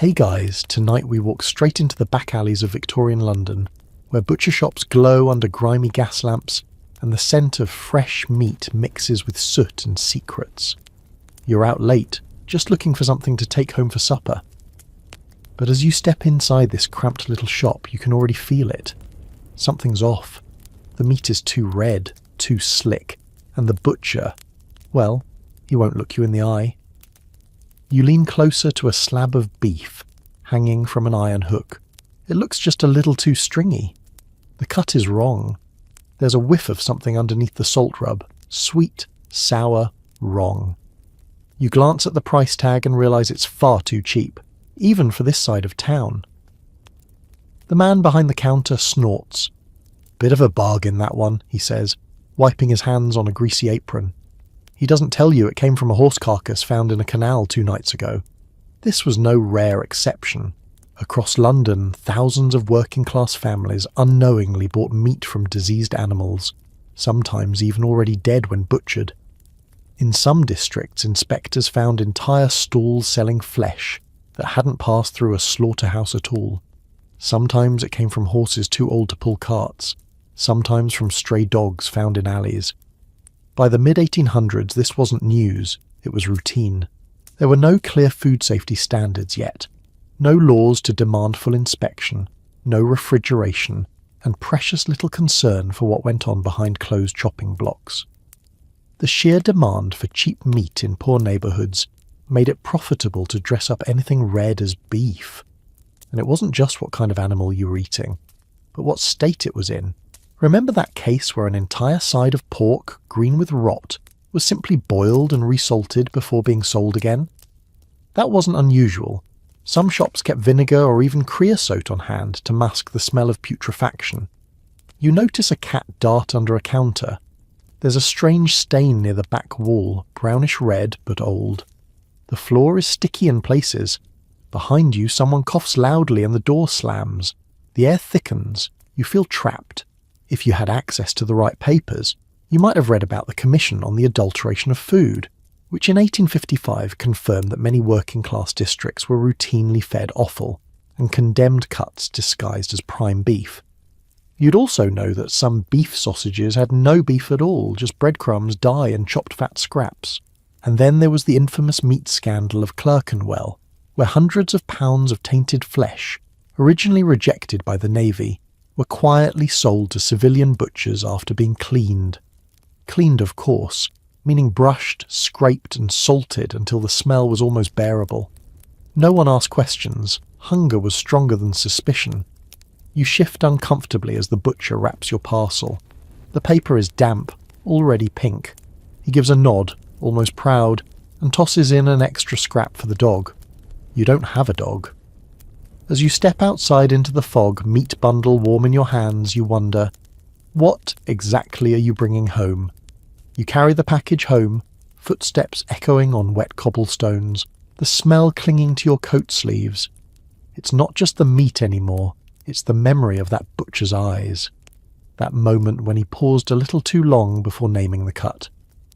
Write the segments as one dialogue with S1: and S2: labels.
S1: Hey guys, tonight we walk straight into the back alleys of Victorian London, where butcher shops glow under grimy gas lamps and the scent of fresh meat mixes with soot and secrets. You're out late, just looking for something to take home for supper. But as you step inside this cramped little shop, you can already feel it. Something's off. The meat is too red, too slick, and the butcher, well, he won't look you in the eye. You lean closer to a slab of beef hanging from an iron hook. It looks just a little too stringy. The cut is wrong. There's a whiff of something underneath the salt rub. Sweet, sour, wrong. You glance at the price tag and realise it's far too cheap, even for this side of town. The man behind the counter snorts. "Bit of a bargain, that one," he says, wiping his hands on a greasy apron. He doesn't tell you it came from a horse carcass found in a canal 2 nights ago. This was no rare exception. Across London, thousands of working-class families unknowingly bought meat from diseased animals, sometimes even already dead when butchered. In some districts, inspectors found entire stalls selling flesh that hadn't passed through a slaughterhouse at all. Sometimes it came from horses too old to pull carts, sometimes from stray dogs found in alleys. By the mid-1800s, this wasn't news, it was routine. There were no clear food safety standards yet, no laws to demand full inspection, no refrigeration, and precious little concern for what went on behind closed chopping blocks. The sheer demand for cheap meat in poor neighbourhoods made it profitable to dress up anything red as beef. And it wasn't just what kind of animal you were eating, but what state it was in. Remember that case where an entire side of pork, green with rot, was simply boiled and resalted before being sold again? That wasn't unusual. Some shops kept vinegar or even creosote on hand to mask the smell of putrefaction. You notice a cat dart under a counter. There's a strange stain near the back wall, brownish red but old. The floor is sticky in places. Behind you, someone coughs loudly and the door slams. The air thickens. You feel trapped. If you had access to the right papers, you might have read about the Commission on the Adulteration of Food, which in 1855 confirmed that many working-class districts were routinely fed offal and condemned cuts disguised as prime beef. You'd also know that some beef sausages had no beef at all, just breadcrumbs, dye and chopped fat scraps. And then there was the infamous meat scandal of Clerkenwell, where hundreds of pounds of tainted flesh, originally rejected by the Navy, were quietly sold to civilian butchers after being cleaned. Cleaned, of course, meaning brushed, scraped and salted until the smell was almost bearable. No one asked questions. Hunger was stronger than suspicion. You shift uncomfortably as the butcher wraps your parcel. The paper is damp, already pink. He gives a nod, almost proud, and tosses in an extra scrap for the dog. You don't have a dog. As you step outside into the fog, meat bundle warm in your hands, you wonder, what exactly are you bringing home? You carry the package home, footsteps echoing on wet cobblestones, the smell clinging to your coat sleeves. It's not just the meat anymore, it's the memory of that butcher's eyes. That moment when he paused a little too long before naming the cut.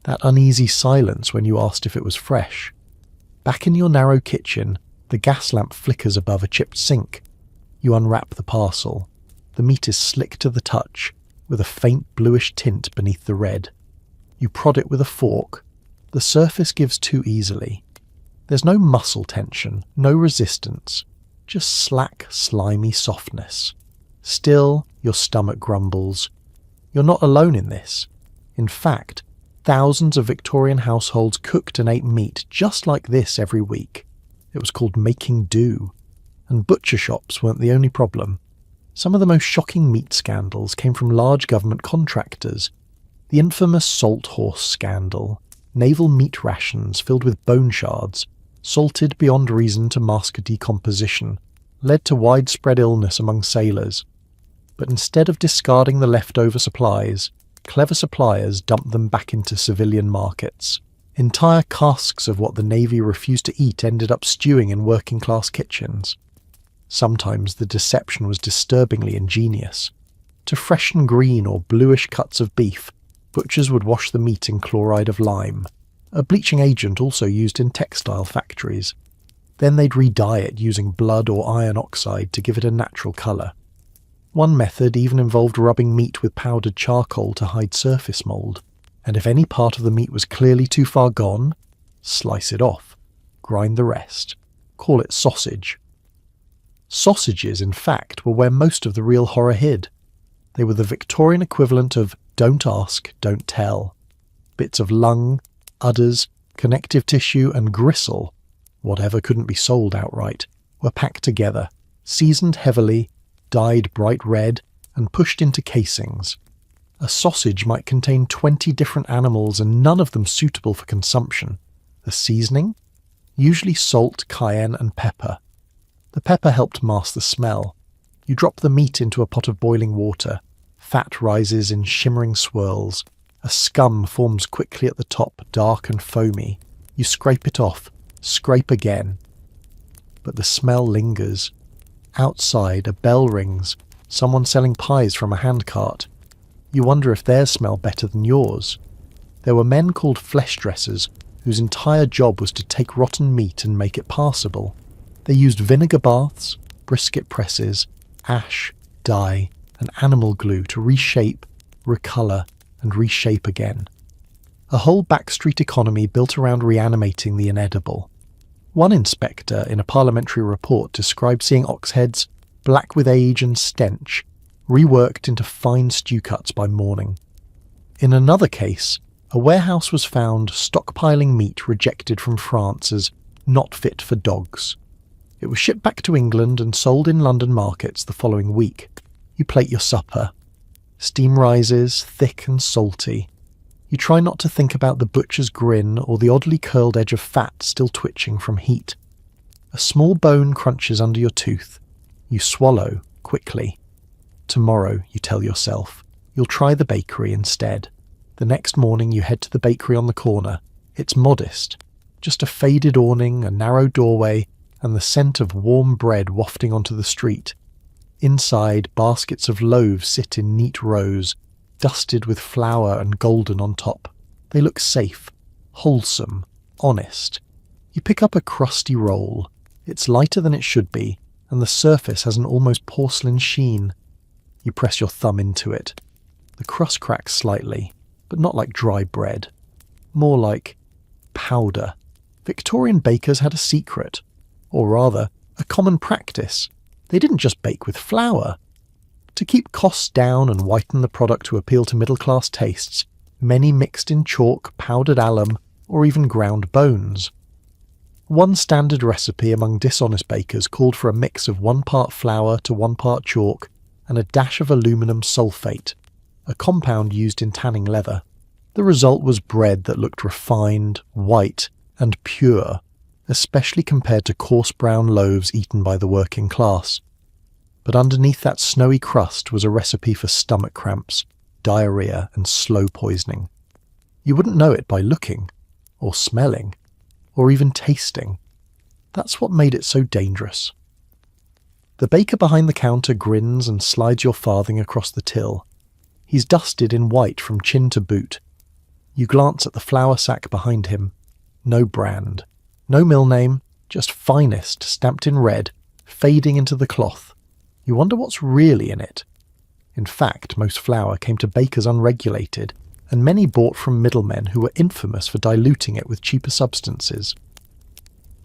S1: That uneasy silence when you asked if it was fresh. Back in your narrow kitchen, the gas lamp flickers above a chipped sink. You unwrap the parcel. The meat is slick to the touch, with a faint bluish tint beneath the red. You prod it with a fork. The surface gives too easily. There's no muscle tension, no resistance, just slack, slimy softness. Still, your stomach grumbles. You're not alone in this. In fact, thousands of Victorian households cooked and ate meat just like this every week. It was called making do. And butcher shops weren't the only problem. Some of the most shocking meat scandals came from large government contractors. The infamous salt horse scandal, naval meat rations filled with bone shards, salted beyond reason to mask decomposition, led to widespread illness among sailors. But instead of discarding the leftover supplies, clever suppliers dumped them back into civilian markets. Entire casks of what the Navy refused to eat ended up stewing in working-class kitchens. Sometimes the deception was disturbingly ingenious. To freshen green or bluish cuts of beef, butchers would wash the meat in chloride of lime, a bleaching agent also used in textile factories. Then they'd re-dye it using blood or iron oxide to give it a natural colour. One method even involved rubbing meat with powdered charcoal to hide surface mould, and if any part of the meat was clearly too far gone, slice it off, grind the rest, call it sausage. Sausages, in fact, were where most of the real horror hid. They were the Victorian equivalent of don't ask, don't tell. Bits of lung, udders, connective tissue and gristle, whatever couldn't be sold outright, were packed together, seasoned heavily, dyed bright red, and pushed into casings. A sausage might contain 20 different animals and none of them suitable for consumption. The seasoning? Usually salt, cayenne and pepper. The pepper helped mask the smell. You drop the meat into a pot of boiling water. Fat rises in shimmering swirls. A scum forms quickly at the top, dark and foamy. You scrape it off, scrape again. But the smell lingers. Outside, a bell rings, someone selling pies from a handcart. You wonder if theirs smell better than yours. There were men called flesh dressers, whose entire job was to take rotten meat and make it passable. They used vinegar baths, brisket presses, ash, dye, and animal glue to reshape, recolour, and reshape again. A whole backstreet economy built around reanimating the inedible. One inspector in a parliamentary report described seeing ox heads, black with age and stench, reworked into fine stew cuts by morning. In another case, a warehouse was found stockpiling meat rejected from France as not fit for dogs. It was shipped back to England and sold in London markets the following week. You plate your supper. Steam rises, thick and salty. You try not to think about the butcher's grin or the oddly curled edge of fat still twitching from heat. A small bone crunches under your tooth. You swallow, quickly. Tomorrow, you tell yourself, you'll try the bakery instead. The next morning you head to the bakery on the corner. It's modest. Just a faded awning, a narrow doorway, and the scent of warm bread wafting onto the street. Inside, baskets of loaves sit in neat rows, dusted with flour and golden on top. They look safe, wholesome, honest. You pick up a crusty roll. It's lighter than it should be, and the surface has an almost porcelain sheen. You press your thumb into it. The crust cracks slightly, but not like dry bread. More like powder. Victorian bakers had a secret, or rather, a common practice. They didn't just bake with flour. To keep costs down and whiten the product to appeal to middle-class tastes, many mixed in chalk, powdered alum, or even ground bones. One standard recipe among dishonest bakers called for a mix of 1 part flour to 1 part chalk and a dash of aluminum sulfate, a compound used in tanning leather. The result was bread that looked refined, white, and pure, especially compared to coarse brown loaves eaten by the working class. But underneath that snowy crust was a recipe for stomach cramps, diarrhea, and slow poisoning. You wouldn't know it by looking, or smelling, or even tasting. That's what made it so dangerous. The baker behind the counter grins and slides your farthing across the till. He's dusted in white from chin to boot. You glance at the flour sack behind him. No brand. No mill name, just finest stamped in red, fading into the cloth. You wonder what's really in it. In fact, most flour came to bakers unregulated, and many bought from middlemen who were infamous for diluting it with cheaper substances.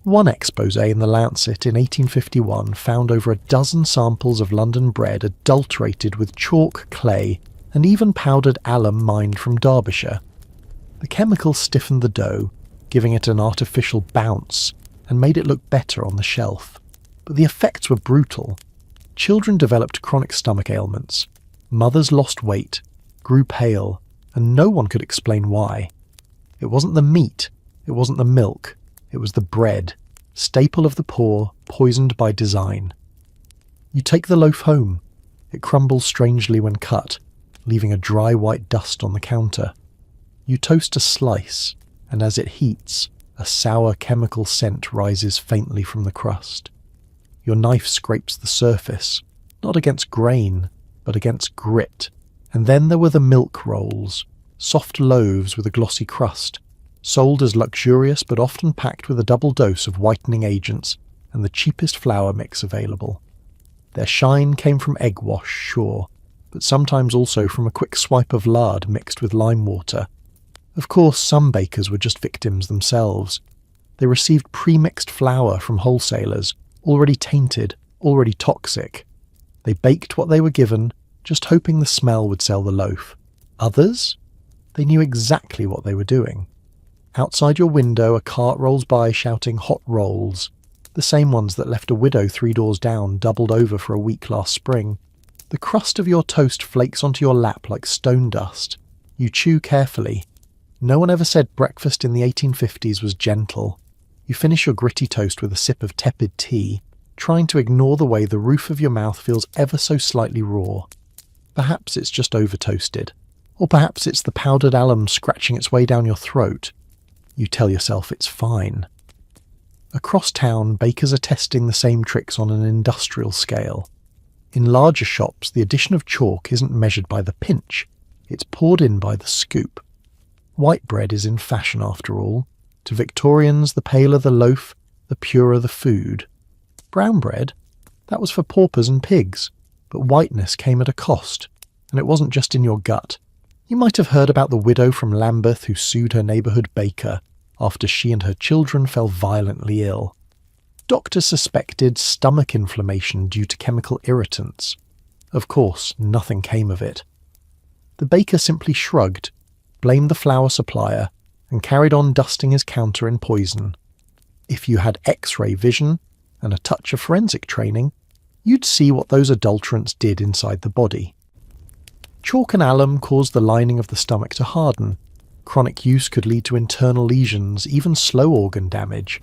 S1: One expose in the Lancet in 1851 found over a dozen samples of London bread adulterated with chalk, clay, and even powdered alum mined from Derbyshire. The chemical stiffened the dough, giving it an artificial bounce, and made it look better on the shelf. But the effects were brutal. Children developed chronic stomach ailments. Mothers lost weight, grew pale, and no one could explain why. It wasn't the meat, it wasn't the milk, it was the bread, staple of the poor, poisoned by design. You take the loaf home. It crumbles strangely when cut, leaving a dry white dust on the counter. You toast a slice, and as it heats, a sour chemical scent rises faintly from the crust. Your knife scrapes the surface, not against grain, but against grit. And then there were the milk rolls, soft loaves with a glossy crust. sold as luxurious but often packed with a double dose of whitening agents and the cheapest flour mix available. Their shine came from egg wash, sure, but sometimes also from a quick swipe of lard mixed with lime water. Of course, some bakers were just victims themselves. They received pre-mixed flour from wholesalers, already tainted, already toxic. They baked what they were given, just hoping the smell would sell the loaf. Others? They knew exactly what they were doing. Outside your window, a cart rolls by shouting hot rolls, the same ones that left a widow 3 doors down doubled over for a week last spring. The crust of your toast flakes onto your lap like stone dust. You chew carefully. No one ever said breakfast in the 1850s was gentle. You finish your gritty toast with a sip of tepid tea, trying to ignore the way the roof of your mouth feels ever so slightly raw. Perhaps it's just over-toasted. Or perhaps it's the powdered alum scratching its way down your throat. You tell yourself it's fine. Across town, bakers are testing the same tricks on an industrial scale. In larger shops, the addition of chalk isn't measured by the pinch, it's poured in by the scoop. White bread is in fashion after all. To Victorians, the paler the loaf, the purer the food. Brown bread? That was for paupers and pigs, but whiteness came at a cost, and it wasn't just in your gut. You might have heard about the widow from Lambeth who sued her neighbourhood baker after she and her children fell violently ill. Doctors suspected stomach inflammation due to chemical irritants. Of course, nothing came of it. The baker simply shrugged, blamed the flour supplier, and carried on dusting his counter in poison. If you had X-ray vision and a touch of forensic training, you'd see what those adulterants did inside the body. Chalk and alum caused the lining of the stomach to harden. Chronic use could lead to internal lesions, even slow organ damage.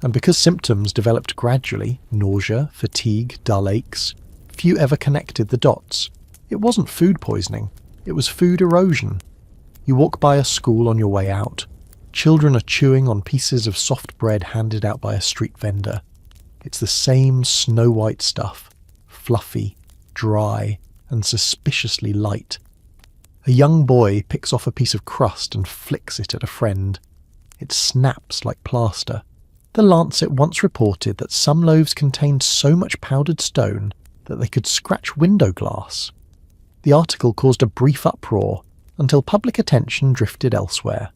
S1: And because symptoms developed gradually, nausea, fatigue, dull aches, few ever connected the dots. It wasn't food poisoning, it was food erosion. You walk by a school on your way out. Children are chewing on pieces of soft bread handed out by a street vendor. It's the same snow-white stuff, fluffy, dry, and suspiciously light. A young boy picks off a piece of crust and flicks it at a friend. It snaps like plaster. The Lancet once reported that some loaves contained so much powdered stone that they could scratch window glass. The article caused a brief uproar until public attention drifted elsewhere.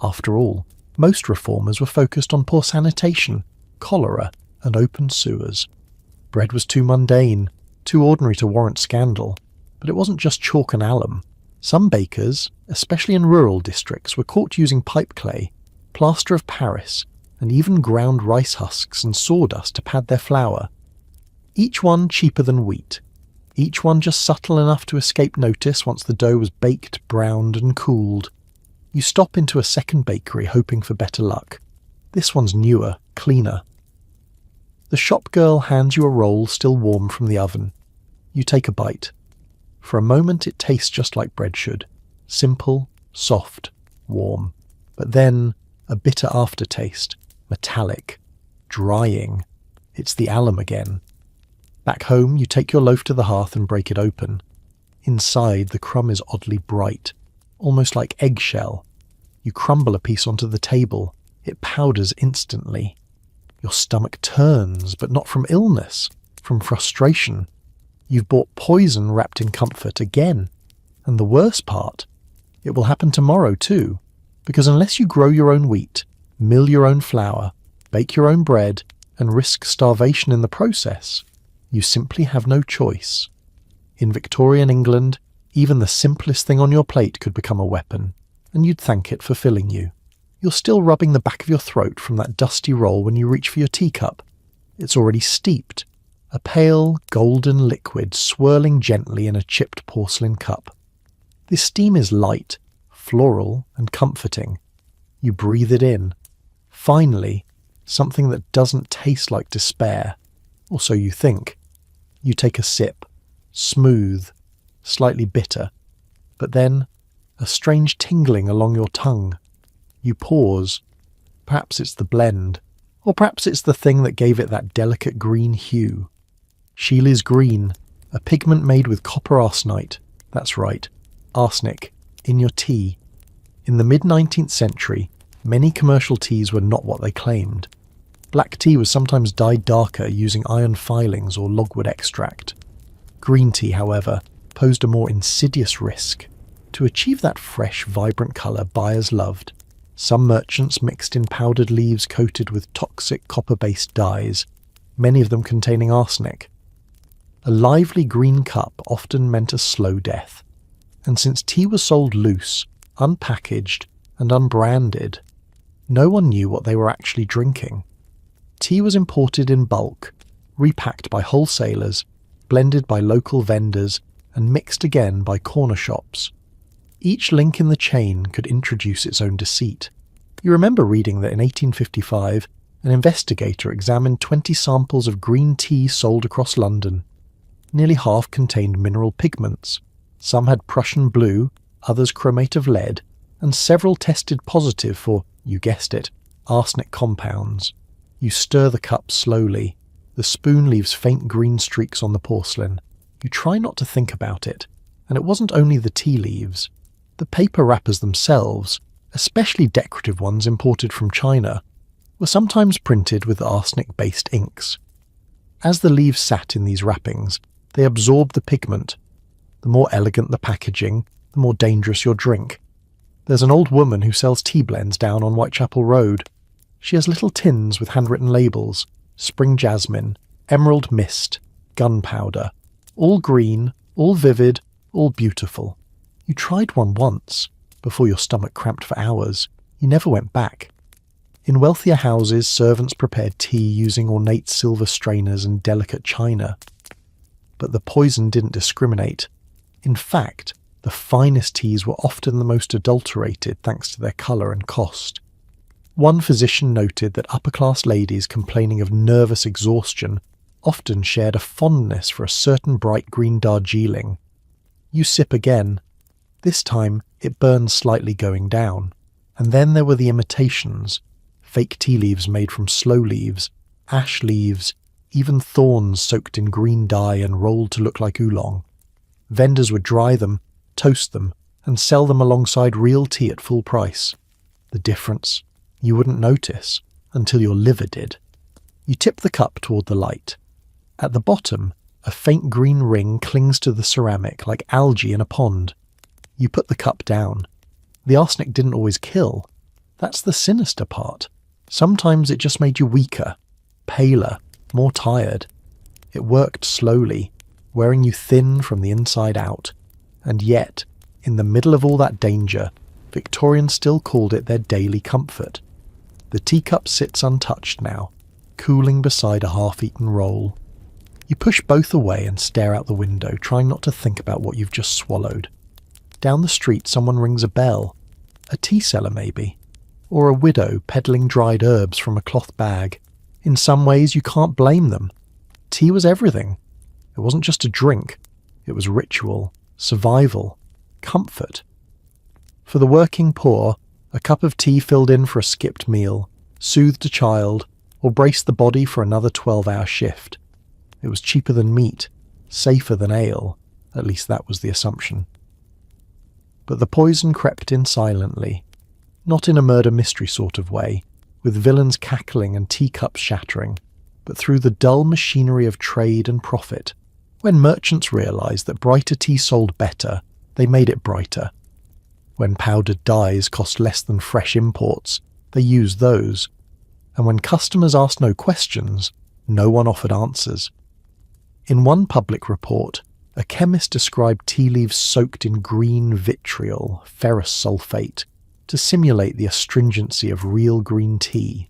S1: After all, most reformers were focused on poor sanitation, cholera, and open sewers. Bread was too mundane, too ordinary to warrant scandal. But it wasn't just chalk and alum. Some bakers, especially in rural districts, were caught using pipe clay, plaster of Paris, and even ground rice husks and sawdust to pad their flour. Each one cheaper than wheat. Each one just subtle enough to escape notice once the dough was baked, browned, and cooled. You stop into a second bakery hoping for better luck. This one's newer, cleaner. The shop girl hands you a roll still warm from the oven. You take a bite. For a moment it tastes just like bread should. Simple, soft, warm. But then, a bitter aftertaste. Metallic. Drying. It's the alum again. Back home, you take your loaf to the hearth and break it open. Inside, the crumb is oddly bright. Almost like eggshell. You crumble a piece onto the table. It powders instantly. Your stomach turns, but not from illness. From frustration. You've bought poison wrapped in comfort again. And the worst part, it will happen tomorrow too. Because unless you grow your own wheat, mill your own flour, bake your own bread, and risk starvation in the process, you simply have no choice. In Victorian England, even the simplest thing on your plate could become a weapon, and you'd thank it for filling you. You're still rubbing the back of your throat from that dusty roll when you reach for your teacup. It's already steeped. A pale, golden liquid swirling gently in a chipped porcelain cup. The steam is light, floral, and comforting. You breathe it in. Finally, something that doesn't taste like despair. Or so you think. You take a sip. Smooth, slightly bitter. But then, a strange tingling along your tongue. You pause. Perhaps it's the blend. Or perhaps it's the thing that gave it that delicate green hue. Sheely's green, a pigment made with copper arsenite, that's right, arsenic, in your tea. In the mid-19th century, Many commercial teas were not what they claimed. Black tea was sometimes dyed darker using iron filings or logwood extract. Green tea, however, posed a more insidious risk. To achieve that fresh, vibrant colour buyers loved, some merchants mixed in powdered leaves coated with toxic copper-based dyes, many of them containing arsenic. A lively green cup often meant a slow death, and since tea was sold loose, unpackaged, and unbranded, no one knew what they were actually drinking. Tea was imported in bulk, repacked by wholesalers, blended by local vendors, and mixed again by corner shops. Each link in the chain could introduce its own deceit. You remember reading that in 1855, an investigator examined 20 samples of green tea sold across London. Nearly half contained mineral pigments. Some had Prussian blue, others chromate of lead, and several tested positive for, you guessed it, arsenic compounds. You stir the cup slowly. The spoon leaves faint green streaks on the porcelain. You try not to think about it, and it wasn't only the tea leaves. The paper wrappers themselves, especially decorative ones imported from China, were sometimes printed with arsenic-based inks. As the leaves sat in these wrappings, they absorbed the pigment. The more elegant the packaging, the more dangerous your drink. There's an old woman who sells tea blends down on Whitechapel Road. She has little tins with handwritten labels: spring jasmine, emerald mist, gunpowder. All green, all vivid, all beautiful. You tried one once, before your stomach cramped for hours. You never went back. In wealthier houses, servants prepared tea using ornate silver strainers and delicate china. But the poison didn't discriminate. In fact, the finest teas were often the most adulterated thanks to their colour and cost. One physician noted that upper-class ladies complaining of nervous exhaustion often shared a fondness for a certain bright green Darjeeling. You sip again. This time, it burns slightly going down. And then there were the imitations. Fake tea leaves made from sloe leaves, ash leaves, even thorns soaked in green dye and rolled to look like oolong. Vendors would dry them, toast them, and sell them alongside real tea at full price. The difference? You wouldn't notice, until your liver did. You tip the cup toward the light. At the bottom, a faint green ring clings to the ceramic like algae in a pond. You put the cup down. The arsenic didn't always kill. That's the sinister part. Sometimes it just made you weaker, paler, more tired. It worked slowly, wearing you thin from the inside out. And yet, in the middle of all that danger, Victorians still called it their daily comfort. The teacup sits untouched now, cooling beside a half-eaten roll. You push both away and stare out the window, trying not to think about what you've just swallowed. Down the street someone rings a bell. A tea seller maybe. Or a widow peddling dried herbs from a cloth bag. In some ways you can't blame them. Tea was everything. It wasn't just a drink. It was ritual, survival, comfort. For the working poor, a cup of tea filled in for a skipped meal, soothed a child, or braced the body for another 12-hour shift. It was cheaper than meat, safer than ale. At least that was the assumption. But the poison crept in silently, not in a murder mystery sort of way, with villains cackling and teacups shattering, but through the dull machinery of trade and profit. When merchants realised that brighter tea sold better, they made it brighter. When powdered dyes cost less than fresh imports, they used those. And when customers asked no questions, no one offered answers. In one public report, a chemist described tea leaves soaked in green vitriol, ferrous sulfate, to simulate the astringency of real green tea.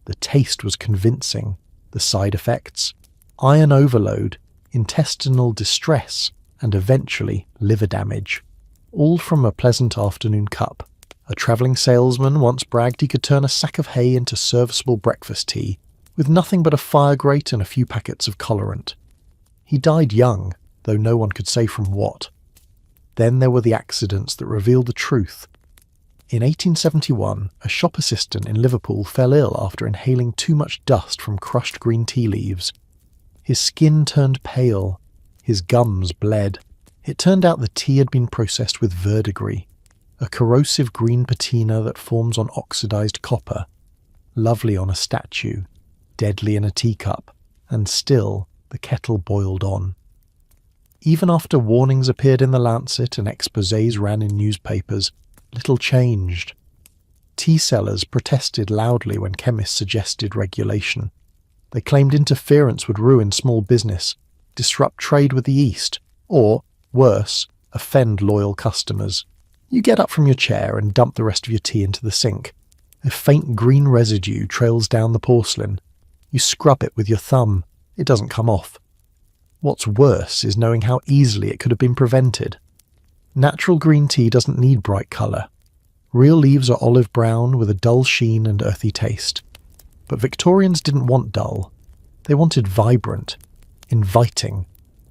S1: The taste was convincing. The side effects? Iron overload, intestinal distress, and eventually liver damage. All from a pleasant afternoon cup. A travelling salesman once bragged he could turn a sack of hay into serviceable breakfast tea, with nothing but a fire grate and a few packets of colorant. He died young, though no one could say from what. Then there were the accidents that revealed the truth. In 1871, a shop assistant in Liverpool fell ill after inhaling too much dust from crushed green tea leaves. His skin turned pale. His gums bled. It turned out the tea had been processed with verdigris. a corrosive green patina that forms on oxidized copper, lovely on a statue, deadly in a teacup, and still the kettle boiled on. Even after warnings appeared in the Lancet and exposés ran in newspapers, little changed. Tea sellers protested loudly when chemists suggested regulation. They claimed interference would ruin small business, disrupt trade with the East, or, worse, offend loyal customers. You get up from your chair and dump the rest of your tea into the sink. A faint green residue trails down the porcelain. You scrub it with your thumb. It doesn't come off. What's worse is knowing how easily it could have been prevented. Natural green tea doesn't need bright colour. Real leaves are olive brown with a dull sheen and earthy taste. But Victorians didn't want dull. They wanted vibrant, inviting,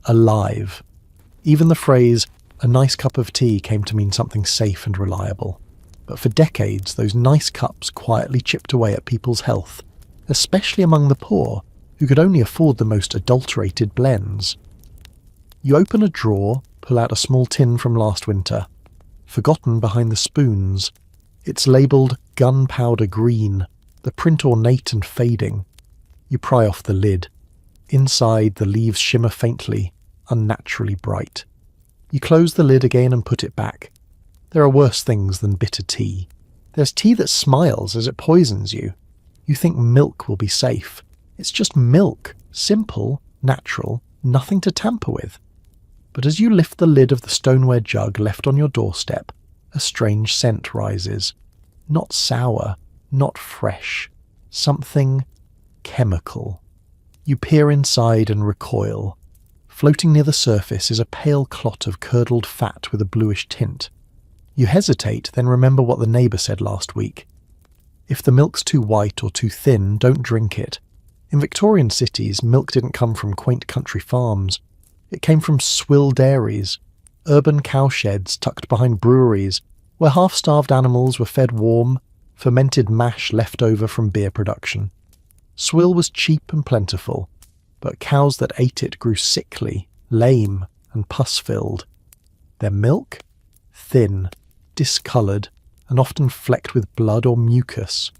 S1: alive. Even the phrase, "a nice cup of tea," came to mean something safe and reliable. But for decades, those nice cups quietly chipped away at people's health, especially among the poor, who could only afford the most adulterated blends. You open a drawer, pull out a small tin from last winter, forgotten behind the spoons. It's labelled gunpowder green, the print ornate and fading. You pry off the lid. Inside, the leaves shimmer faintly, unnaturally bright. You close the lid again and put it back. There are worse things than bitter tea. There's tea that smiles as it poisons you. You think milk will be safe. It's just milk, simple, natural, nothing to tamper with. But as you lift the lid of the stoneware jug left on your doorstep, a strange scent rises. Not sour, not fresh. Something chemical. You peer inside and recoil. Floating near the surface is a pale clot of curdled fat with a bluish tint. You hesitate, then remember what the neighbour said last week. If the milk's too white or too thin, don't drink it. In Victorian cities, milk didn't come from quaint country farms. It came from swill dairies, urban cowsheds tucked behind breweries, where half-starved animals were fed warm, fermented mash left over from beer production. Swill was cheap and plentiful, but cows that ate it grew sickly, lame, and pus-filled. Their milk? Thin, discoloured, and often flecked with blood or mucus.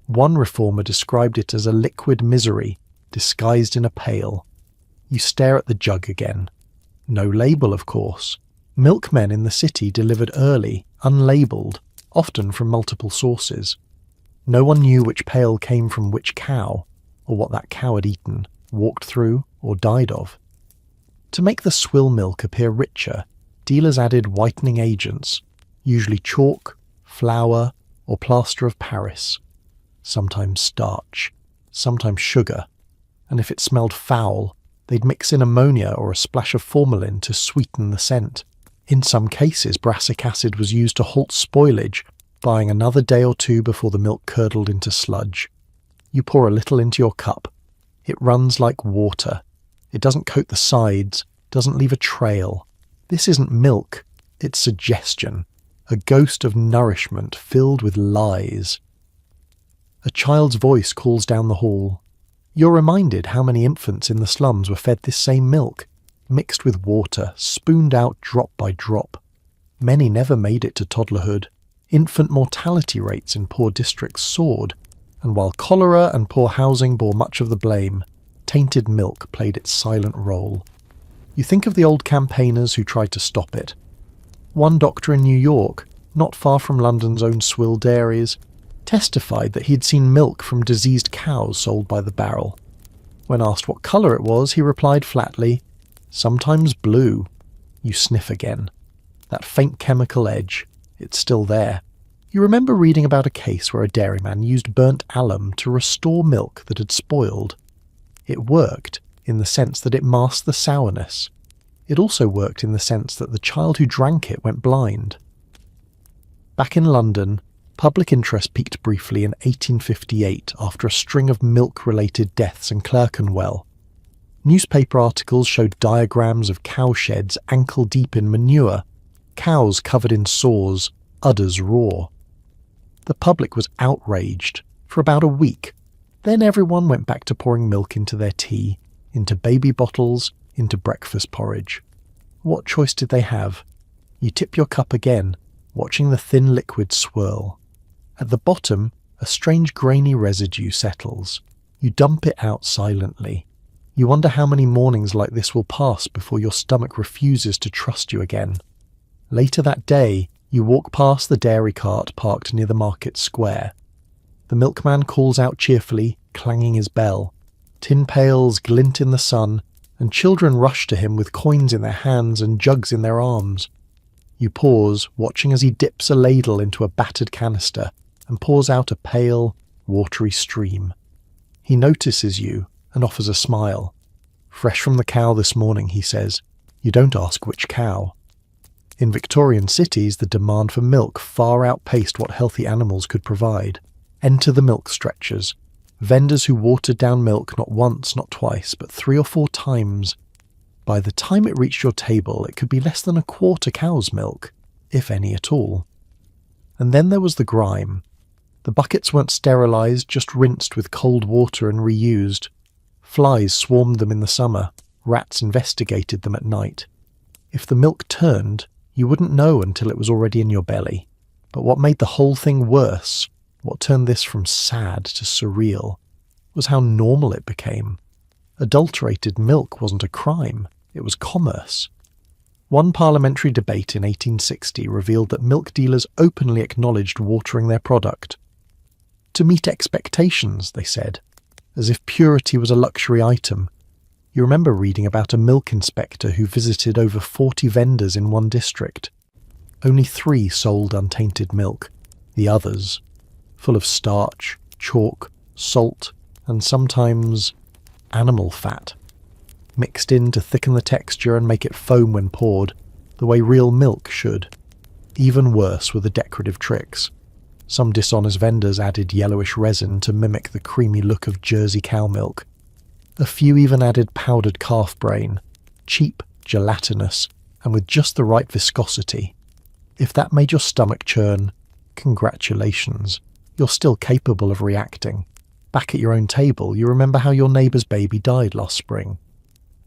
S1: One reformer described it as a liquid misery, disguised in a pail. You stare at the jug again. No label, of course. Milkmen in the city delivered early, unlabelled, often from multiple sources. No one knew which pail came from which cow, or what that cow had eaten, walked through, or died of. To make the swill milk appear richer, dealers added whitening agents, usually chalk, flour, or plaster of Paris. Sometimes starch, sometimes sugar, and if it smelled foul, they'd mix in ammonia or a splash of formalin to sweeten the scent. In some cases, brassic acid was used to halt spoilage, buying another day or two before the milk curdled into sludge. You pour a little into your cup. It runs like water. It doesn't coat the sides, doesn't leave a trail. This isn't milk, it's suggestion, a ghost of nourishment filled with lies. A child's voice calls down the hall. You're reminded how many infants in the slums were fed this same milk, mixed with water, spooned out drop by drop. Many never made it to toddlerhood. Infant mortality rates in poor districts soared, and while cholera and poor housing bore much of the blame, tainted milk played its silent role. You think of the old campaigners who tried to stop it. One doctor in New York, not far from London's own swill dairies, testified that he had seen milk from diseased cows sold by the barrel. When asked what colour it was, he replied flatly, "Sometimes blue." You sniff again. That faint chemical edge, it's still there. You remember reading about a case where a dairyman used burnt alum to restore milk that had spoiled. It worked in the sense that it masked the sourness. It also worked in the sense that the child who drank it went blind. Back in London, public interest peaked briefly in 1858 after a string of milk-related deaths in Clerkenwell. Newspaper articles showed diagrams of cowsheds ankle-deep in manure, cows covered in sores, udders raw. The public was outraged for about a week. Then everyone went back to pouring milk into their tea, into baby bottles, into breakfast porridge. What choice did they have? You tip your cup again. watching the thin liquid swirl. At the bottom, a strange grainy residue settles. You dump it out silently. You wonder how many mornings like this will pass before your stomach refuses to trust you again. Later that day, you walk past the dairy cart parked near the market square. The milkman calls out cheerfully, clanging his bell. Tin pails glint in the sun, and children rush to him with coins in their hands and jugs in their arms. You pause, watching as he dips a ladle into a battered canister and pours out a pale, watery stream. He notices you and offers a smile. "Fresh from the cow this morning," he says. You don't ask which cow. In Victorian cities, the demand for milk far outpaced what healthy animals could provide. Enter the milk stretchers. Vendors who watered down milk not once, not twice, but 3 or 4 times. By the time it reached your table, it could be less than a quarter cow's milk, if any at all. And then there was the grime. The buckets weren't sterilised, just rinsed with cold water and reused. Flies swarmed them in the summer. Rats investigated them at night. If the milk turned, you wouldn't know until it was already in your belly. But what made the whole thing worse, what turned this from sad to surreal, was how normal it became. Adulterated milk wasn't a crime, it was commerce. One parliamentary debate in 1860 revealed that milk dealers openly acknowledged watering their product. To meet expectations, they said, as if purity was a luxury item. You remember reading about a milk inspector who visited over 40 vendors in one district. Only 3 sold untainted milk. The others, full of starch, chalk, salt, and sometimes animal fat, mixed in to thicken the texture and make it foam when poured, the way real milk should. Even worse were the decorative tricks. Some dishonest vendors added yellowish resin to mimic the creamy look of Jersey cow milk. A few even added powdered calf brain, cheap, gelatinous, and with just the right viscosity. If that made your stomach churn, congratulations. You're still capable of reacting. Back at your own table, you remember how your neighbour's baby died last spring.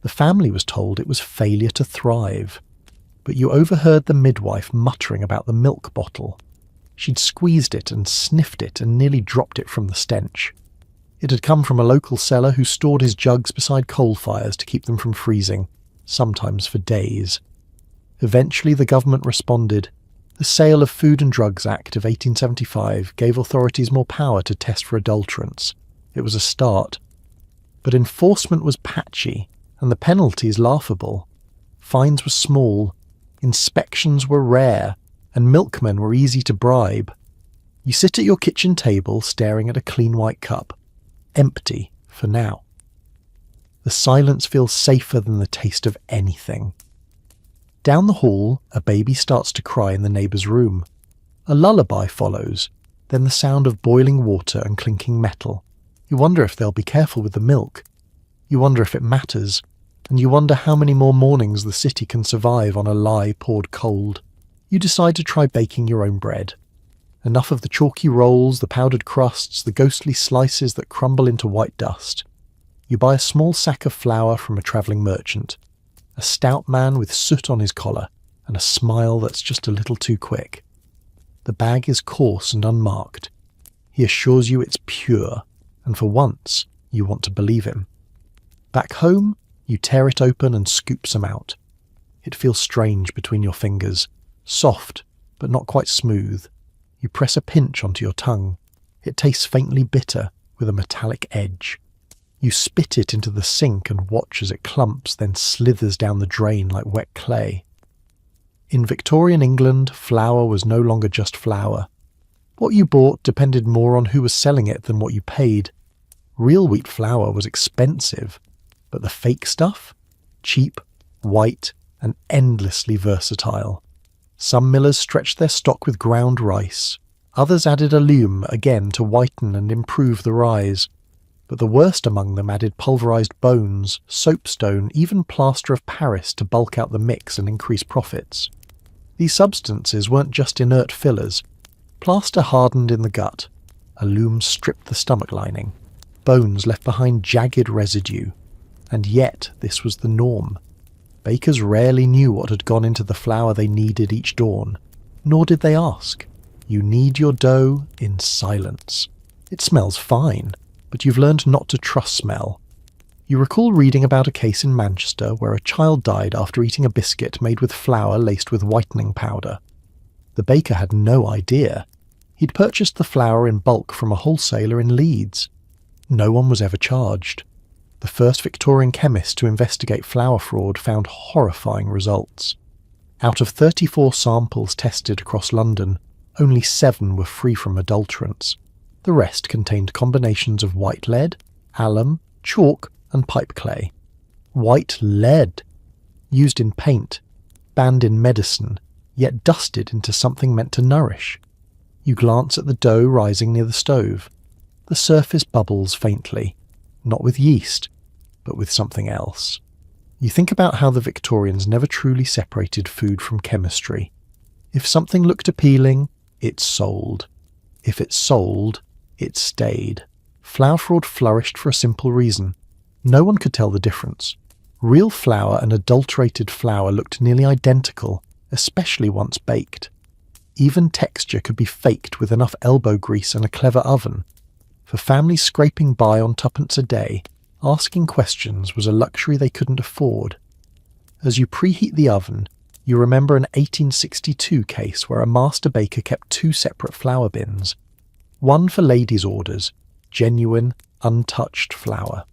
S1: The family was told it was failure to thrive. But you overheard the midwife muttering about the milk bottle. She'd squeezed it and sniffed it and nearly dropped it from the stench. It had come from a local seller who stored his jugs beside coal fires to keep them from freezing, sometimes for days. Eventually the government responded. The Sale of Food and Drugs Act of 1875 gave authorities more power to test for adulterants. It was a start. But enforcement was patchy, and the penalties laughable. Fines were small, inspections were rare, and milkmen were easy to bribe. You sit at your kitchen table staring at a clean white cup. Empty, for now. The silence feels safer than the taste of anything. Down the hall, a baby starts to cry in the neighbour's room. A lullaby follows, then the sound of boiling water and clinking metal. You wonder if they'll be careful with the milk. You wonder if it matters, and you wonder how many more mornings the city can survive on a lie poured cold. You decide to try baking your own bread. Enough of the chalky rolls, the powdered crusts, the ghostly slices that crumble into white dust. You buy a small sack of flour from a travelling merchant. A stout man with soot on his collar, and a smile that's just a little too quick. The bag is coarse and unmarked. He assures you it's pure, and for once, you want to believe him. Back home, you tear it open and scoop some out. It feels strange between your fingers, soft, but not quite smooth. You press a pinch onto your tongue. It tastes faintly bitter, with a metallic edge. You spit it into the sink and watch as it clumps, then slithers down the drain like wet clay. In Victorian England, flour was no longer just flour. What you bought depended more on who was selling it than what you paid. Real wheat flour was expensive, but the fake stuff? Cheap, white, and endlessly versatile. Some millers stretched their stock with ground rice. Others added alum again to whiten and improve the rise. But the worst among them added pulverised bones, soapstone, even plaster of Paris to bulk out the mix and increase profits. These substances weren't just inert fillers. Plaster hardened in the gut. Alum stripped the stomach lining. Bones left behind jagged residue. And yet this was the norm. Bakers rarely knew what had gone into the flour they kneaded each dawn. Nor did they ask. You knead your dough in silence. It smells fine, but you've learned not to trust smell. You recall reading about a case in Manchester where a child died after eating a biscuit made with flour laced with whitening powder. The baker had no idea. He'd purchased the flour in bulk from a wholesaler in Leeds. No one was ever charged. The first Victorian chemist to investigate flour fraud found horrifying results. Out of 34 samples tested across London, only 7 were free from adulterants. The rest contained combinations of white lead, alum, chalk, and pipe clay. White lead! Used in paint, banned in medicine, yet dusted into something meant to nourish. You glance at the dough rising near the stove. The surface bubbles faintly, not with yeast, but with something else. You think about how the Victorians never truly separated food from chemistry. If something looked appealing, it sold. If it sold, it stayed. Flour fraud flourished for a simple reason. No one could tell the difference. Real flour and adulterated flour looked nearly identical, especially once baked. Even texture could be faked with enough elbow grease and a clever oven. For families scraping by on tuppence a day, asking questions was a luxury they couldn't afford. As you preheat the oven, you remember an 1862 case where a master baker kept 2 separate flour bins. One for ladies' orders, genuine, untouched flour.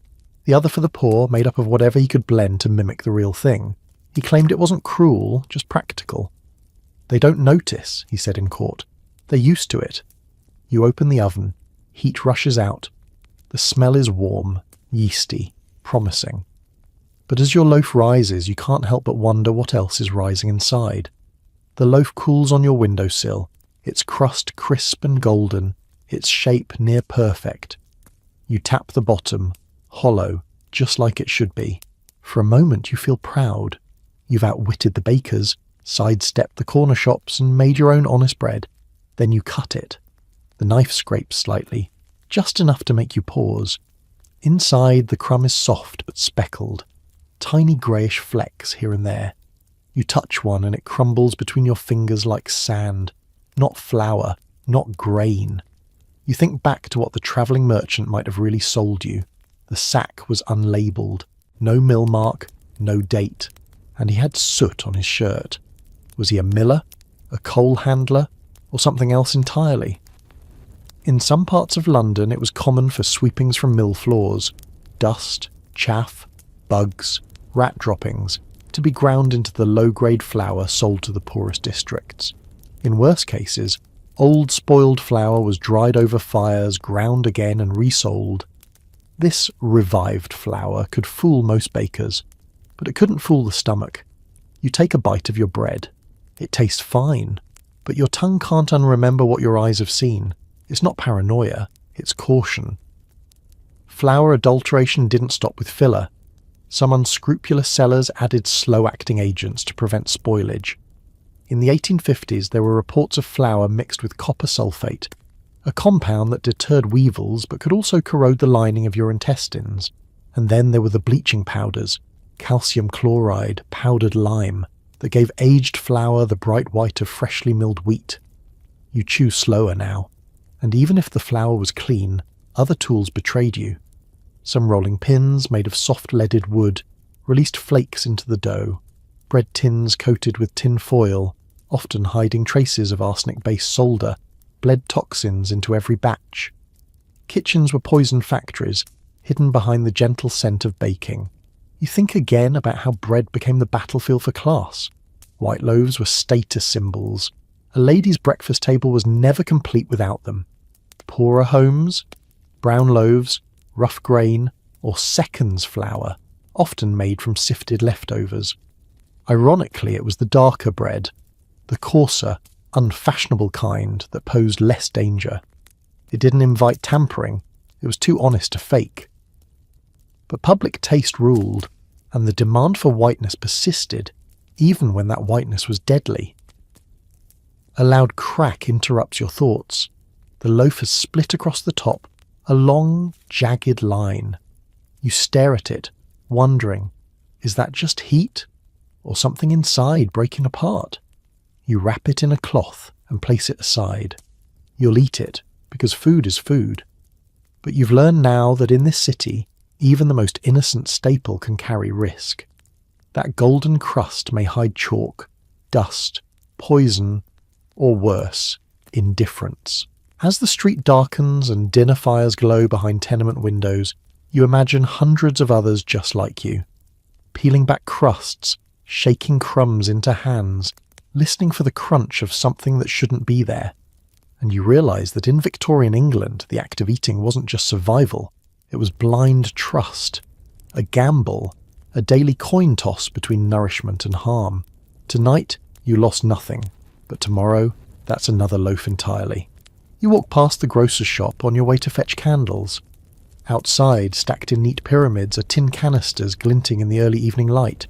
S1: The other for the poor, made up of whatever he could blend to mimic the real thing. He claimed it wasn't cruel, just practical. "They don't notice," he said in court. "They're used to it." You open the oven. Heat rushes out. The smell is warm, yeasty, promising. But as your loaf rises, you can't help but wonder what else is rising inside. The loaf cools on your windowsill, its crust crisp and golden, its shape near perfect. You tap the bottom, hollow, just like it should be. For a moment you feel proud. You've outwitted the bakers, sidestepped the corner shops and made your own honest bread. Then you cut it. The knife scrapes slightly, just enough to make you pause. Inside, the crumb is soft but speckled, tiny greyish flecks here and there. You touch one and it crumbles between your fingers like sand, not flour, not grain. You think back to what the travelling merchant might have really sold you. The sack was unlabelled, no mill mark, no date, and he had soot on his shirt. Was he a miller, a coal handler, or something else entirely? In some parts of London it was common for sweepings from mill floors, dust, chaff, bugs, rat droppings, to be ground into the low-grade flour sold to the poorest districts. In worse cases, old spoiled flour was dried over fires, ground again and resold. This revived flour could fool most bakers, but it couldn't fool the stomach. You take a bite of your bread. It tastes fine, but your tongue can't unremember what your eyes have seen. It's not paranoia, it's caution. Flour adulteration didn't stop with filler. Some unscrupulous sellers added slow-acting agents to prevent spoilage. In the 1850s, there were reports of flour mixed with copper sulfate, a compound that deterred weevils but could also corrode the lining of your intestines. And then there were the bleaching powders, calcium chloride, powdered lime, that gave aged flour the bright white of freshly milled wheat. You chew slower now, and even if the flour was clean, other tools betrayed you. Some rolling pins made of soft leaded wood released flakes into the dough, bread tins coated with tin foil, often hiding traces of arsenic-based solder, bled toxins into every batch. Kitchens were poison factories, hidden behind the gentle scent of baking. You think again about how bread became the battlefield for class. White loaves were status symbols. A lady's breakfast table was never complete without them. Poorer homes, brown loaves, rough grain, or seconds flour, often made from sifted leftovers. Ironically, it was the darker bread, the coarser, unfashionable kind that posed less danger. It didn't invite tampering, it was too honest to fake. But public taste ruled, and the demand for whiteness persisted, even when that whiteness was deadly. A loud crack interrupts your thoughts. The loaf has split across the top, a long, jagged line. You stare at it, wondering, is that just heat, or something inside breaking apart? You wrap it in a cloth and place it aside. You'll eat it, because food is food. But you've learned now that in this city, even the most innocent staple can carry risk. That golden crust may hide chalk, dust, poison, or worse, indifference. As the street darkens and dinner fires glow behind tenement windows, you imagine hundreds of others just like you, peeling back crusts, shaking crumbs into hands, listening for the crunch of something that shouldn't be there. And you realise that in Victorian England, the act of eating wasn't just survival, it was blind trust, a gamble, a daily coin toss between nourishment and harm. Tonight, you lost nothing, but tomorrow, that's another loaf entirely. You walk past the grocer's shop on your way to fetch candles. Outside, stacked in neat pyramids, are tin canisters glinting in the early evening light.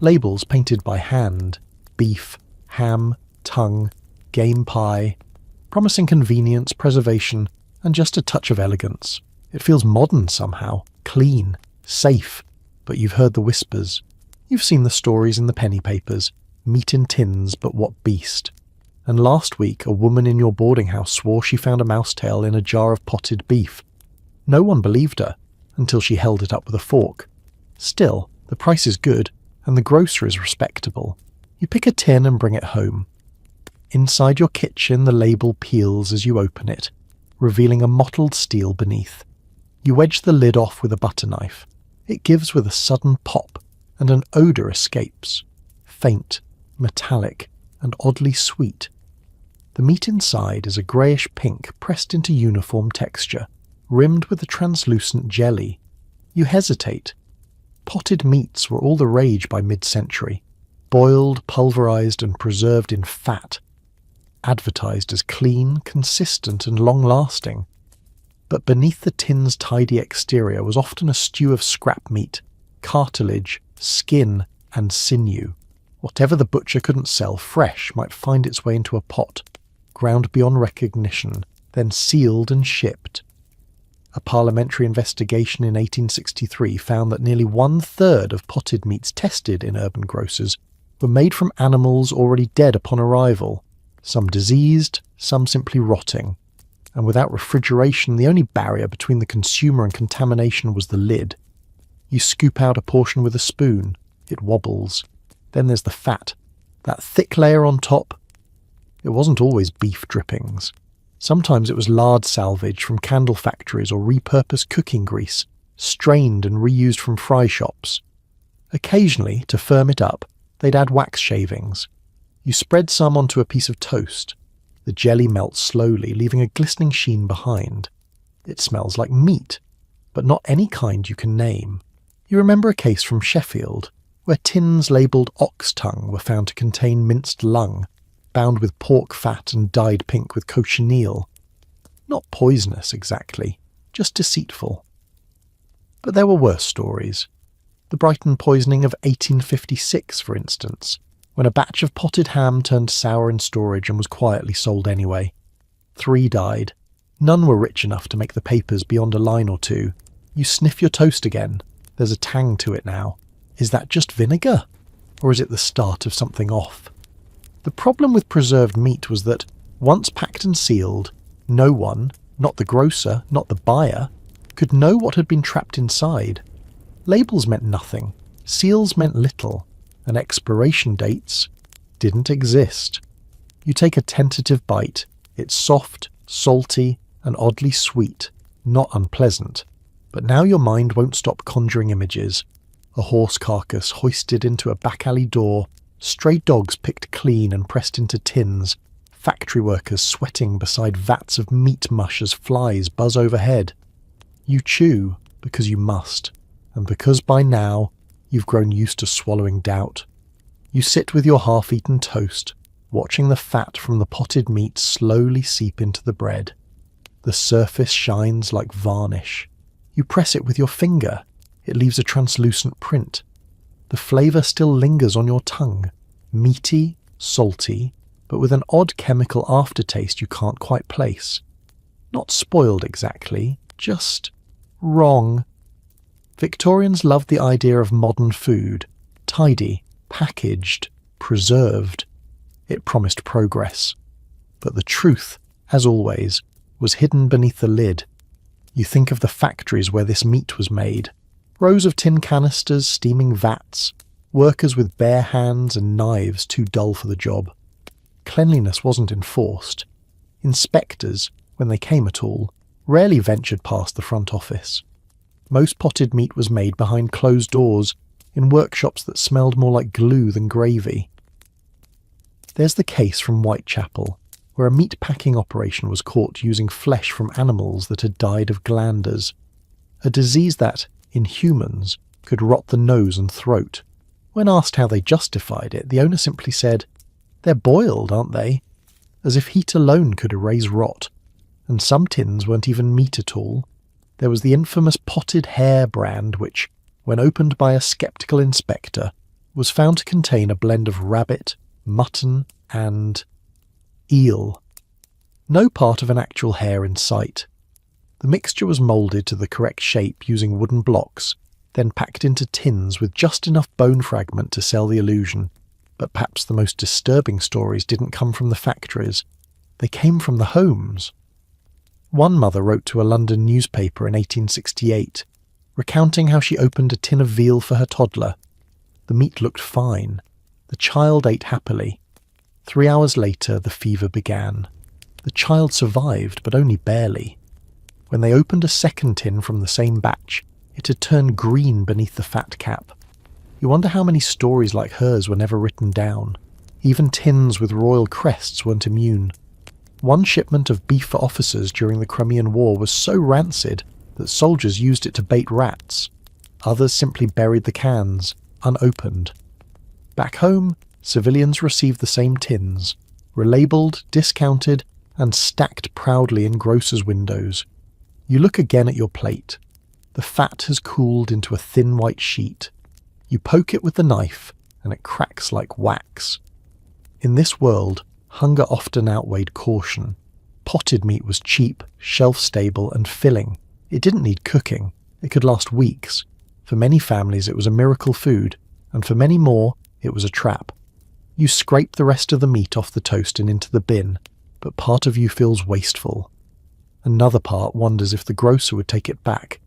S1: Labels painted by hand: beef, ham, tongue, game pie, promising convenience, preservation, and just a touch of elegance. It feels modern somehow, clean, safe, but you've heard the whispers. You've seen the stories in the penny papers, meat in tins, but what beast. And last week, a woman in your boarding house swore she found a mousetail in a jar of potted beef. No one believed her, until she held it up with a fork. Still, the price is good, and the grocer is respectable. You pick a tin and bring it home. Inside your kitchen, the label peels as you open it, revealing a mottled steel beneath. You wedge the lid off with a butter knife. It gives with a sudden pop, and an odour escapes. Faint, metallic, and oddly sweet. The meat inside is a greyish pink pressed into uniform texture, rimmed with a translucent jelly. You hesitate. Potted meats were all the rage by mid-century, boiled, pulverised and preserved in fat, advertised as clean, consistent and long-lasting. But beneath the tin's tidy exterior was often a stew of scrap meat, cartilage, skin and sinew. Whatever the butcher couldn't sell fresh might find its way into a pot, ground beyond recognition, then sealed and shipped. A parliamentary investigation in 1863 found that nearly 1/3 of potted meats tested in urban grocers were made from animals already dead upon arrival, some diseased, some simply rotting. And without refrigeration, the only barrier between the consumer and contamination was the lid. You scoop out a portion with a spoon. It wobbles. Then there's the fat, that thick layer on top. It wasn't always beef drippings. Sometimes it was lard salvage from candle factories or repurposed cooking grease, strained and reused from fry shops. Occasionally, to firm it up, they'd add wax shavings. You spread some onto a piece of toast. The jelly melts slowly, leaving a glistening sheen behind. It smells like meat, but not any kind you can name. You remember a case from Sheffield, where tins labelled ox tongue were found to contain minced lung, bound with pork fat and dyed pink with cochineal. Not poisonous exactly, just deceitful. But there were worse stories. The Brighton poisoning of 1856, for instance, when a batch of potted ham turned sour in storage and was quietly sold anyway. 3 died. None were rich enough to make the papers beyond a line or two. You sniff your toast again. There's a tang to it now. Is that just vinegar? Or is it the start of something off? The problem with preserved meat was that, once packed and sealed, no one, not the grocer, not the buyer, could know what had been trapped inside. Labels meant nothing. Seals meant little. And expiration dates didn't exist. You take a tentative bite. It's soft, salty, and oddly sweet, not unpleasant. But now your mind won't stop conjuring images. A horse carcass hoisted into a back alley door, stray dogs picked clean and pressed into tins, factory workers sweating beside vats of meat mush as flies buzz overhead. You chew because you must, and because by now you've grown used to swallowing doubt. You sit with your half-eaten toast, watching the fat from the potted meat slowly seep into the bread. The surface shines like varnish. You press it with your finger. It leaves a translucent print. The flavour still lingers on your tongue, meaty, salty, but with an odd chemical aftertaste you can't quite place. Not spoiled exactly, just wrong. Victorians loved the idea of modern food, tidy, packaged, preserved. It promised progress. But the truth, as always, was hidden beneath the lid. You think of the factories where this meat was made. Rows of tin canisters, steaming vats, workers with bare hands and knives too dull for the job. Cleanliness wasn't enforced. Inspectors, when they came at all, rarely ventured past the front office. Most potted meat was made behind closed doors, in workshops that smelled more like glue than gravy. There's the case from Whitechapel, where a meat packing operation was caught using flesh from animals that had died of glanders, a disease that, in humans, could rot the nose and throat. When asked how they justified it, the owner simply said, "They're boiled, aren't they?" As if heat alone could erase rot. And some tins weren't even meat at all. There was the infamous potted hare brand which, when opened by a sceptical inspector, was found to contain a blend of rabbit, mutton, and eel. No part of an actual hare in sight. The mixture was moulded to the correct shape using wooden blocks, then packed into tins with just enough bone fragment to sell the illusion. But perhaps the most disturbing stories didn't come from the factories. They came from the homes. One mother wrote to a London newspaper in 1868, recounting how she opened a tin of veal for her toddler. The meat looked fine. The child ate happily. 3 hours later, the fever began. The child survived, but only barely. When they opened a second tin from the same batch, it had turned green beneath the fat cap. You wonder how many stories like hers were never written down. Even tins with royal crests weren't immune. One shipment of beef for officers during the Crimean War was so rancid that soldiers used it to bait rats. Others simply buried the cans, unopened. Back home, civilians received the same tins, relabelled, discounted, and stacked proudly in grocers' windows. You look again at your plate. The fat has cooled into a thin white sheet. You poke it with the knife, and it cracks like wax. In this world, hunger often outweighed caution. Potted meat was cheap, shelf-stable, and filling. It didn't need cooking. It could last weeks. For many families, it was a miracle food, and for many more, it was a trap. You scrape the rest of the meat off the toast and into the bin, but part of you feels wasteful. Another part wonders if the grocer would take it back.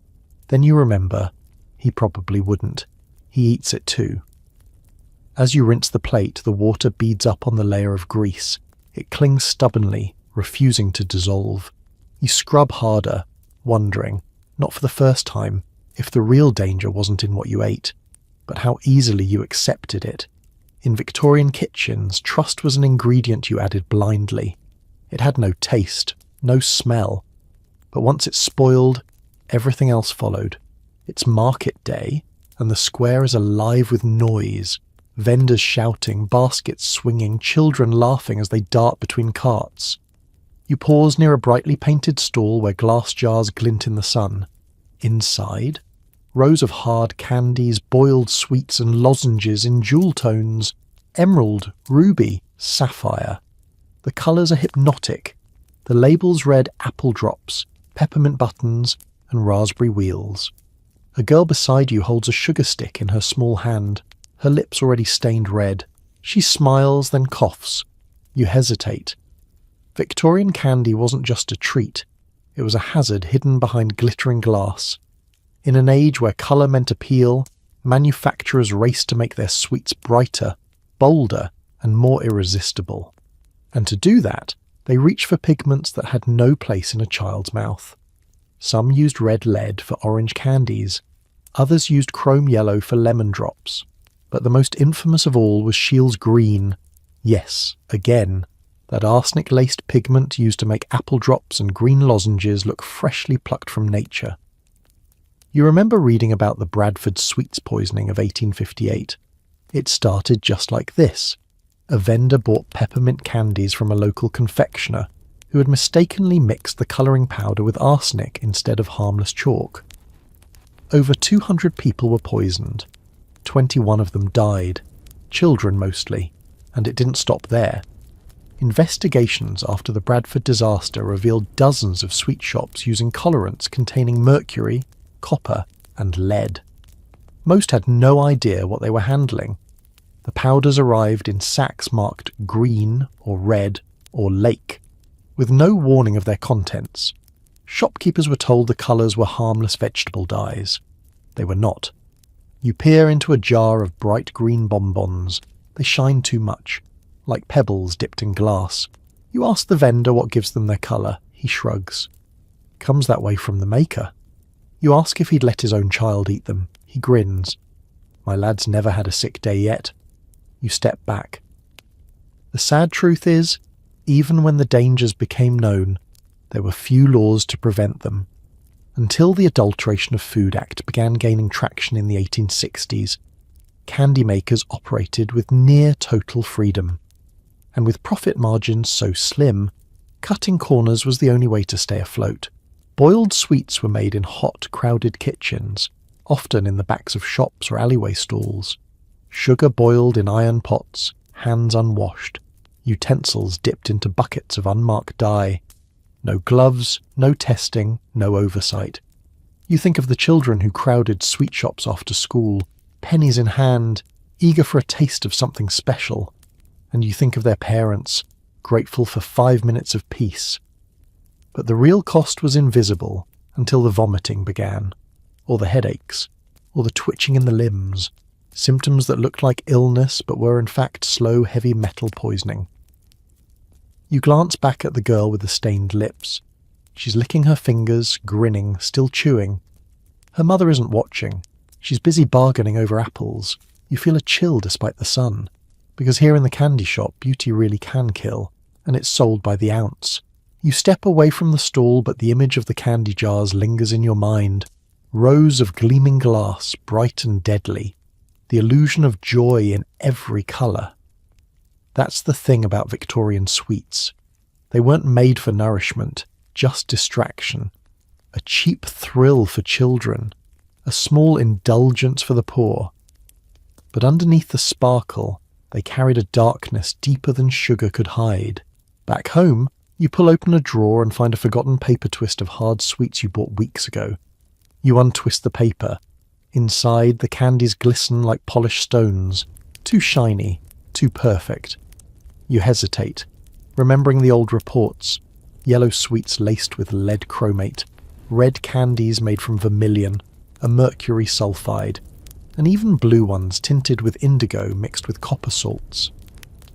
S1: Then you remember, he probably wouldn't. He eats it too. As you rinse the plate, the water beads up on the layer of grease. It clings stubbornly, refusing to dissolve. You scrub harder, wondering, not for the first time, if the real danger wasn't in what you ate, but how easily you accepted it. In Victorian kitchens, trust was an ingredient you added blindly. It had no taste, no smell. But once it spoiled, everything else followed. It's market day, and the square is alive with noise. Vendors shouting, baskets swinging, children laughing as they dart between carts. You pause near a brightly painted stall where glass jars glint in the sun. Inside, rows of hard candies, boiled sweets and lozenges in jewel tones, emerald, ruby, sapphire. The colours are hypnotic. The labels read apple drops, peppermint buttons, and raspberry wheels. A girl beside you holds a sugar stick in her small hand, her lips already stained red. She smiles, then coughs. You hesitate. Victorian candy wasn't just a treat. It was a hazard hidden behind glittering glass. In an age where colour meant appeal, manufacturers raced to make their sweets brighter, bolder, and more irresistible. And to do that, they reached for pigments that had no place in a child's mouth. Some used red lead for orange candies. Others used chrome yellow for lemon drops. But the most infamous of all was Shields green. Yes, again, that arsenic-laced pigment used to make apple drops and green lozenges look freshly plucked from nature. You remember reading about the Bradford sweets poisoning of 1858. It started just like this. A vendor bought peppermint candies from a local confectioner who had mistakenly mixed the colouring powder with arsenic instead of harmless chalk. Over 200 people were poisoned. 21 of them died, children mostly, and it didn't stop there. Investigations after the Bradford disaster revealed dozens of sweet shops using colorants containing mercury, copper, and lead. Most had no idea what they were handling. The powders arrived in sacks marked green or red or lake, with no warning of their contents. Shopkeepers were told the colours were harmless vegetable dyes. They were not. You peer into a jar of bright green bonbons. They shine too much, like pebbles dipped in glass. You ask the vendor what gives them their colour. He shrugs. Comes that way from the maker. You ask if he'd let his own child eat them. He grins. My lad's never had a sick day yet. You step back. The sad truth is, even when the dangers became known, there were few laws to prevent them. Until the Adulteration of Food Act began gaining traction in the 1860s, candy makers operated with near total freedom. And with profit margins so slim, cutting corners was the only way to stay afloat. Boiled sweets were made in hot, crowded kitchens, often in the backs of shops or alleyway stalls. Sugar boiled in iron pots, hands unwashed, utensils dipped into buckets of unmarked dye. No gloves, no testing, no oversight. You think of the children who crowded sweet shops after school, pennies in hand, eager for a taste of something special. And you think of their parents, grateful for 5 minutes of peace. But the real cost was invisible until the vomiting began, or the headaches, or the twitching in the limbs, symptoms that looked like illness but were in fact slow, heavy metal poisoning. You glance back at the girl with the stained lips. She's licking her fingers, grinning, still chewing. Her mother isn't watching. She's busy bargaining over apples. You feel a chill despite the sun, because here in the candy shop, beauty really can kill, and it's sold by the ounce. You step away from the stall, but the image of the candy jars lingers in your mind. Rows of gleaming glass, bright and deadly. The illusion of joy in every colour. That's the thing about Victorian sweets. They weren't made for nourishment, just distraction. A cheap thrill for children. A small indulgence for the poor. But underneath the sparkle, they carried a darkness deeper than sugar could hide. Back home, you pull open a drawer and find a forgotten paper twist of hard sweets you bought weeks ago. You untwist the paper. Inside, the candies glisten like polished stones. Too shiny, too perfect. You hesitate, remembering the old reports. Yellow sweets laced with lead chromate. Red candies made from vermilion, a mercury sulfide. And even blue ones tinted with indigo mixed with copper salts.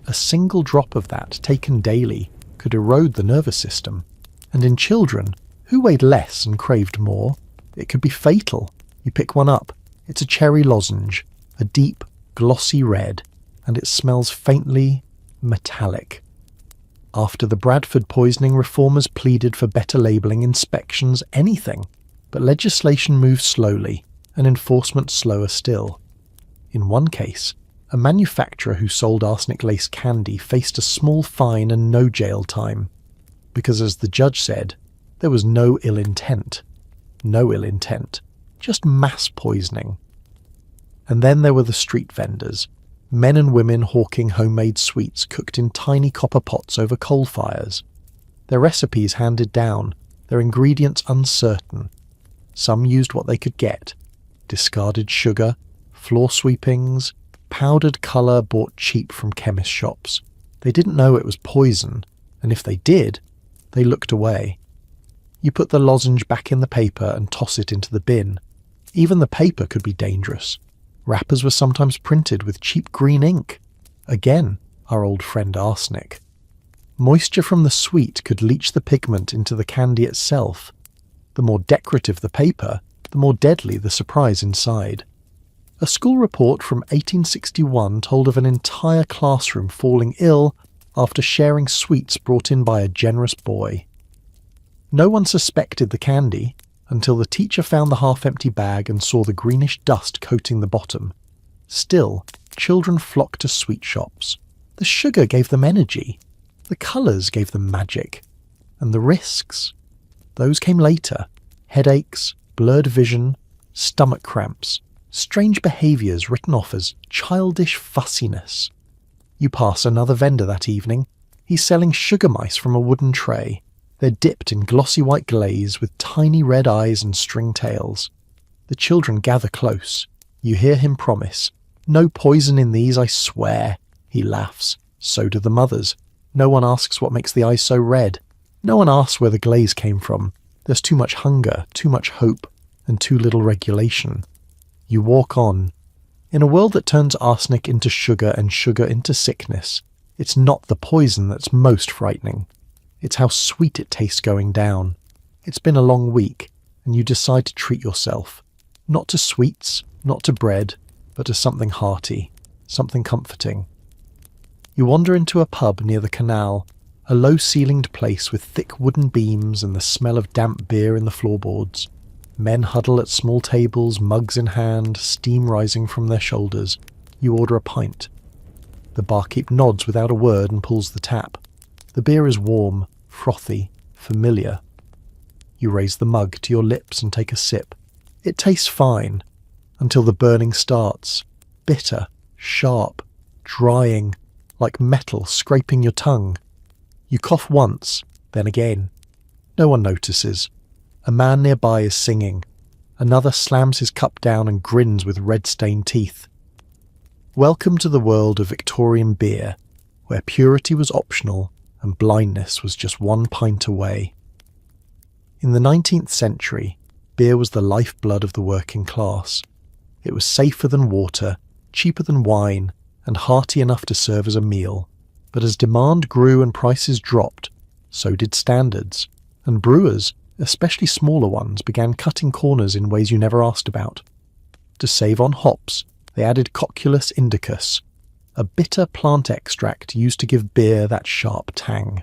S1: A single drop of that, taken daily, could erode the nervous system. And in children, who weighed less and craved more, it could be fatal. You pick one up. It's a cherry lozenge, a deep, glossy red, and it smells faintly metallic. After the Bradford poisoning, reformers pleaded for better labelling, inspections, anything. But legislation moved slowly, and enforcement slower still. In one case, a manufacturer who sold arsenic-laced candy faced a small fine and no jail time, because as the judge said, there was no ill intent. No ill intent, just mass poisoning. And then there were the street vendors, men and women hawking homemade sweets cooked in tiny copper pots over coal fires. Their recipes handed down, their ingredients uncertain. Some used what they could get, discarded sugar, floor sweepings, powdered colour bought cheap from chemist shops. They didn't know it was poison, and if they did, they looked away. You put the lozenge back in the paper and toss it into the bin. Even the paper could be dangerous. Wrappers were sometimes printed with cheap green ink. Again, our old friend arsenic. Moisture from the sweet could leach the pigment into the candy itself. The more decorative the paper, the more deadly the surprise inside. A school report from 1861 told of an entire classroom falling ill after sharing sweets brought in by a generous boy. No one suspected the candy until the teacher found the half-empty bag and saw the greenish dust coating the bottom. Still, children flocked to sweet shops. The sugar gave them energy. The colours gave them magic. And the risks? Those came later. Headaches, blurred vision, stomach cramps, strange behaviours written off as childish fussiness. You pass another vendor that evening. He's selling sugar mice from a wooden tray. They're dipped in glossy white glaze with tiny red eyes and string tails. The children gather close. You hear him promise, "No poison in these, I swear." He laughs. So do the mothers. No one asks what makes the eyes so red. No one asks where the glaze came from. There's too much hunger, too much hope, and too little regulation. You walk on. In a world that turns arsenic into sugar and sugar into sickness, it's not the poison that's most frightening. It's how sweet it tastes going down. It's been a long week, and you decide to treat yourself. Not to sweets, not to bread, but to something hearty, something comforting. You wander into a pub near the canal, a low-ceilinged place with thick wooden beams and the smell of damp beer in the floorboards. Men huddle at small tables, mugs in hand, steam rising from their shoulders. You order a pint. The barkeep nods without a word and pulls the tap. The beer is warm, frothy, familiar. You raise the mug to your lips and take a sip. It tastes fine, until the burning starts. Bitter, sharp, drying, like metal scraping your tongue. You cough once, then again. No one notices. A man nearby is singing. Another slams his cup down and grins with red-stained teeth. Welcome to the world of Victorian beer, where purity was optional and blindness was just one pint away. In the 19th century, beer was the lifeblood of the working class. It was safer than water, cheaper than wine, and hearty enough to serve as a meal. But as demand grew and prices dropped, so did standards, and brewers, especially smaller ones, began cutting corners in ways you never asked about. To save on hops, they added Cocculus indicus, a bitter plant extract used to give beer that sharp tang.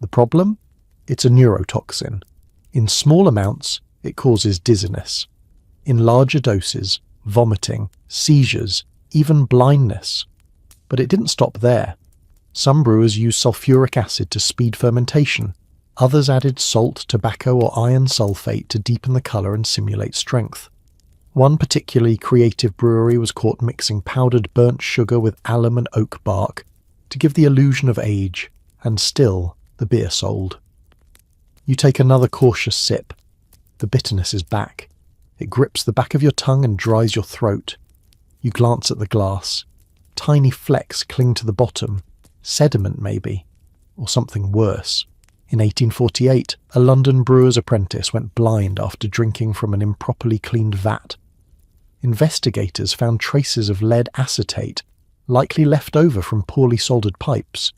S1: The problem? It's a neurotoxin. In small amounts, it causes dizziness. In larger doses, vomiting, seizures, even blindness. But it didn't stop there. Some brewers used sulfuric acid to speed fermentation. Others added salt, tobacco, or iron sulfate to deepen the colour and simulate strength. One particularly creative brewery was caught mixing powdered burnt sugar with alum and oak bark to give the illusion of age, and still the beer sold. You take another cautious sip. The bitterness is back. It grips the back of your tongue and dries your throat. You glance at the glass. Tiny flecks cling to the bottom. Sediment, maybe. Or something worse. In 1848, a London brewer's apprentice went blind after drinking from an improperly cleaned vat. Investigators found traces of lead acetate, likely left over from poorly soldered pipes.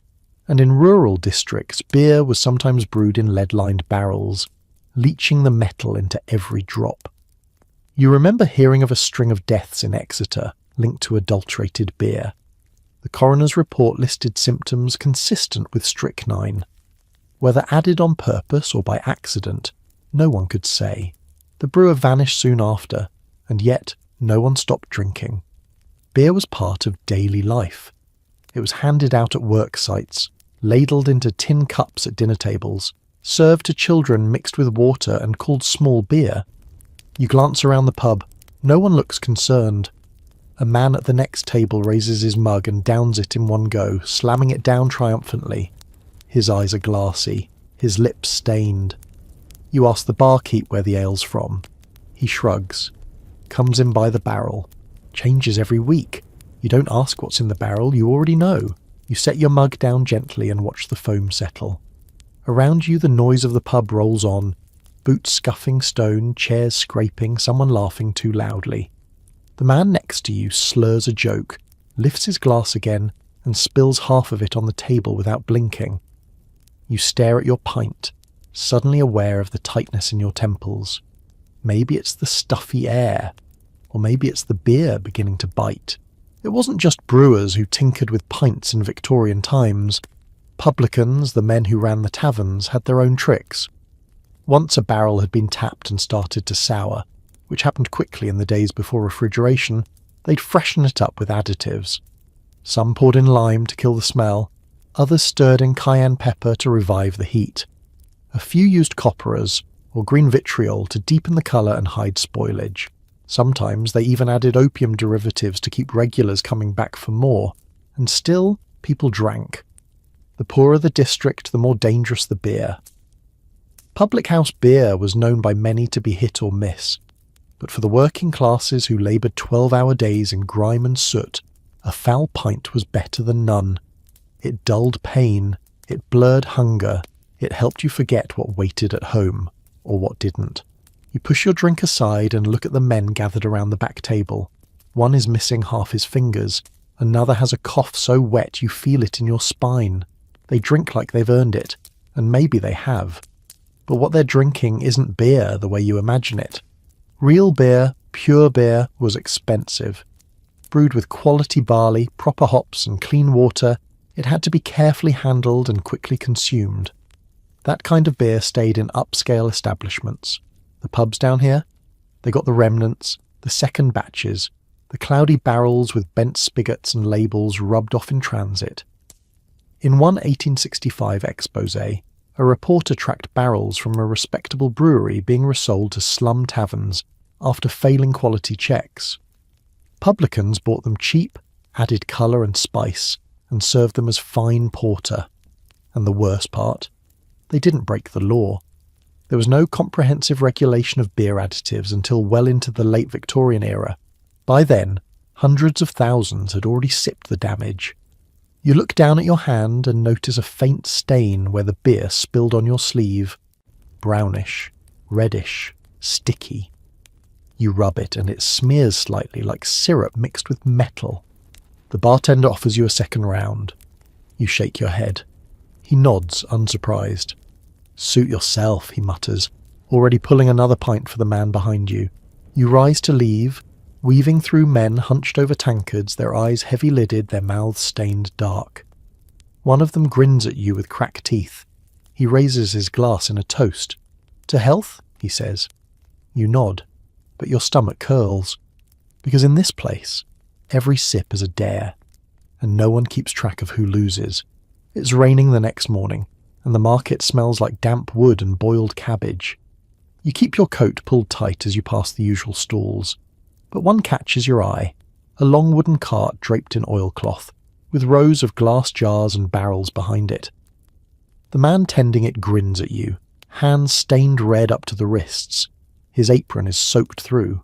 S1: And in rural districts, beer was sometimes brewed in lead-lined barrels, leaching the metal into every drop. You remember hearing of a string of deaths in Exeter linked to adulterated beer. The coroner's report listed symptoms consistent with strychnine. Whether added on purpose or by accident, no one could say. The brewer vanished soon after, and yet no one stopped drinking. Beer was part of daily life. It was handed out at work sites, ladled into tin cups at dinner tables, served to children mixed with water and called small beer. You glance around the pub. No one looks concerned. A man at the next table raises his mug and downs it in one go, slamming it down triumphantly. His eyes are glassy, his lips stained. You ask the barkeep where the ale's from. He shrugs. Comes in by the barrel. Changes every week. You don't ask what's in the barrel, you already know. You set your mug down gently and watch the foam settle. Around you the noise of the pub rolls on. Boots scuffing stone, chairs scraping, someone laughing too loudly. The man next to you slurs a joke, lifts his glass again, and spills half of it on the table without blinking. You stare at your pint, suddenly aware of the tightness in your temples. Maybe it's the stuffy air, or maybe it's the beer beginning to bite. It wasn't just brewers who tinkered with pints in Victorian times. Publicans, the men who ran the taverns, had their own tricks. Once a barrel had been tapped and started to sour, which happened quickly in the days before refrigeration, they'd freshen it up with additives. Some poured in lime to kill the smell, others stirred in cayenne pepper to revive the heat. A few used copperas, or green vitriol, to deepen the colour and hide spoilage. Sometimes they even added opium derivatives to keep regulars coming back for more, and still people drank. The poorer the district, the more dangerous the beer. Public house beer was known by many to be hit or miss. But for the working classes who laboured 12-hour days in grime and soot, a foul pint was better than none. It dulled pain, it blurred hunger, it helped you forget what waited at home, or what didn't. You push your drink aside and look at the men gathered around the back table. One is missing half his fingers, another has a cough so wet you feel it in your spine. They drink like they've earned it, and maybe they have. But what they're drinking isn't beer the way you imagine it. Real beer, pure beer, was expensive. Brewed with quality barley, proper hops and clean water, it had to be carefully handled and quickly consumed. That kind of beer stayed in upscale establishments. The pubs down here? They got the remnants, the second batches, the cloudy barrels with bent spigots and labels rubbed off in transit. In one 1865 expose, a reporter tracked barrels from a respectable brewery being resold to slum taverns after failing quality checks. Publicans bought them cheap, added colour and spice, and served them as fine porter. And the worst part, they didn't break the law. There was no comprehensive regulation of beer additives until well into the late Victorian era. By then, hundreds of thousands had already sipped the damage. You look down at your hand and notice a faint stain where the beer spilled on your sleeve. Brownish, reddish, sticky. You rub it and it smears slightly like syrup mixed with metal. The bartender offers you a second round. You shake your head. He nods, unsurprised. "Suit yourself," he mutters, already pulling another pint for the man behind you. You rise to leave, weaving through men hunched over tankards, their eyes heavy-lidded, their mouths stained dark. One of them grins at you with cracked teeth. He raises his glass in a toast. "To health?" he says. You nod, but your stomach curls. Because in this place, every sip is a dare, and no one keeps track of who loses. It's raining the next morning, and the market smells like damp wood and boiled cabbage. You keep your coat pulled tight as you pass the usual stalls, but one catches your eye, a long wooden cart draped in oilcloth, with rows of glass jars and barrels behind it. The man tending it grins at you, hands stained red up to the wrists. His apron is soaked through.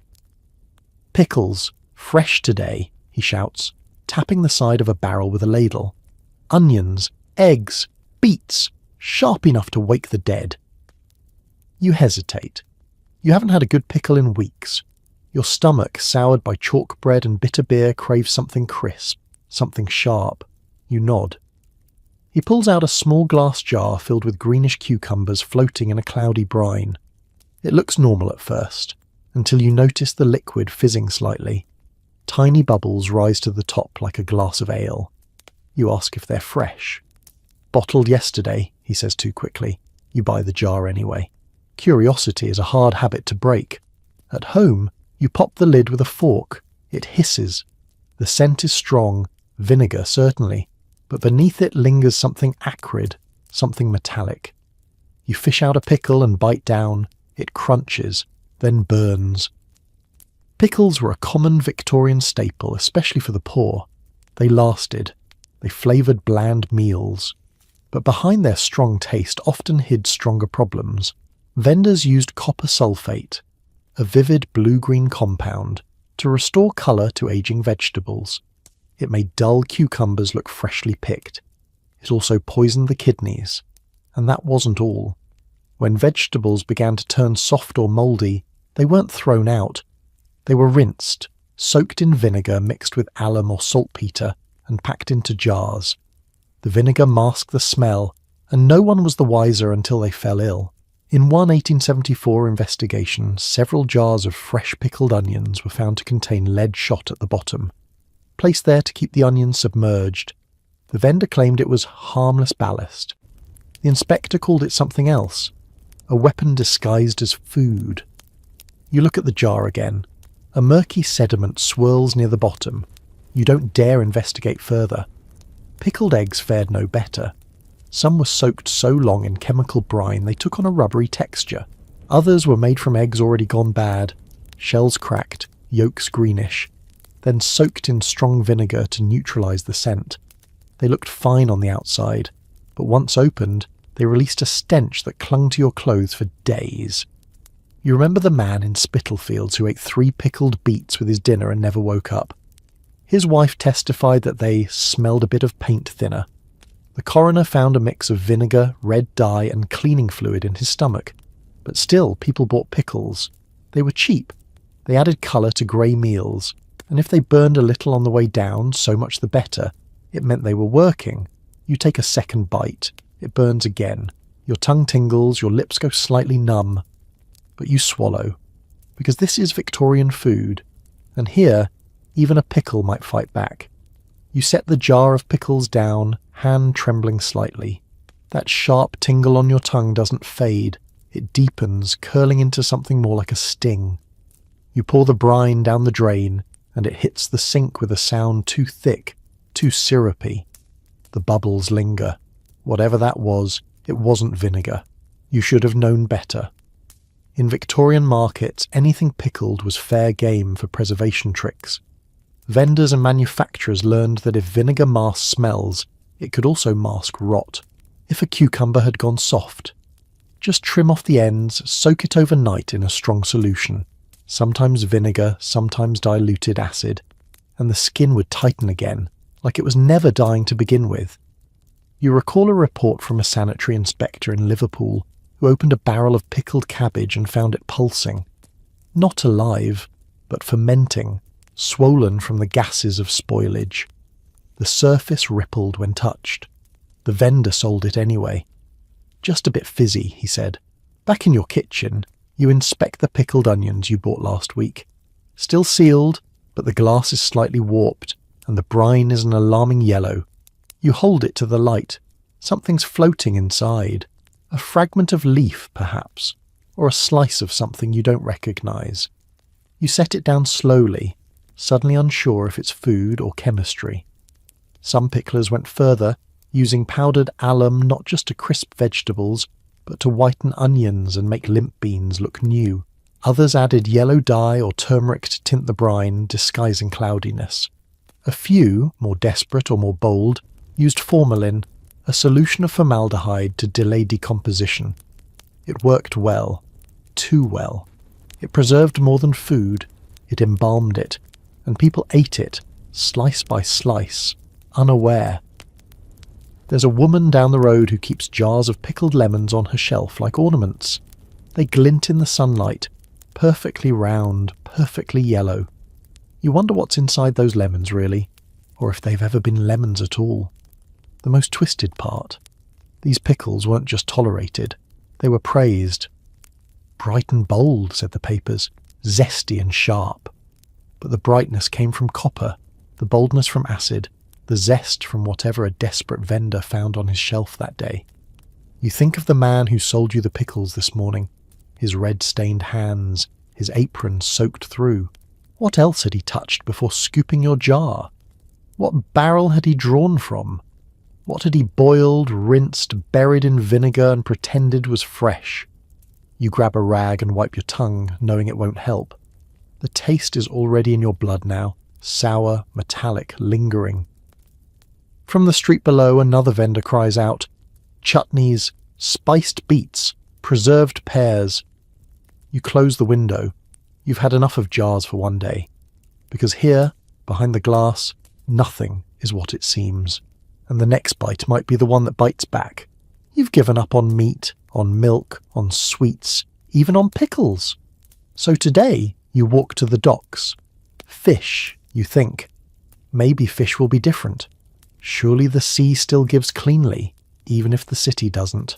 S1: "Pickles, fresh today," he shouts, tapping the side of a barrel with a ladle. "Onions, eggs, beets, sharp enough to wake the dead." You hesitate. You haven't had a good pickle in weeks. Your stomach, soured by chalk bread and bitter beer, craves something crisp, something sharp. You nod. He pulls out a small glass jar filled with greenish cucumbers floating in a cloudy brine. It looks normal at first, until you notice the liquid fizzing slightly. Tiny bubbles rise to the top like a glass of ale. You ask if they're fresh. "Bottled yesterday," he says too quickly. You buy the jar anyway. Curiosity is a hard habit to break. At home, you pop the lid with a fork. It hisses. The scent is strong, vinegar certainly, but beneath it lingers something acrid, something metallic. You fish out a pickle and bite down. It crunches, then burns. Pickles were a common Victorian staple, especially for the poor. They lasted. They flavoured bland meals. But behind their strong taste often hid stronger problems. Vendors used copper sulfate, a vivid blue-green compound, to restore colour to aging vegetables. It made dull cucumbers look freshly picked. It also poisoned the kidneys. And that wasn't all. When vegetables began to turn soft or mouldy, they weren't thrown out. They were rinsed, soaked in vinegar mixed with alum or saltpetre, and packed into jars. The vinegar masked the smell, and no one was the wiser until they fell ill. In one 1874 investigation, several jars of fresh pickled onions were found to contain lead shot at the bottom. Placed there to keep the onions submerged, the vendor claimed it was harmless ballast. The inspector called it something else, a weapon disguised as food. You look at the jar again. A murky sediment swirls near the bottom. You don't dare investigate further. Pickled eggs fared no better. Some were soaked so long in chemical brine they took on a rubbery texture. Others were made from eggs already gone bad, shells cracked, yolks greenish, then soaked in strong vinegar to neutralise the scent. They looked fine on the outside, but once opened, they released a stench that clung to your clothes for days. You remember the man in Spitalfields who ate 3 pickled beets with his dinner and never woke up? His wife testified that they smelled a bit of paint thinner. The coroner found a mix of vinegar, red dye and cleaning fluid in his stomach. But still, people bought pickles. They were cheap. They added colour to grey meals, and if they burned a little on the way down, so much the better. It meant they were working. You take a second bite. It burns again. Your tongue tingles, your lips go slightly numb. But you swallow. Because this is Victorian food. And here, even a pickle might fight back. You set the jar of pickles down, hand trembling slightly. That sharp tingle on your tongue doesn't fade. It deepens, curling into something more like a sting. You pour the brine down the drain, and it hits the sink with a sound too thick, too syrupy. The bubbles linger. Whatever that was, it wasn't vinegar. You should have known better. In Victorian markets, anything pickled was fair game for preservation tricks. Vendors and manufacturers learned that if vinegar masked smells, it could also mask rot. If a cucumber had gone soft, just trim off the ends, soak it overnight in a strong solution, sometimes vinegar, sometimes diluted acid, and the skin would tighten again, like it was never dying to begin with. You recall a report from a sanitary inspector in Liverpool who opened a barrel of pickled cabbage and found it pulsing. Not alive, but fermenting, swollen from the gases of spoilage. The surface rippled when touched. The vendor sold it anyway. Just a bit fizzy, he said. Back in your kitchen, you inspect the pickled onions you bought last week. Still sealed, but the glass is slightly warped, and the brine is an alarming yellow. You hold it to the light. Something's floating inside. A fragment of leaf, perhaps, or a slice of something you don't recognize. You set it down slowly, suddenly unsure if it's food or chemistry. Some picklers went further, using powdered alum not just to crisp vegetables, but to whiten onions and make limp beans look new. Others added yellow dye or turmeric to tint the brine, disguising cloudiness. A few, more desperate or more bold, used formalin, a solution of formaldehyde to delay decomposition. It worked well. Too well. It preserved more than food. It embalmed it. And people ate it, slice by slice, unaware. There's a woman down the road who keeps jars of pickled lemons on her shelf like ornaments. They glint in the sunlight, perfectly round, perfectly yellow. You wonder what's inside those lemons, really, or if they've ever been lemons at all. The most twisted part. These pickles weren't just tolerated, they were praised. Bright and bold, said the papers, zesty and sharp. But the brightness came from copper, the boldness from acid, the zest from whatever a desperate vendor found on his shelf that day. You think of the man who sold you the pickles this morning, his red-stained hands, his apron soaked through. What else had he touched before scooping your jar? What barrel had he drawn from? What had he boiled, rinsed, buried in vinegar and pretended was fresh? You grab a rag and wipe your tongue, knowing it won't help. The taste is already in your blood now, sour, metallic, lingering. From the street below, another vendor cries out, chutneys, spiced beets, preserved pears. You close the window. You've had enough of jars for one day. Because here, behind the glass, nothing is what it seems. And the next bite might be the one that bites back. You've given up on meat, on milk, on sweets, even on pickles. So today, you walk to the docks. Fish, you think. Maybe fish will be different. Surely the sea still gives cleanly, even if the city doesn't.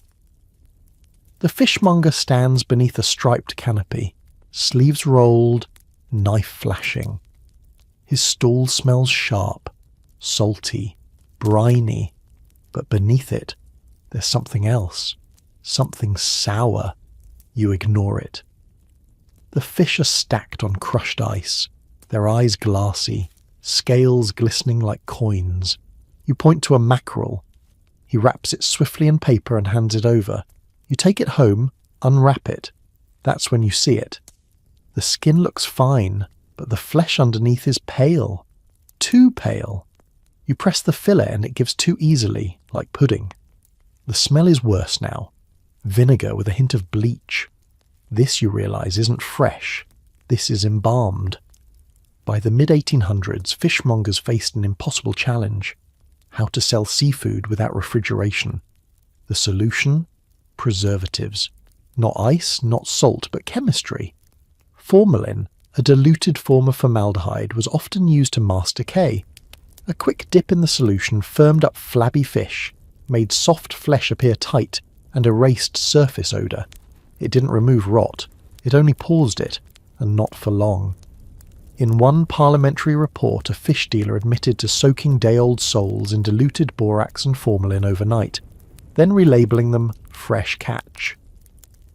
S1: The fishmonger stands beneath a striped canopy, sleeves rolled, knife flashing. His stall smells sharp, salty, briny, but beneath it, there's something else, something sour. You ignore it. The fish are stacked on crushed ice, their eyes glassy, scales glistening like coins. You point to a mackerel. He wraps it swiftly in paper and hands it over. You take it home, unwrap it. That's when you see it. The skin looks fine, but the flesh underneath is pale. Too pale. You press the fillet and it gives too easily, like pudding. The smell is worse now. Vinegar with a hint of bleach. This, you realise, isn't fresh. This is embalmed. By the mid-1800s, fishmongers faced an impossible challenge: how to sell seafood without refrigeration. The solution? Preservatives. Not ice, not salt, but chemistry. Formalin, a diluted form of formaldehyde, was often used to mask decay. A quick dip in the solution firmed up flabby fish, made soft flesh appear tight, and erased surface odour. It didn't remove rot, it only paused it, and not for long. In one parliamentary report, a fish dealer admitted to soaking day-old soles in diluted borax and formalin overnight, then relabeling them fresh catch.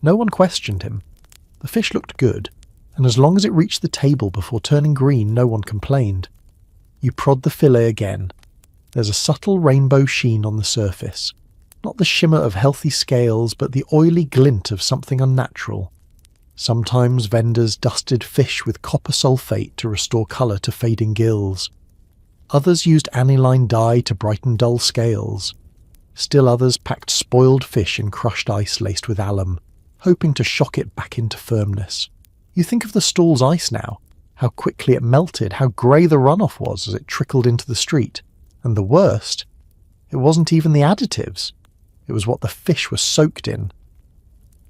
S1: No one questioned him. The fish looked good, and as long as it reached the table before turning green, no one complained. You prod the fillet again. There's a subtle rainbow sheen on the surface. Not the shimmer of healthy scales, but the oily glint of something unnatural. Sometimes vendors dusted fish with copper sulfate to restore colour to fading gills. Others used aniline dye to brighten dull scales. Still others packed spoiled fish in crushed ice laced with alum, hoping to shock it back into firmness. You think of the stall's ice now, how quickly it melted, how grey the runoff was as it trickled into the street. And the worst, it wasn't even the additives. It was what the fish were soaked in.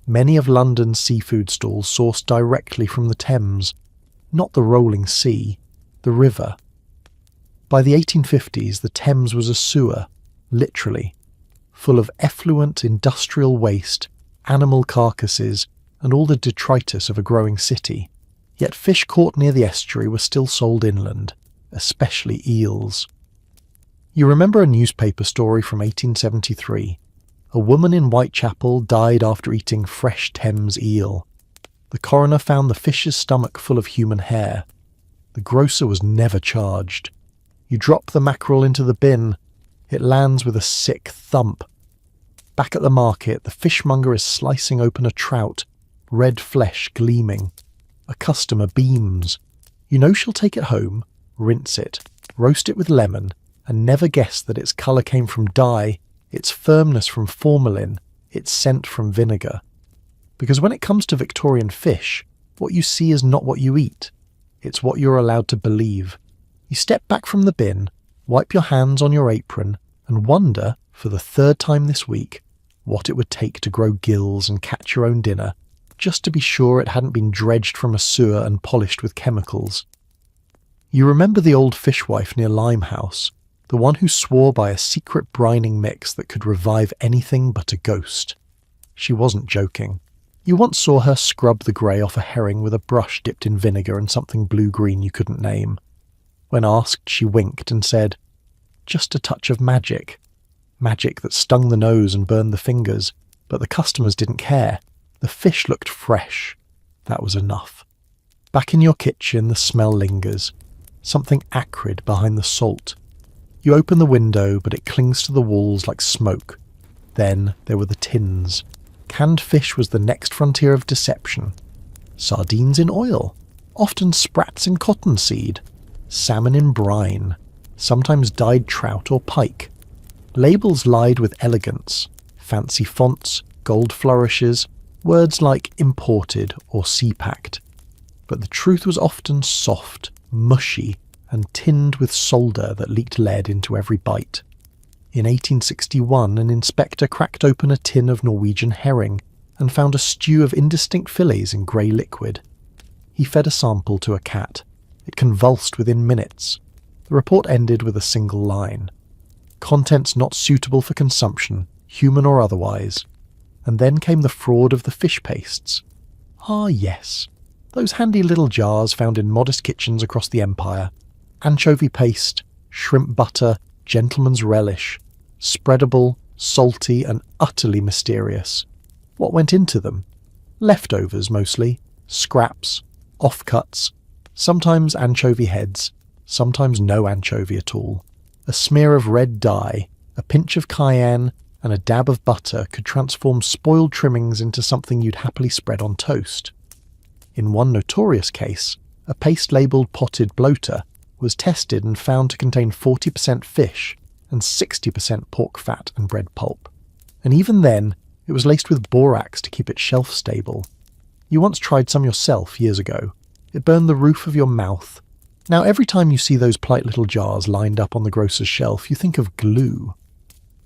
S1: Many of London's seafood stalls sourced directly from the Thames, not the rolling sea, the river. By the 1850s, the Thames was a sewer, literally, full of effluent industrial waste, animal carcasses, and all the detritus of a growing city. Yet fish caught near the estuary were still sold inland, especially eels. You remember a newspaper story from 1873. A woman in Whitechapel died after eating fresh Thames eel. The coroner found the fish's stomach full of human hair. The grocer was never charged. You drop the mackerel into the bin. It lands with a sick thump. Back at the market, the fishmonger is slicing open a trout, red flesh gleaming. A customer beams. You know she'll take it home, rinse it, roast it with lemon, and never guess that its colour came from dye, its firmness from formalin, its scent from vinegar. Because when it comes to Victorian fish, what you see is not what you eat. It's what you're allowed to believe. You step back from the bin, wipe your hands on your apron, and wonder, for the third time this week, what it would take to grow gills and catch your own dinner, just to be sure it hadn't been dredged from a sewer and polished with chemicals. You remember the old fishwife near Limehouse, the one who swore by a secret brining mix that could revive anything but a ghost. She wasn't joking. You once saw her scrub the grey off a herring with a brush dipped in vinegar and something blue-green you couldn't name. When asked, she winked and said, "Just a touch of magic." Magic that stung the nose and burned the fingers, but the customers didn't care. The fish looked fresh. That was enough. Back in your kitchen, the smell lingers. Something acrid behind the salt. You open the window, but it clings to the walls like smoke. Then there were the tins. Canned fish was the next frontier of deception. Sardines in oil, often sprats in cottonseed. Salmon in brine, sometimes dyed trout or pike. Labels lied with elegance, fancy fonts, gold flourishes, words like imported or sea-packed. But the truth was often soft, mushy, and tinned with solder that leaked lead into every bite. In 1861, an inspector cracked open a tin of Norwegian herring and found a stew of indistinct fillets in grey liquid. He fed a sample to a cat. It convulsed within minutes. The report ended with a single line: "Contents not suitable for consumption, human or otherwise." And then came the fraud of the fish pastes. Ah yes, those handy little jars found in modest kitchens across the empire. Anchovy paste, shrimp butter, gentleman's relish. Spreadable, salty, and utterly mysterious. What went into them? Leftovers mostly, scraps, offcuts, sometimes anchovy heads, sometimes no anchovy at all. A smear of red dye, a pinch of cayenne, and a dab of butter could transform spoiled trimmings into something you'd happily spread on toast. In one notorious case, a paste labelled potted bloater was tested and found to contain 40% fish and 60% pork fat and bread pulp. And even then, it was laced with borax to keep it shelf-stable. You once tried some yourself years ago. It burned the roof of your mouth. Now every time you see those polite little jars lined up on the grocer's shelf, you think of glue.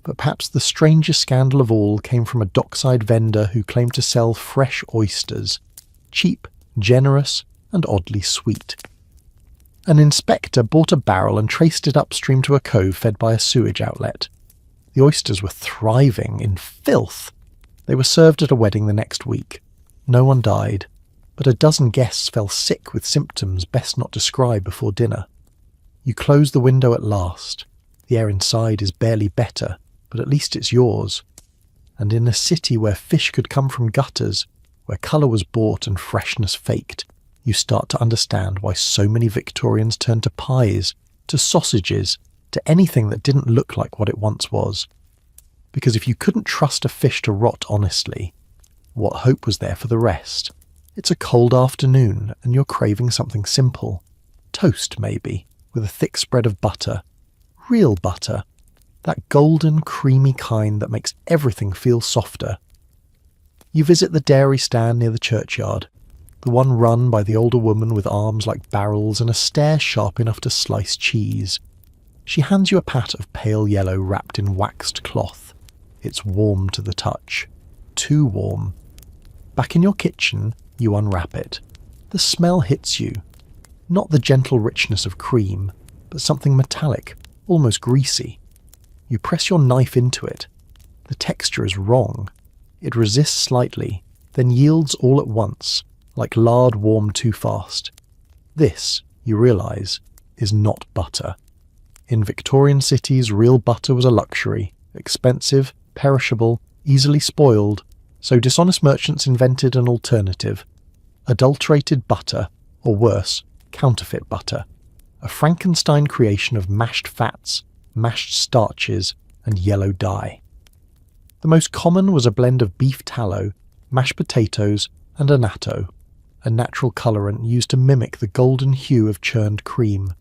S1: But perhaps the strangest scandal of all came from a dockside vendor who claimed to sell fresh oysters. Cheap, generous, and oddly sweet. An inspector bought a barrel and traced it upstream to a cove fed by a sewage outlet. The oysters were thriving in filth. They were served at a wedding the next week. No one died, but a dozen guests fell sick with symptoms best not described before dinner. You close the window at last. The air inside is barely better, but at least it's yours. And in a city where fish could come from gutters, where colour was bought and freshness faked, you start to understand why so many Victorians turned to pies, to sausages, to anything that didn't look like what it once was. Because if you couldn't trust a fish to rot honestly, what hope was there for the rest? It's a cold afternoon and you're craving something simple. Toast, maybe, with a thick spread of butter. Real butter. That golden, creamy kind that makes everything feel softer. You visit the dairy stand near the churchyard, the one run by the older woman with arms like barrels and a stare sharp enough to slice cheese. She hands you a pat of pale yellow wrapped in waxed cloth. It's warm to the touch. Too warm. Back in your kitchen, you unwrap it. The smell hits you. Not the gentle richness of cream, but something metallic, almost greasy. You press your knife into it. The texture is wrong. It resists slightly, then yields all at once, like lard warmed too fast. This, you realise, is not butter. In Victorian cities, real butter was a luxury, expensive, perishable, easily spoiled, so dishonest merchants invented an alternative. Adulterated butter, or worse, counterfeit butter. A Frankenstein creation of mashed fats, mashed starches, and yellow dye. The most common was a blend of beef tallow, mashed potatoes, and annatto, a natural colourant used to mimic the golden hue of churned cream.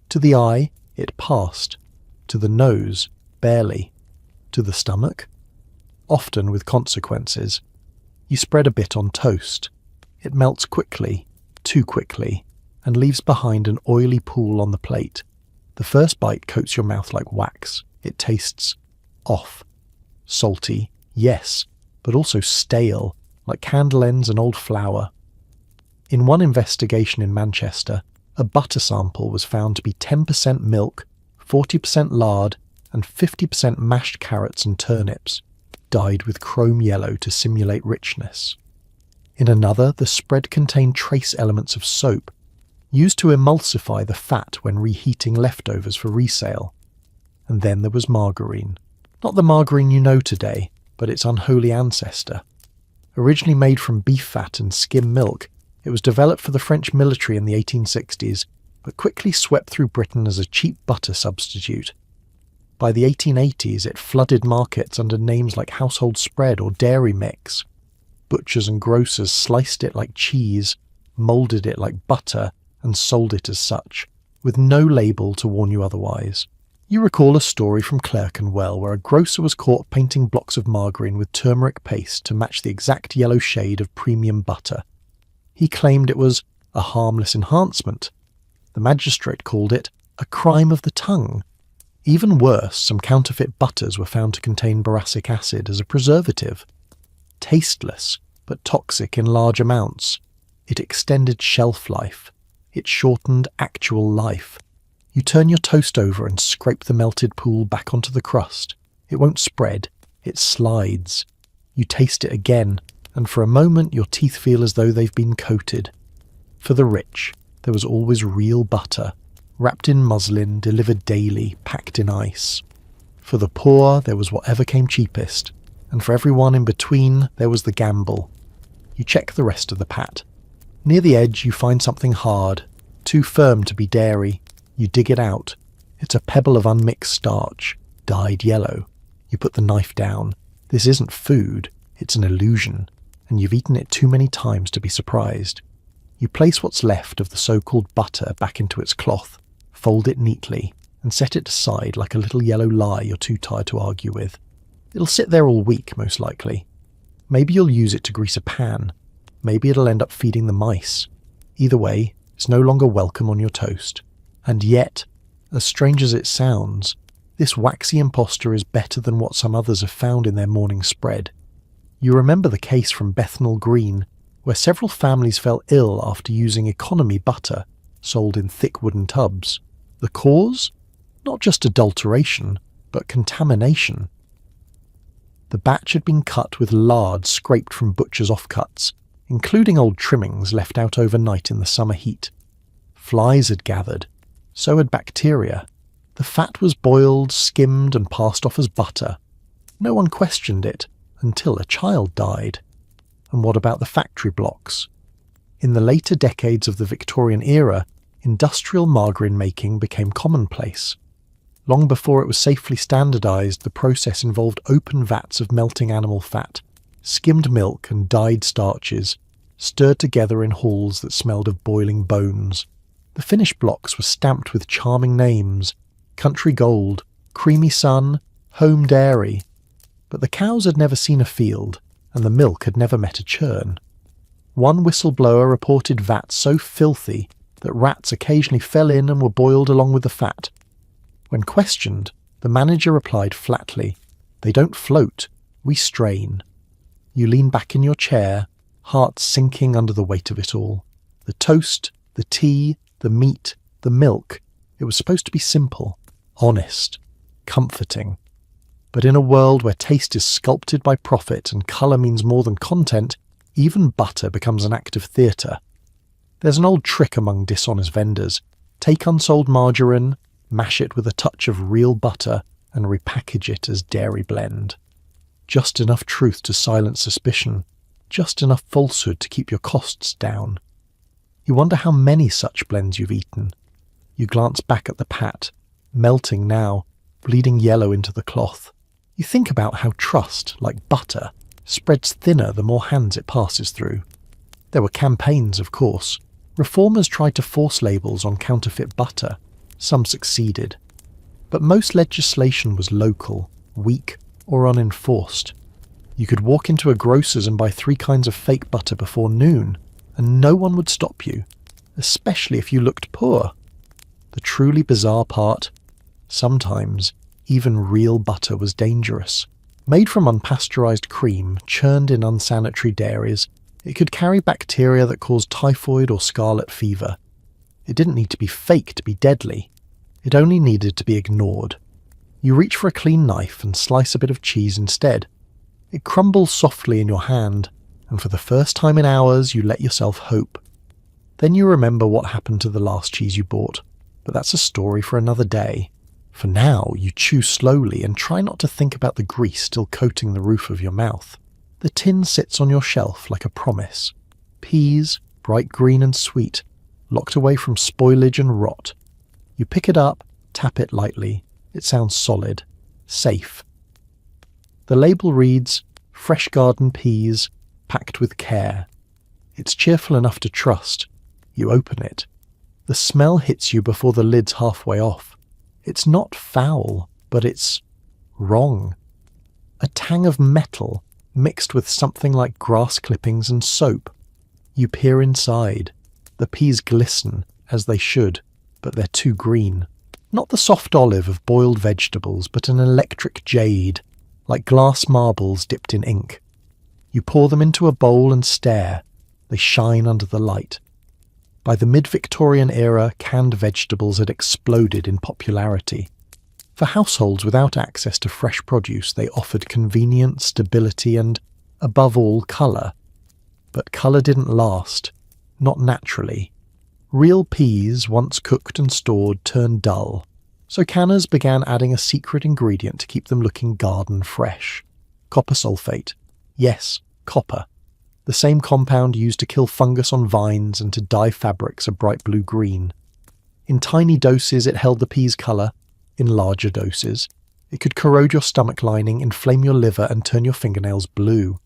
S1: To the eye, it passed. To the nose, barely. To the stomach? Often with consequences. You spread a bit on toast. It melts quickly, too quickly, and leaves behind an oily pool on the plate. The first bite coats your mouth like wax. It tastes off. Salty, yes, but also stale, like candle ends and old flour. In one investigation in Manchester, a butter sample was found to be 10% milk, 40% lard, and 50% mashed carrots and turnips, dyed with chrome yellow to simulate richness. In another, the spread contained trace elements of soap, used to emulsify the fat when reheating leftovers for resale. And then there was margarine. Not the margarine you know today, but its unholy ancestor. Originally made from beef fat and skim milk, it was developed for the French military in the 1860s, but quickly swept through Britain as a cheap butter substitute. By the 1880s, it flooded markets under names like household spread or dairy mix. Butchers and grocers sliced it like cheese, moulded it like butter, and sold it as such, with no label to warn you otherwise. You recall a story from Clerkenwell where a grocer was caught painting blocks of margarine with turmeric paste to match the exact yellow shade of premium butter. He claimed it was a harmless enhancement. The magistrate called it a crime of the tongue. Even worse, some counterfeit butters were found to contain boracic acid as a preservative. Tasteless, but toxic in large amounts. It extended shelf life. It shortened actual life. You turn your toast over and scrape the melted pool back onto the crust. It won't spread. It slides. You taste it again, and for a moment your teeth feel as though they've been coated. For the rich, there was always real butter, wrapped in muslin, delivered daily, packed in ice. For the poor, there was whatever came cheapest, and for everyone in between, there was the gamble. You check the rest of the pat. Near the edge, you find something hard, too firm to be dairy. You dig it out. It's a pebble of unmixed starch, dyed yellow. You put the knife down. This isn't food, it's an illusion, and you've eaten it too many times to be surprised. You place what's left of the so-called butter back into its cloth, fold it neatly, and set it aside like a little yellow lie you're too tired to argue with. It'll sit there all week, most likely. Maybe you'll use it to grease a pan. maybe it'll end up feeding the mice. Either way, it's no longer welcome on your toast. And yet, as strange as it sounds, this waxy impostor is better than what some others have found in their morning spread. You remember the case from Bethnal Green, where several families fell ill after using economy butter sold in thick wooden tubs. The cause? Not just adulteration, but contamination. The batch had been cut with lard scraped from butchers' offcuts, including old trimmings left out overnight in the summer heat. Flies had gathered, so had bacteria. The fat was boiled, skimmed, and passed off as butter. No one questioned it until a child died. And what about the factory blocks? In the later decades of the Victorian era, industrial margarine making became commonplace. Long before it was safely standardised, the process involved open vats of melting animal fat, skimmed milk and dyed starches, stirred together in halls that smelled of boiling bones. The finished blocks were stamped with charming names: Country Gold, Creamy Sun, Home Dairy. But the cows had never seen a field, and the milk had never met a churn. One whistleblower reported vats so filthy that rats occasionally fell in and were boiled along with the fat. When questioned, the manager replied flatly, "They don't float, we strain." You lean back in your chair, heart sinking under the weight of it all. The toast, the tea, the meat, the milk. It was supposed to be simple, honest, comforting. But in a world where taste is sculpted by profit and colour means more than content, even butter becomes an act of theatre. There's an old trick among dishonest vendors. Take unsold margarine, mash it with a touch of real butter, and repackage it as dairy blend. Just enough truth to silence suspicion, just enough falsehood to keep your costs down. You wonder how many such blends you've eaten. You glance back at the pat, melting now, bleeding yellow into the cloth. You think about how trust, like butter, spreads thinner the more hands it passes through. There were campaigns, of course. Reformers tried to force labels on counterfeit butter. Some succeeded. But most legislation was local, weak, or unenforced. You could walk into a grocer's and buy 3 kinds of fake butter before noon, and no one would stop you, especially if you looked poor. The truly bizarre part? Sometimes, even real butter was dangerous. Made from unpasteurized cream, churned in unsanitary dairies, it could carry bacteria that caused typhoid or scarlet fever. It didn't need to be fake to be deadly. It only needed to be ignored. You reach for a clean knife and slice a bit of cheese instead. It crumbles softly in your hand, and for the first time in hours you let yourself hope. Then you remember what happened to the last cheese you bought, but that's a story for another day. For now, you chew slowly and try not to think about the grease still coating the roof of your mouth. The tin sits on your shelf like a promise. Peas, bright green and sweet, locked away from spoilage and rot. You pick it up, tap it lightly. It sounds solid, safe. The label reads, "Fresh garden peas, packed with care." It's cheerful enough to trust. You open it. The smell hits you before the lid's halfway off. It's not foul, but it's wrong. A tang of metal mixed with something like grass clippings and soap. You peer inside. The peas glisten, as they should, but they're too green. Not the soft olive of boiled vegetables, but an electric jade, like glass marbles dipped in ink. You pour them into a bowl and stare. They shine under the light. By the mid-Victorian era, canned vegetables had exploded in popularity. For households without access to fresh produce, they offered convenience, stability, and, above all, colour. But colour didn't last. Not naturally. Real peas, once cooked and stored, turned dull. So canners began adding a secret ingredient to keep them looking garden fresh. Copper sulfate. Yes, copper. The same compound used to kill fungus on vines and to dye fabrics a bright blue-green. In tiny doses it held the pea's colour. In larger doses, it could corrode your stomach lining, inflame your liver, and turn your fingernails blue.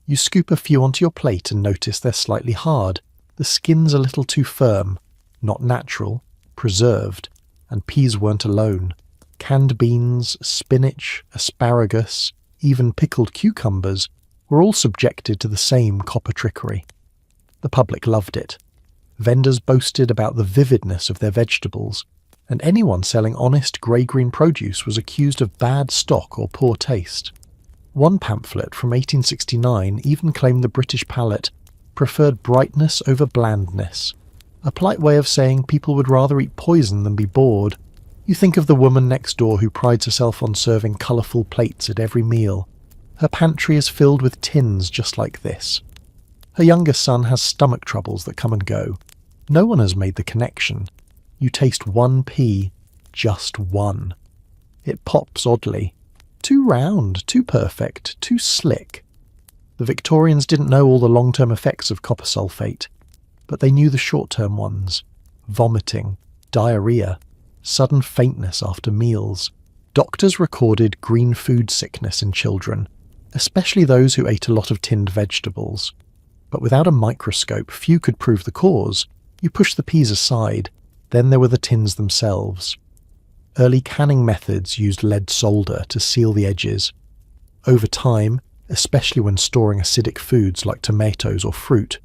S1: You scoop a few onto your plate and notice they're slightly hard. The skin's a little too firm. Not natural. Preserved. And peas weren't alone. Canned beans, spinach, asparagus, even pickled cucumbers were all subjected to the same copper trickery. The public loved it. Vendors boasted about the vividness of their vegetables, and anyone selling honest grey-green produce was accused of bad stock or poor taste. One pamphlet from 1869 even claimed the British palate preferred brightness over blandness, a polite way of saying people would rather eat poison than be bored. You think of the woman next door who prides herself on serving colourful plates at every meal. Her pantry is filled with tins just like this. Her younger son has stomach troubles that come and go. No one has made the connection. You taste one pea, just one. It pops oddly. Too round, too perfect, too slick. The Victorians didn't know all the long-term effects of copper sulfate, but they knew the short-term ones. Vomiting, diarrhoea, sudden faintness after meals. Doctors recorded green food sickness in children, especially those who ate a lot of tinned vegetables. But without a microscope, few could prove the cause. You push the peas aside, then there were the tins themselves. Early canning methods used lead solder to seal the edges. Over time, especially when storing acidic foods like tomatoes or fruit,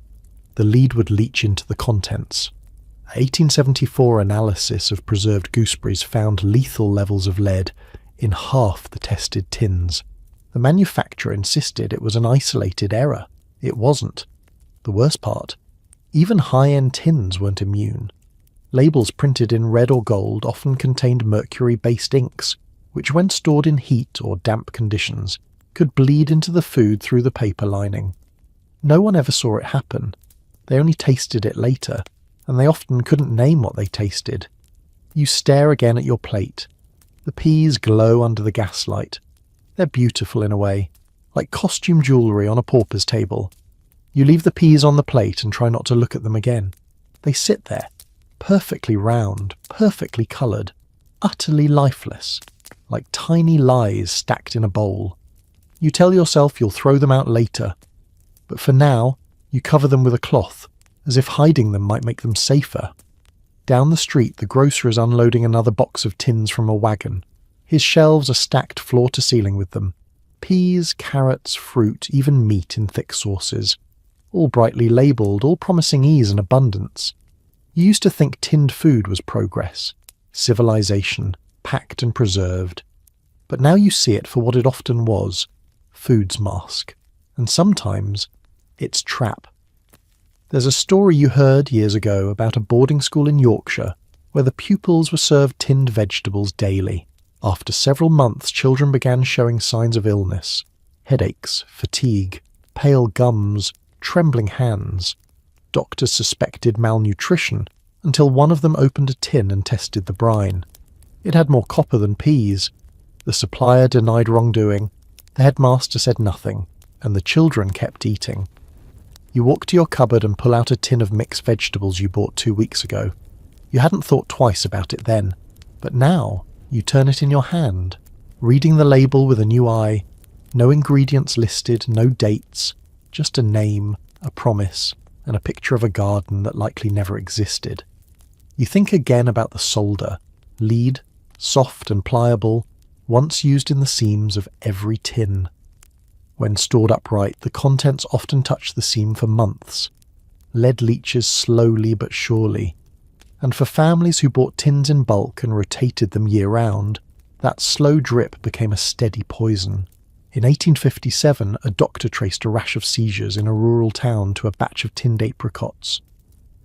S1: the lead would leach into the contents. A 1874 analysis of preserved gooseberries found lethal levels of lead in half the tested tins. The manufacturer insisted it was an isolated error. It wasn't. The worst part, even high-end tins weren't immune. Labels printed in red or gold often contained mercury-based inks, which when stored in heat or damp conditions, could bleed into the food through the paper lining. No one ever saw it happen. They only tasted it later, and they often couldn't name what they tasted. You stare again at your plate. The peas glow under the gaslight. They're beautiful in a way, like costume jewellery on a pauper's table. You leave the peas on the plate and try not to look at them again. They sit there, perfectly round, perfectly coloured, utterly lifeless, like tiny lies stacked in a bowl. You tell yourself you'll throw them out later, but for now, you cover them with a cloth, as if hiding them might make them safer. Down the street, the grocer is unloading another box of tins from a wagon. His shelves are stacked floor to ceiling with them. Peas, carrots, fruit, even meat in thick sauces. All brightly labelled, all promising ease and abundance. You used to think tinned food was progress, civilization, packed and preserved. But now you see it for what it often was, food's mask. And sometimes, its trap. There's a story you heard years ago about a boarding school in Yorkshire where the pupils were served tinned vegetables daily. After several months, children began showing signs of illness. Headaches, fatigue, pale gums, trembling hands. Doctors suspected malnutrition until one of them opened a tin and tested the brine. It had more copper than peas. The supplier denied wrongdoing. The headmaster said nothing, and the children kept eating. You walk to your cupboard and pull out a tin of mixed vegetables you bought 2 weeks ago. You hadn't thought twice about it then, but now you turn it in your hand, reading the label with a new eye. No ingredients listed, no dates, just a name, a promise, and a picture of a garden that likely never existed. You think again about the solder, lead, soft and pliable, once used in the seams of every tin. When stored upright, the contents often touch the seam for months. Lead leaches slowly but surely. And for families who bought tins in bulk and rotated them year-round, that slow drip became a steady poison. In 1857, a doctor traced a rash of seizures in a rural town to a batch of tinned apricots.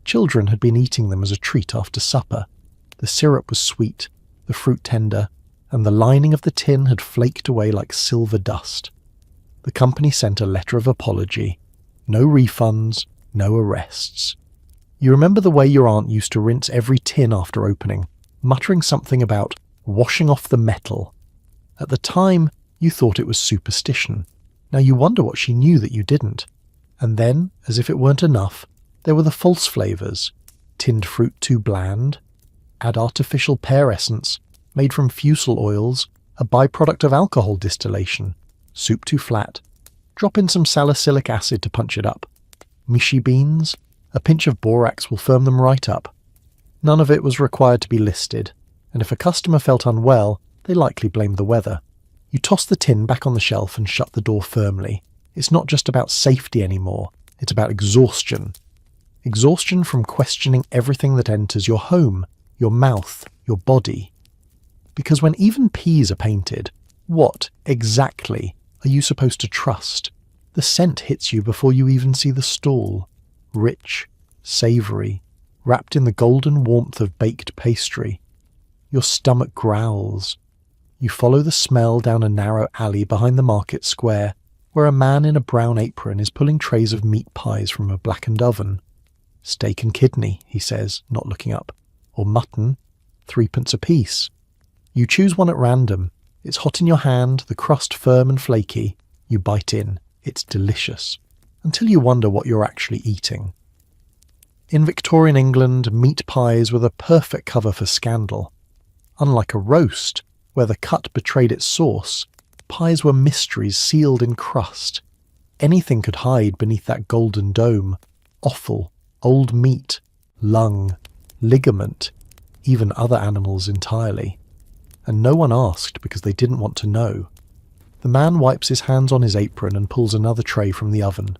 S1: Children had been eating them as a treat after supper. The syrup was sweet, the fruit tender, and the lining of the tin had flaked away like silver dust. The company sent a letter of apology. No refunds, no arrests. You remember the way your aunt used to rinse every tin after opening, muttering something about washing off the metal. At the time, you thought it was superstition. Now you wonder what she knew that you didn't. And then, as if it weren't enough, there were the false flavours. Tinned fruit too bland. Add artificial pear essence, made from fusel oils, a byproduct of alcohol distillation. Soup too flat. Drop in some salicylic acid to punch it up. Mishi beans. A pinch of borax will firm them right up. None of it was required to be listed, and if a customer felt unwell, they likely blamed the weather. You toss the tin back on the shelf and shut the door firmly. It's not just about safety anymore, it's about exhaustion. Exhaustion from questioning everything that enters your home, your mouth, your body. Because when even peas are painted, what, exactly, are you supposed to trust? The scent hits you before you even see the stall. Rich, savoury, wrapped in the golden warmth of baked pastry. Your stomach growls. You follow the smell down a narrow alley behind the market square, where a man in a brown apron is pulling trays of meat pies from a blackened oven. Steak and kidney, he says, not looking up. Or mutton, 3p apiece. You choose one at random. It's hot in your hand, the crust firm and flaky. You bite in. It's delicious. Until you wonder what you're actually eating. In Victorian England, meat pies were the perfect cover for scandal. Unlike a roast, where the cut betrayed its sauce, pies were mysteries sealed in crust. Anything could hide beneath that golden dome. Offal, old meat, lung, ligament, even other animals entirely. And no one asked because they didn't want to know. The man wipes his hands on his apron and pulls another tray from the oven.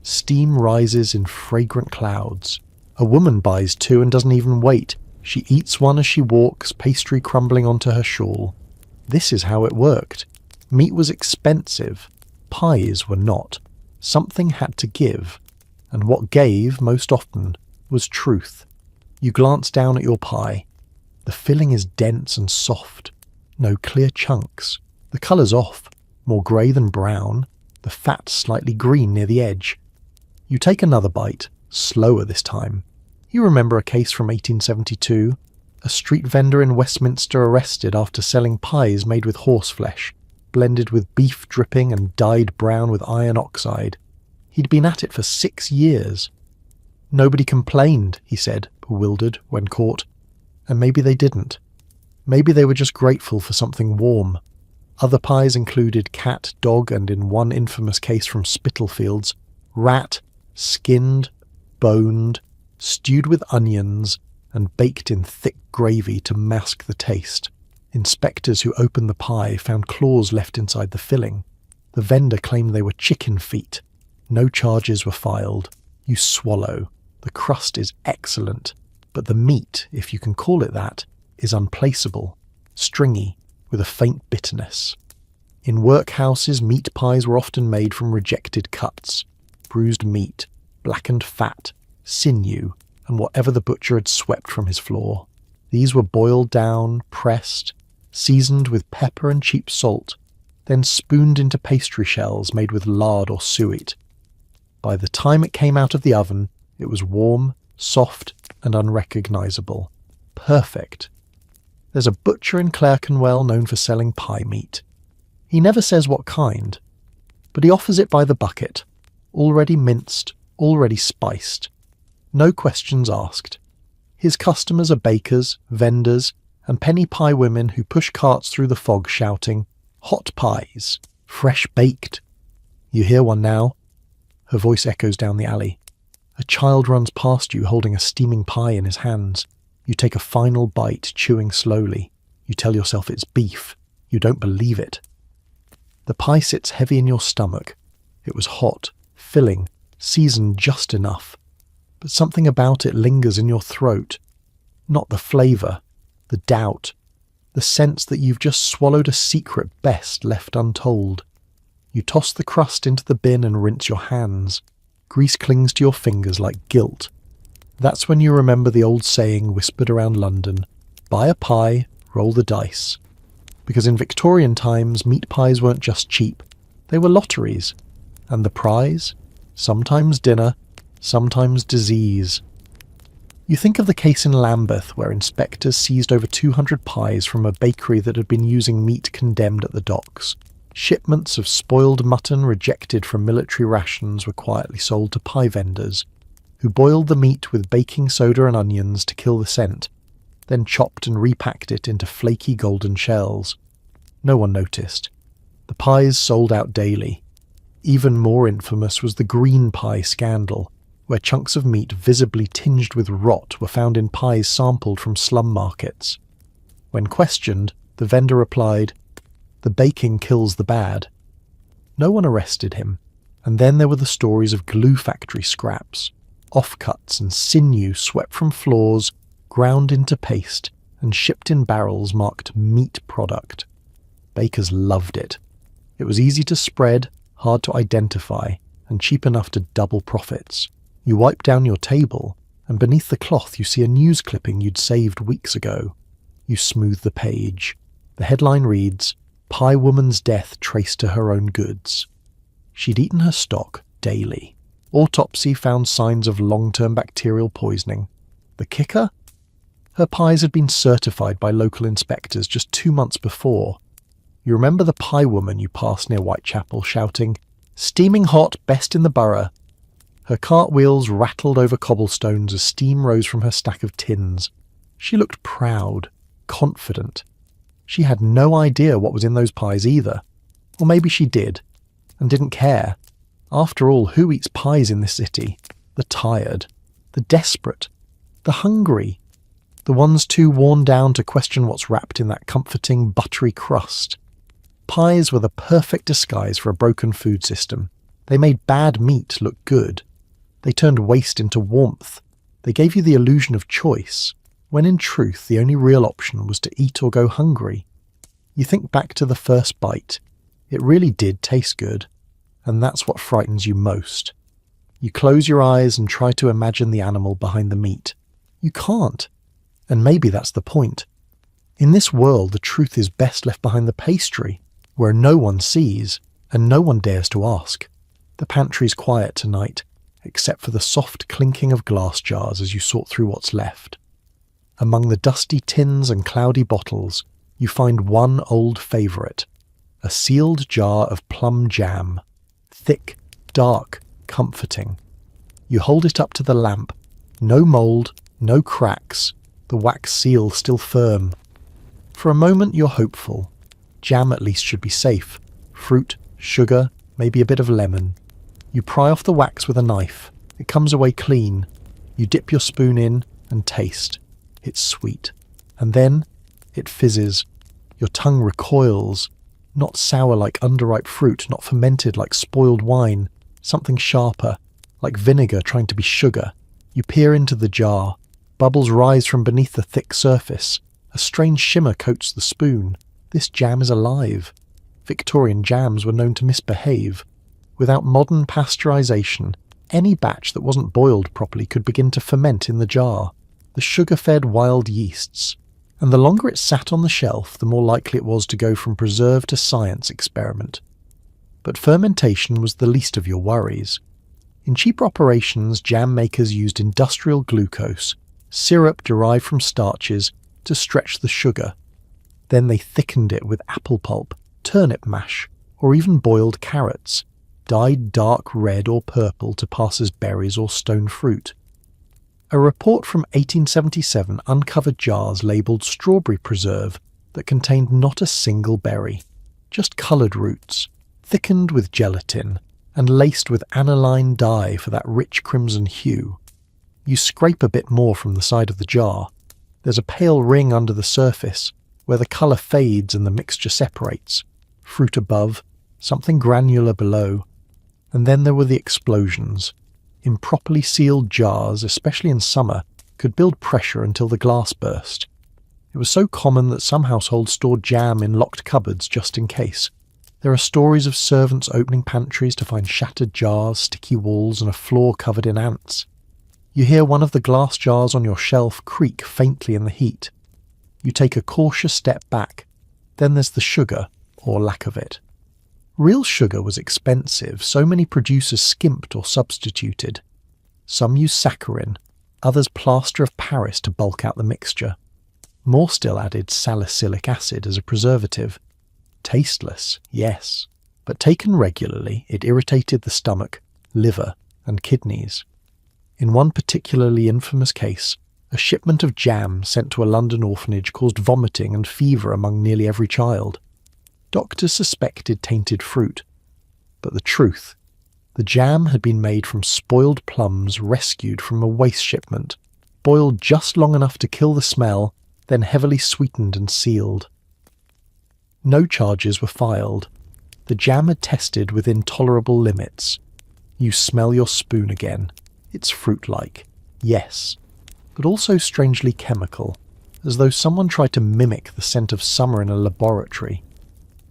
S1: Steam rises in fragrant clouds. A woman buys two and doesn't even wait. She eats one as she walks, pastry crumbling onto her shawl. This is how it worked. Meat was expensive. Pies were not. Something had to give. And what gave, most often, was truth. You glance down at your pie. The filling is dense and soft. No clear chunks. The colour's off. More grey than brown. The fat slightly green near the edge. You take another bite, slower this time. You remember a case from 1872? A street vendor in Westminster arrested after selling pies made with horseflesh, blended with beef dripping and dyed brown with iron oxide. He'd been at it for 6 years. Nobody complained, he said, bewildered, when caught. And maybe they didn't. Maybe they were just grateful for something warm. Other pies included cat, dog, and in one infamous case from Spitalfields, rat, skinned, boned, stewed with onions, and baked in thick gravy to mask the taste. Inspectors who opened the pie found claws left inside the filling. The vendor claimed they were chicken feet. No charges were filed. You swallow. The crust is excellent, but the meat, if you can call it that, is unplaceable, stringy, with a faint bitterness. In workhouses, meat pies were often made from rejected cuts, bruised meat, blackened fat, sinew, and whatever the butcher had swept from his floor. These were boiled down, pressed, seasoned with pepper and cheap salt, then spooned into pastry shells made with lard or suet. By the time it came out of the oven, it was warm, soft, and unrecognisable. Perfect. There's a butcher in Clerkenwell known for selling pie meat. He never says what kind, but he offers it by the bucket, already minced, already spiced. No questions asked. His customers are bakers, vendors, and penny pie women who push carts through the fog shouting, "Hot pies! Fresh baked!" You hear one now. Her voice echoes down the alley. A child runs past you holding a steaming pie in his hands. You take a final bite, chewing slowly. You tell yourself it's beef. You don't believe it. The pie sits heavy in your stomach. It was hot, filling, seasoned just enough. But something about it lingers in your throat. Not the flavour, the doubt, the sense that you've just swallowed a secret best left untold. You toss the crust into the bin and rinse your hands. Grease clings to your fingers like guilt. That's when you remember the old saying whispered around London, buy a pie, roll the dice. Because in Victorian times, meat pies weren't just cheap. They were lotteries. And the prize? Sometimes dinner, sometimes disease. You think of the case in Lambeth where inspectors seized over 200 pies from a bakery that had been using meat condemned at the docks. Shipments of spoiled mutton rejected from military rations were quietly sold to pie vendors, who boiled the meat with baking soda and onions to kill the scent, then chopped and repacked it into flaky golden shells. No one noticed. The pies sold out daily. Even more infamous was the green pie scandal, where chunks of meat visibly tinged with rot were found in pies sampled from slum markets. When questioned, the vendor replied, "The baking kills the bad." No one arrested him, and then there were the stories of glue factory scraps. offcuts and sinew swept from floors, ground into paste, and shipped in barrels marked meat product. Bakers loved it. It was easy to spread, hard to identify, and cheap enough to double profits. You wipe down your table, and beneath the cloth you see a news clipping you'd saved weeks ago. You smooth the page. The headline reads, "Pie Woman's Death Traced to Her Own Goods." She'd eaten her stock daily. Autopsy found signs of long-term bacterial poisoning. The kicker? Her pies had been certified by local inspectors just 2 months before. You remember the pie woman you passed near Whitechapel shouting, "Steaming hot, best in the borough." Her cartwheels rattled over cobblestones as steam rose from her stack of tins. She looked proud, confident. She had no idea what was in those pies either. Or maybe she did, and didn't care. After all, who eats pies in this city? The tired, the desperate, the hungry, the ones too worn down to question what's wrapped in that comforting, buttery crust. Pies were the perfect disguise for a broken food system. They made bad meat look good. They turned waste into warmth. They gave you the illusion of choice, when in truth the only real option was to eat or go hungry. You think back to the first bite. It really did taste good, and that's what frightens you most. You close your eyes and try to imagine the animal behind the meat. You can't, and maybe that's the point. In this world, the truth is best left behind the pastry, where no one sees and no one dares to ask. The pantry's quiet tonight, except for the soft clinking of glass jars as you sort through what's left. Among the dusty tins and cloudy bottles, you find one old favourite, a sealed jar of plum jam. Thick, dark, comforting. You hold it up to the lamp. No mould, no cracks, the wax seal still firm. For a moment you're hopeful. Jam at least should be safe. Fruit, sugar, maybe a bit of lemon. You pry off the wax with a knife. It comes away clean. You dip your spoon in and taste. It's sweet. And then it fizzes. Your tongue recoils. Not sour like underripe fruit, not fermented like spoiled wine. Something sharper, like vinegar trying to be sugar. You peer into the jar. Bubbles rise from beneath the thick surface. A strange shimmer coats the spoon. This jam is alive. Victorian jams were known to misbehave. Without modern pasteurisation, any batch that wasn't boiled properly could begin to ferment in the jar. The sugar-fed wild yeasts. And the longer it sat on the shelf, the more likely it was to go from preserve to science experiment. But fermentation was the least of your worries. In cheaper operations, jam makers used industrial glucose, syrup derived from starches, to stretch the sugar. Then they thickened it with apple pulp, turnip mash, or even boiled carrots, dyed dark red or purple to pass as berries or stone fruit. A report from 1877 uncovered jars labelled strawberry preserve that contained not a single berry, just coloured roots, thickened with gelatin and laced with aniline dye for that rich crimson hue. You scrape a bit more from the side of the jar. There's a pale ring under the surface where the colour fades and the mixture separates. Fruit above, something granular below. And then there were the explosions. Improperly sealed jars, especially in summer, could build pressure until the glass burst. It was so common that some households stored jam in locked cupboards just in case. There are stories of servants opening pantries to find shattered jars, sticky walls, and a floor covered in ants. You hear one of the glass jars on your shelf creak faintly in the heat. You take a cautious step back. Then there's the sugar, or lack of it. Real sugar was expensive, so many producers skimped or substituted. Some used saccharin, others plaster of Paris to bulk out the mixture. More still added salicylic acid as a preservative. Tasteless, yes, but taken regularly it irritated the stomach, liver, and kidneys. In one particularly infamous case, a shipment of jam sent to a London orphanage caused vomiting and fever among nearly every child. Doctors suspected tainted fruit, but the truth, the jam had been made from spoiled plums rescued from a waste shipment, boiled just long enough to kill the smell, then heavily sweetened and sealed. No charges were filed. The jam had tested within tolerable limits. You smell your spoon again. It's fruit-like, yes, but also strangely chemical, as though someone tried to mimic the scent of summer in a laboratory.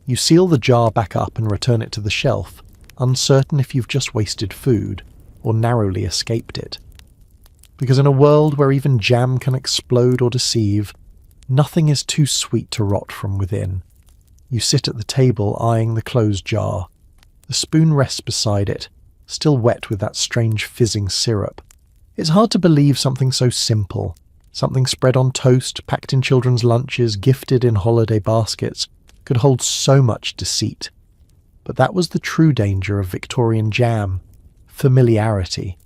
S1: You seal the jar back up and return it to the shelf, uncertain if you've just wasted food or narrowly escaped it. Because in a world where even jam can explode or deceive, nothing is too sweet to rot from within. You sit at the table eyeing the closed jar. The spoon rests beside it, still wet with that strange fizzing syrup. It's hard to believe something so simple, something spread on toast, packed in children's lunches, gifted in holiday baskets, could hold so much deceit. But that was the true danger of Victorian jam: familiarity.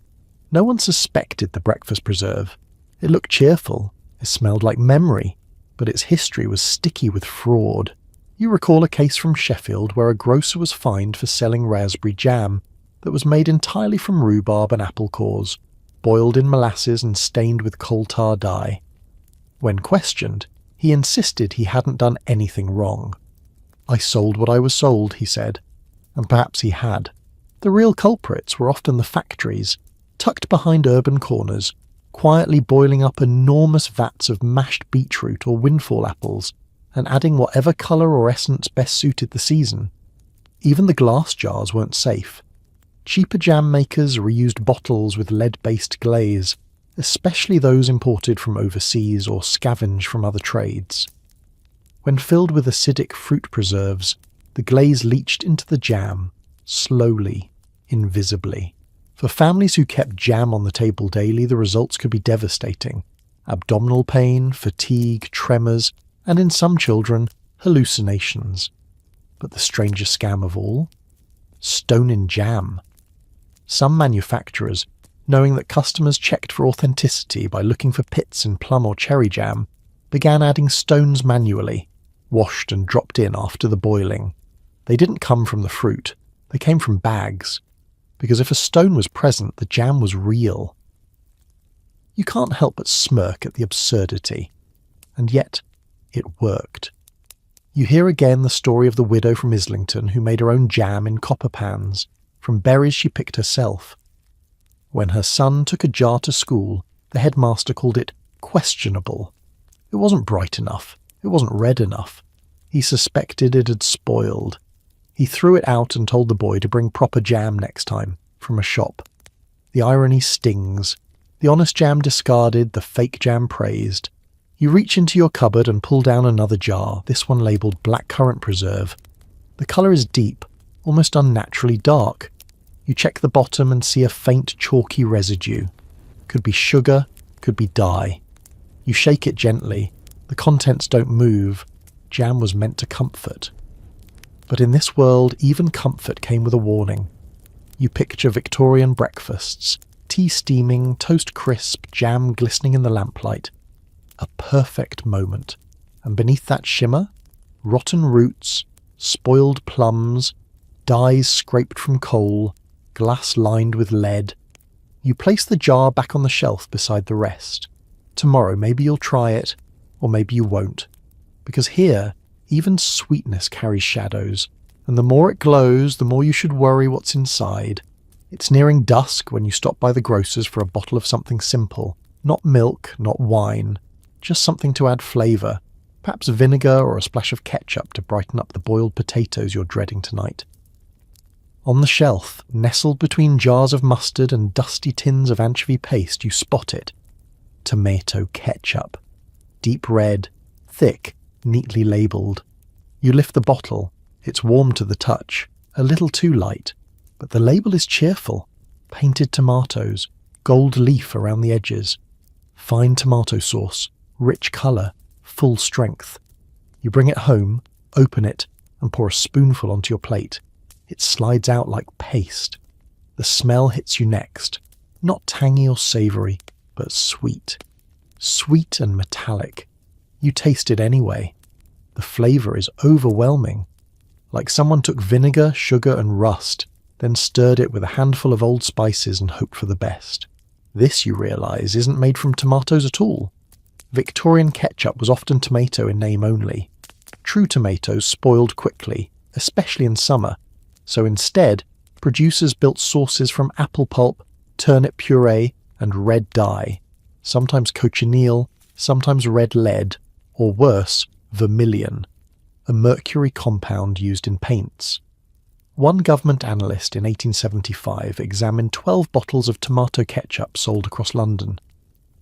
S1: No one suspected the breakfast preserve. It looked cheerful, it smelled like memory, but its history was sticky with fraud. You recall a case from Sheffield where a grocer was fined for selling raspberry jam that was made entirely from rhubarb and apple cores, boiled in molasses and stained with coal tar dye. When questioned, he insisted he hadn't done anything wrong. "I sold what I was sold," he said, and perhaps he had. The real culprits were often the factories, tucked behind urban corners, quietly boiling up enormous vats of mashed beetroot or windfall apples, and adding whatever colour or essence best suited the season. Even the glass jars weren't safe. Cheaper jam makers reused bottles with lead-based glaze, especially those imported from overseas or scavenged from other trades. When filled with acidic fruit preserves, the glaze leached into the jam, slowly, invisibly. For families who kept jam on the table daily, the results could be devastating. Abdominal pain, fatigue, tremors, and in some children, hallucinations. But the strangest scam of all? Stone in jam. Some manufacturers, knowing that customers checked for authenticity by looking for pits in plum or cherry jam, began adding stones manually, washed and dropped in after the boiling. They didn't come from the fruit, they came from bags. Because if a stone was present, the jam was real. You can't help but smirk at the absurdity. And yet, it worked. You hear again the story of the widow from Islington who made her own jam in copper pans, from berries she picked herself. When her son took a jar to school, the headmaster called it questionable. It wasn't bright enough. It wasn't red enough. He suspected it had spoiled. He threw it out and told the boy to bring proper jam next time, from a shop. The irony stings. The honest jam discarded, the fake jam praised. You reach into your cupboard and pull down another jar, this one labelled blackcurrant preserve. The colour is deep, almost unnaturally dark. You check the bottom and see a faint chalky residue. Could be sugar, could be dye. You shake it gently. The contents don't move. Jam was meant to comfort. But in this world, even comfort came with a warning. You picture Victorian breakfasts, tea steaming, toast crisp, jam glistening in the lamplight. A perfect moment. And beneath that shimmer, rotten roots, spoiled plums, dyes scraped from coal, glass lined with lead. You place the jar back on the shelf beside the rest. Tomorrow maybe you'll try it, or maybe you won't. Because here, even sweetness carries shadows, and the more it glows, the more you should worry what's inside. It's nearing dusk when you stop by the grocer's for a bottle of something simple. Not milk, not wine, just something to add flavour, perhaps vinegar or a splash of ketchup to brighten up the boiled potatoes you're dreading tonight. On the shelf, nestled between jars of mustard and dusty tins of anchovy paste, you spot it. Tomato ketchup. Deep red, thick, neatly labelled. You lift the bottle. It's warm to the touch, a little too light, but the label is cheerful. Painted tomatoes, gold leaf around the edges. Fine tomato sauce, rich colour, full strength. You bring it home, open it, and pour a spoonful onto your plate. It slides out like paste. The smell hits you next. Not tangy or savoury, but sweet. Sweet and metallic. You taste it anyway. The flavour is overwhelming. Like someone took vinegar, sugar and rust, then stirred it with a handful of old spices and hoped for the best. This, you realise, isn't made from tomatoes at all. Victorian ketchup was often tomato in name only. True tomatoes spoiled quickly, especially in summer, so instead, producers built sauces from apple pulp, turnip puree, and red dye, sometimes cochineal, sometimes red lead, or worse, vermilion, a mercury compound used in paints. One government analyst in 1875 examined 12 bottles of tomato ketchup sold across London.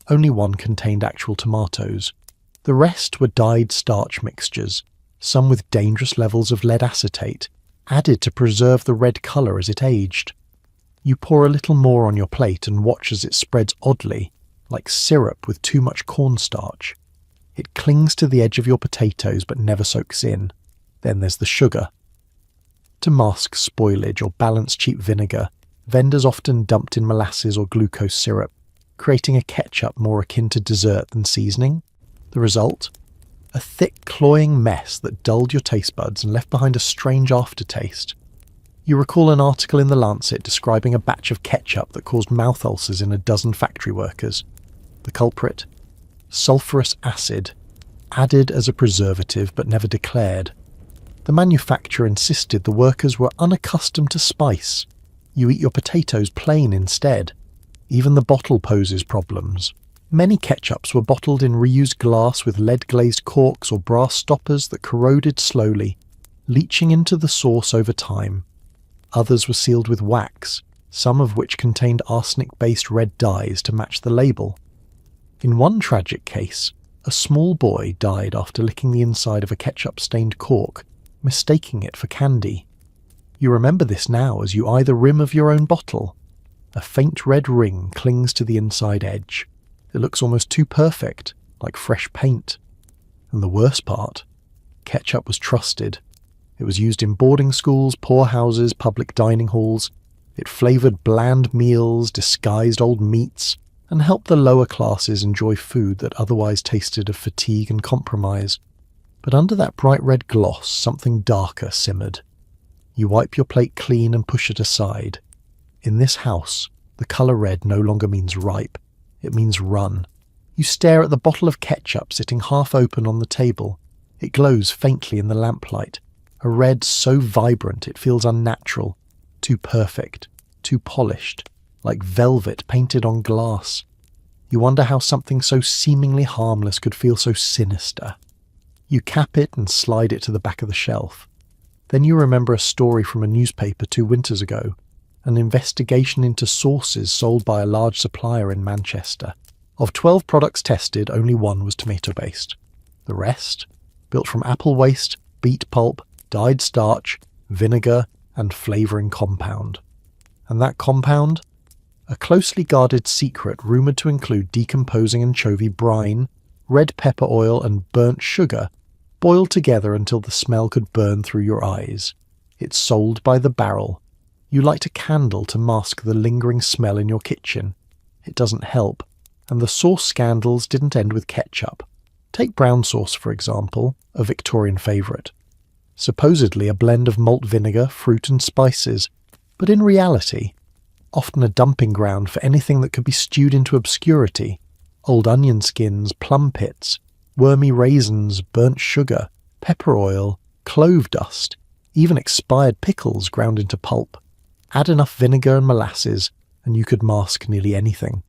S1: Only one contained actual tomatoes. The rest were dyed starch mixtures, some with dangerous levels of lead acetate, added to preserve the red colour as it aged. You pour a little more on your plate and watch as it spreads oddly, like syrup with too much cornstarch. It clings to the edge of your potatoes but never soaks in. Then there's the sugar. To mask spoilage or balance cheap vinegar, vendors often dumped in molasses or glucose syrup, creating a ketchup more akin to dessert than seasoning. The result? A thick, cloying mess that dulled your taste buds and left behind a strange aftertaste. You recall an article in The Lancet describing a batch of ketchup that caused mouth ulcers in a dozen factory workers. The culprit? Sulphurous acid, added as a preservative but never declared. The manufacturer insisted the workers were unaccustomed to spice. You eat your potatoes plain instead. Even the bottle poses problems. Many ketchups were bottled in reused glass with lead-glazed corks or brass stoppers that corroded slowly, leaching into the sauce over time. Others were sealed with wax, some of which contained arsenic-based red dyes to match the label. In one tragic case, a small boy died after licking the inside of a ketchup-stained cork, mistaking it for candy. You remember this now as you eye the rim of your own bottle. A faint red ring clings to the inside edge. It looks almost too perfect, like fresh paint. And the worst part, ketchup was trusted. It was used in boarding schools, poorhouses, public dining halls. It flavoured bland meals, disguised old meats, and helped the lower classes enjoy food that otherwise tasted of fatigue and compromise. But under that bright red gloss, something darker simmered. You wipe your plate clean and push it aside. In this house, the colour red no longer means ripe. It means run. You stare at the bottle of ketchup sitting half open on the table. It glows faintly in the lamplight. A red so vibrant it feels unnatural, too perfect, too polished, like velvet painted on glass. You wonder how something so seemingly harmless could feel so sinister. You cap it and slide it to the back of the shelf. Then you remember a story from a newspaper 2 winters ago, an investigation into sauces sold by a large supplier in Manchester. Of 12 products tested, only one was tomato-based. The rest, built from apple waste, beet pulp, dyed starch, vinegar, and flavouring compound. And that compound? A closely guarded secret rumoured to include decomposing anchovy brine, red pepper oil, and burnt sugar, boiled together until the smell could burn through your eyes. It's sold by the barrel. You light a candle to mask the lingering smell in your kitchen. It doesn't help, and the sauce scandals didn't end with ketchup. Take brown sauce, for example, a Victorian favourite. Supposedly a blend of malt vinegar, fruit and spices, but in reality, often a dumping ground for anything that could be stewed into obscurity. Old onion skins, plum pits, wormy raisins, burnt sugar, pepper oil, clove dust, even expired pickles ground into pulp. Add enough vinegar and molasses, and you could mask nearly anything.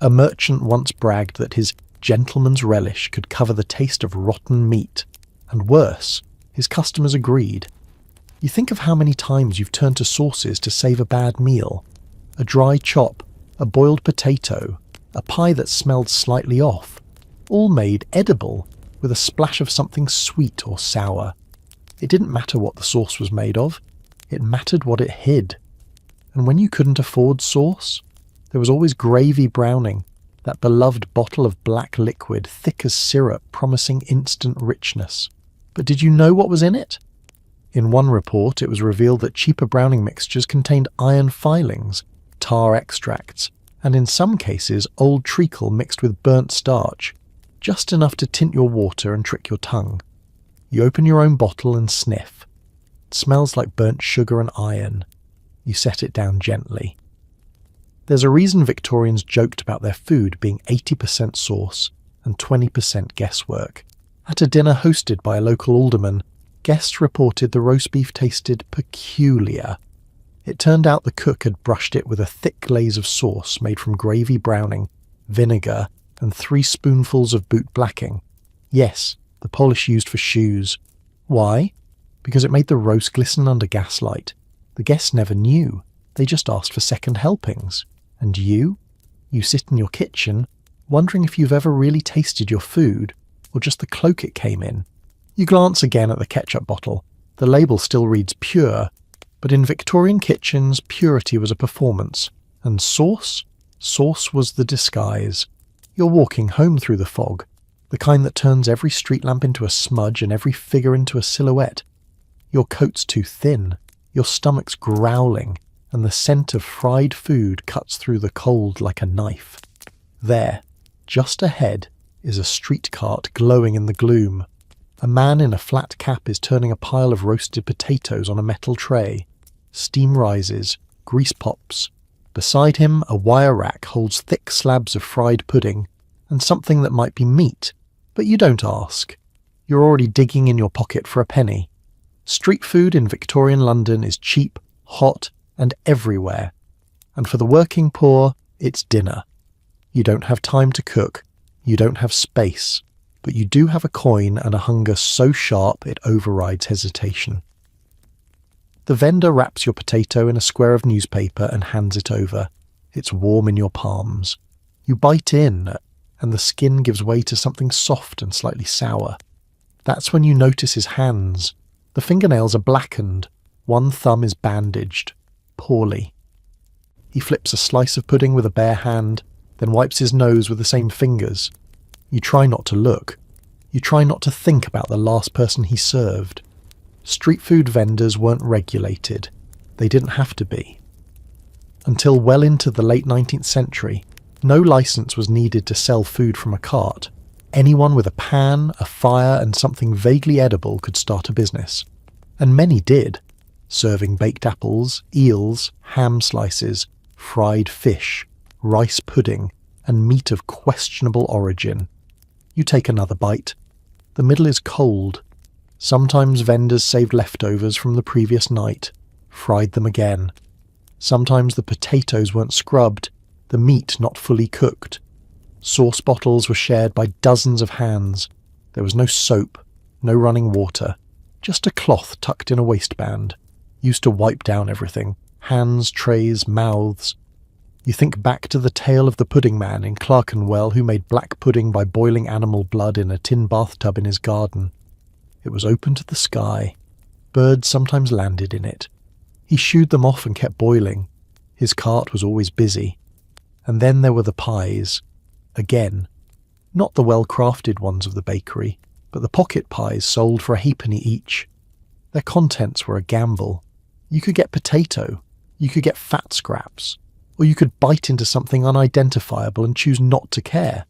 S1: A merchant once bragged that his gentleman's relish could cover the taste of rotten meat, and worse, his customers agreed. You think of how many times you've turned to sauces to save a bad meal. A dry chop, a boiled potato, a pie that smelled slightly off, all made edible with a splash of something sweet or sour. It didn't matter what the sauce was made of, it mattered what it hid. And when you couldn't afford sauce, there was always gravy browning, that beloved bottle of black liquid thick as syrup promising instant richness. But did you know what was in it? In one report, it was revealed that cheaper browning mixtures contained iron filings, tar extracts, and in some cases old treacle mixed with burnt starch, just enough to tint your water and trick your tongue. You open your own bottle and sniff. It smells like burnt sugar and iron. You set it down gently. There's a reason Victorians joked about their food being 80% sauce and 20% guesswork. At a dinner hosted by a local alderman, guests reported the roast beef tasted peculiar. It turned out the cook had brushed it with a thick glaze of sauce made from gravy browning, vinegar, and 3 spoonfuls of boot blacking. Yes, the polish used for shoes. Why? Because it made the roast glisten under gaslight. The guests never knew. They just asked for second helpings. And you? You sit in your kitchen, wondering if you've ever really tasted your food, or just the cloak it came in. You glance again at the ketchup bottle. The label still reads pure, but in Victorian kitchens, purity was a performance. And sauce? Sauce was the disguise. You're walking home through the fog, the kind that turns every street lamp into a smudge and every figure into a silhouette. Your coat's too thin, your stomach's growling, and the scent of fried food cuts through the cold like a knife. There, just ahead, is a street cart glowing in the gloom. A man in a flat cap is turning a pile of roasted potatoes on a metal tray. Steam rises, grease pops. Beside him, a wire rack holds thick slabs of fried pudding and something that might be meat, but you don't ask. You're already digging in your pocket for a penny. Street food in Victorian London is cheap, hot, and everywhere. And for the working poor, it's dinner. You don't have time to cook. You don't have space. But you do have a coin and a hunger so sharp it overrides hesitation. The vendor wraps your potato in a square of newspaper and hands it over. It's warm in your palms. You bite in, and the skin gives way to something soft and slightly sour. That's when you notice his hands. The fingernails are blackened. One thumb is bandaged. Poorly. He flips a slice of pudding with a bare hand, then wipes his nose with the same fingers. You try not to look. You try not to think about the last person he served. Street food vendors weren't regulated. They didn't have to be. Until well into the late 19th century, no license was needed to sell food from a cart. Anyone with a pan, a fire, and something vaguely edible could start a business. And many did, serving baked apples, eels, ham slices, fried fish, rice pudding, and meat of questionable origin. You take another bite. The middle is cold. Sometimes vendors saved leftovers from the previous night, fried them again. Sometimes the potatoes weren't scrubbed, the meat not fully cooked. Sauce bottles were shared by dozens of hands. There was no soap, no running water, just a cloth tucked in a waistband, used to wipe down everything, hands, trays, mouths. You think back to the tale of the pudding man in Clerkenwell who made black pudding by boiling animal blood in a tin bathtub in his garden. It was open to the sky. Birds sometimes landed in it. He shooed them off and kept boiling. His cart was always busy. And then there were the pies. Again. Not the well-crafted ones of the bakery, but the pocket pies sold for a halfpenny each. Their contents were a gamble. You could get potato. You could get fat scraps. Or you could bite into something unidentifiable and choose not to care.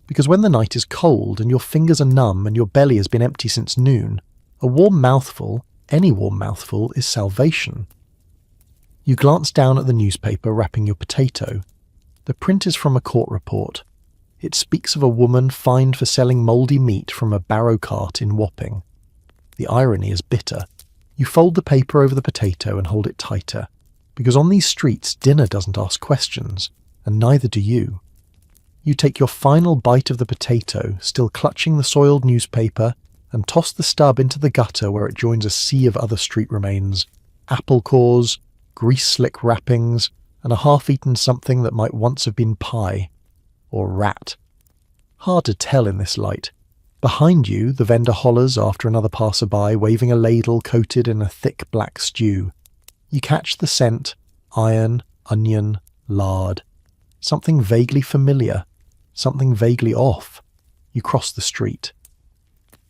S1: Because when the night is cold and your fingers are numb and your belly has been empty since noon, a warm mouthful, any warm mouthful, is salvation. You glance down at the newspaper wrapping your potato. The print is from a court report. It speaks of a woman fined for selling mouldy meat from a barrow cart in Wapping. The irony is bitter. You fold the paper over the potato and hold it tighter. Because on these streets, dinner doesn't ask questions, and neither do you. You take your final bite of the potato, still clutching the soiled newspaper, and toss the stub into the gutter where it joins a sea of other street remains, apple cores, grease-slick wrappings, and a half-eaten something that might once have been pie. Or rat. Hard to tell in this light. Behind you, the vendor hollers after another passerby, waving a ladle coated in a thick black stew. You catch the scent, iron, onion, lard. Something vaguely familiar, something vaguely off. You cross the street.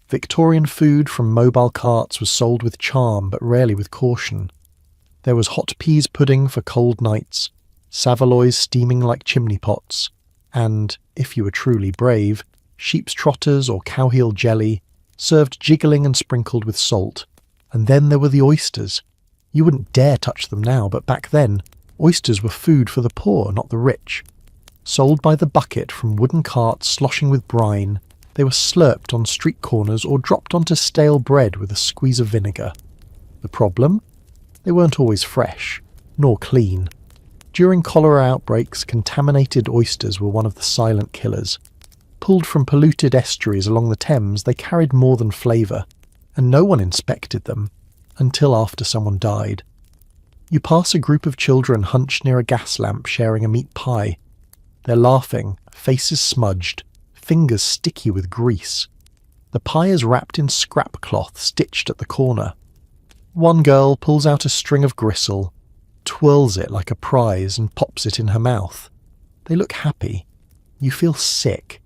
S1: Victorian food from mobile carts was sold with charm but rarely with caution. There was hot peas pudding for cold nights, saveloys steaming like chimney pots, and, if you were truly brave, sheep's trotters or cowheel jelly, served jiggling and sprinkled with salt. And then there were the oysters. You wouldn't dare touch them now, but back then, oysters were food for the poor, not the rich. Sold by the bucket from wooden carts sloshing with brine, they were slurped on street corners or dropped onto stale bread with a squeeze of vinegar. The problem? They weren't always fresh. nor clean. During cholera outbreaks, contaminated oysters were one of the silent killers. Pulled from polluted estuaries along the Thames, they carried more than flavour, and no one inspected them until after someone died. You pass a group of children hunched near a gas lamp sharing a meat pie. They're laughing, faces smudged, fingers sticky with grease. The pie is wrapped in scrap cloth stitched at the corner. One girl pulls out a string of gristle, twirls it like a prize and pops it in her mouth. They look happy. You feel sick.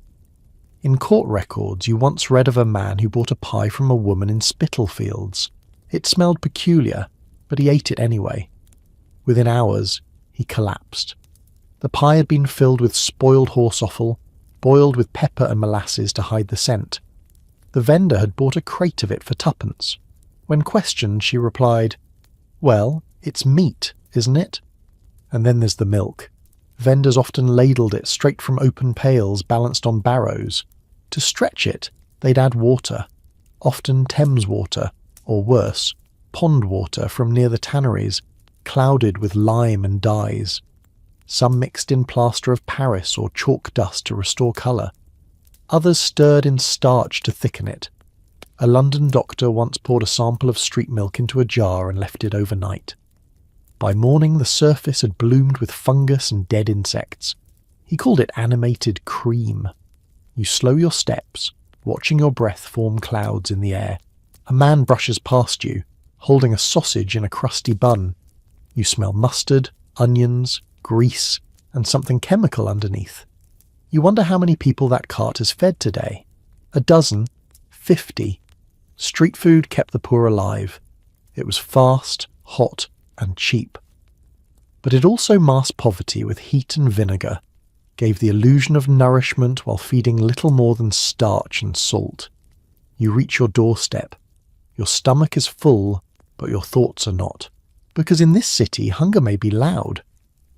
S1: In court records, you once read of a man who bought a pie from a woman in Spitalfields. It smelled peculiar, but he ate it anyway. Within hours, he collapsed. The pie had been filled with spoiled horse offal, boiled with pepper and molasses to hide the scent. The vendor had bought a crate of it for twopence. When questioned, she replied, "Well, it's meat, isn't it?" And then there's the milk. Vendors often ladled it straight from open pails balanced on barrows. To stretch it, they'd add water, often Thames water, or worse, pond water from near the tanneries, clouded with lime and dyes. Some mixed in plaster of Paris or chalk dust to restore colour. Others stirred in starch to thicken it. A London doctor once poured a sample of street milk into a jar and left it overnight. By morning the surface had bloomed with fungus and dead insects. He called it animated cream. You slow your steps, watching your breath form clouds in the air. A man brushes past you, holding a sausage in a crusty bun. You smell mustard, onions, grease, and something chemical underneath. You wonder how many people that cart has fed today. 12, 50. Street food kept the poor alive. It was fast, hot, and cheap. But it also masked poverty with heat and vinegar, gave the illusion of nourishment while feeding little more than starch and salt. You reach your doorstep. Your stomach is full, but your thoughts are not. Because in this city, hunger may be loud,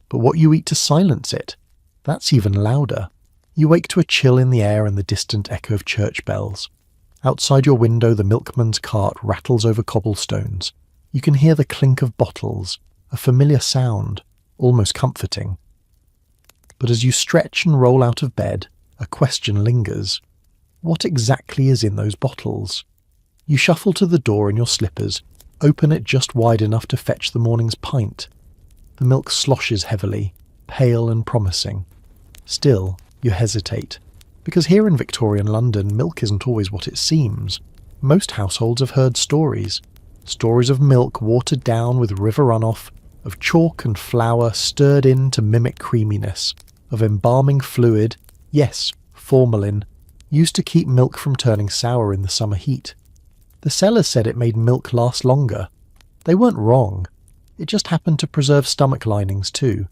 S1: but what you eat to silence it, that's even louder. You wake to a chill in the air and the distant echo of church bells. Outside your window, the milkman's cart rattles over cobblestones. You can hear the clink of bottles, a familiar sound, almost comforting. But as you stretch and roll out of bed, a question lingers. What exactly is in those bottles? You shuffle to the door in your slippers, open it just wide enough to fetch the morning's pint. The milk sloshes heavily, pale and promising. Still, you hesitate, because here in Victorian London, milk isn't always what it seems. Most households have heard stories. Stories of milk watered down with river runoff, of chalk and flour stirred in to mimic creaminess, of embalming fluid, yes, formalin, used to keep milk from turning sour in the summer heat. The sellers said it made milk last longer. They weren't wrong. It just happened to preserve stomach linings too.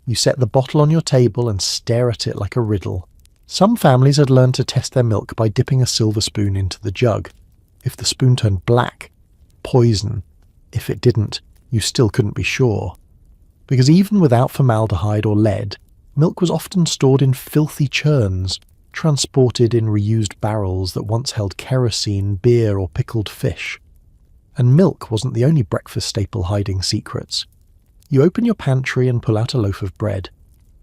S1: You set the bottle on your table and stare at it like a riddle. Some families had learned to test their milk by dipping a silver spoon into the jug. If the spoon turned black, poison. If it didn't, you still couldn't be sure. Because even without formaldehyde or lead, milk was often stored in filthy churns, transported in reused barrels that once held kerosene, beer or pickled fish. And milk wasn't the only breakfast staple hiding secrets. You open your pantry and pull out a loaf of bread.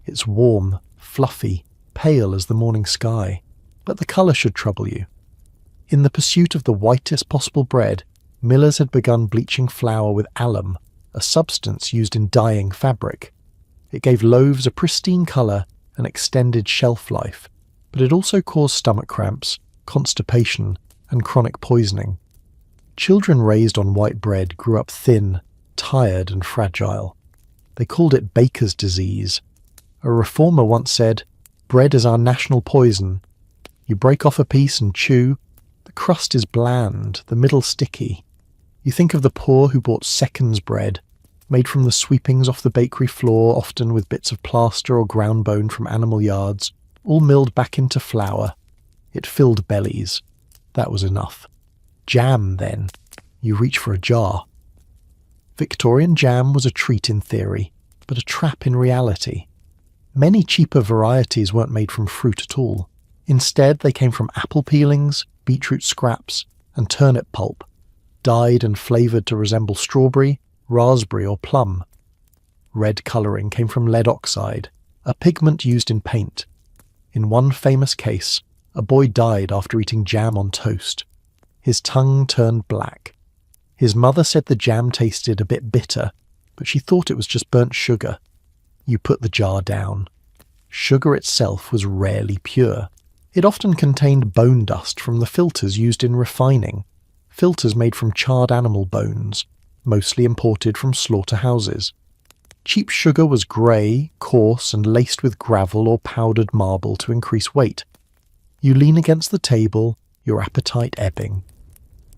S1: It's warm, fluffy, pale as the morning sky, but the colour should trouble you. In the pursuit of the whitest possible bread, millers had begun bleaching flour with alum, a substance used in dyeing fabric. It gave loaves a pristine colour and extended shelf life, but it also caused stomach cramps, constipation, and chronic poisoning. Children raised on white bread grew up thin, tired, and fragile. They called it baker's disease. A reformer once said, "Bread is our national poison. You break off a piece and chew. The crust is bland, the middle sticky. You think of the poor who bought seconds bread, made from the sweepings off the bakery floor, often with bits of plaster or ground bone from animal yards, all milled back into flour. It filled bellies. That was enough. Jam, then. You reach for a jar. Victorian jam was a treat in theory, but a trap in reality. Many cheaper varieties weren't made from fruit at all. Instead, they came from apple peelings, beetroot scraps, and turnip pulp, dyed and flavoured to resemble strawberry, raspberry or plum. red colouring came from lead oxide, a pigment used in paint. In one famous case, a boy died after eating jam on toast. His tongue turned black. His mother said the jam tasted a bit bitter, but she thought it was just burnt sugar. You put the jar down. Sugar itself was rarely pure. It often contained bone dust from the filters used in refining, filters made from charred animal bones, mostly imported from slaughterhouses. Cheap sugar was grey, coarse, and laced with gravel or powdered marble to increase weight. You lean against the table, your appetite ebbing.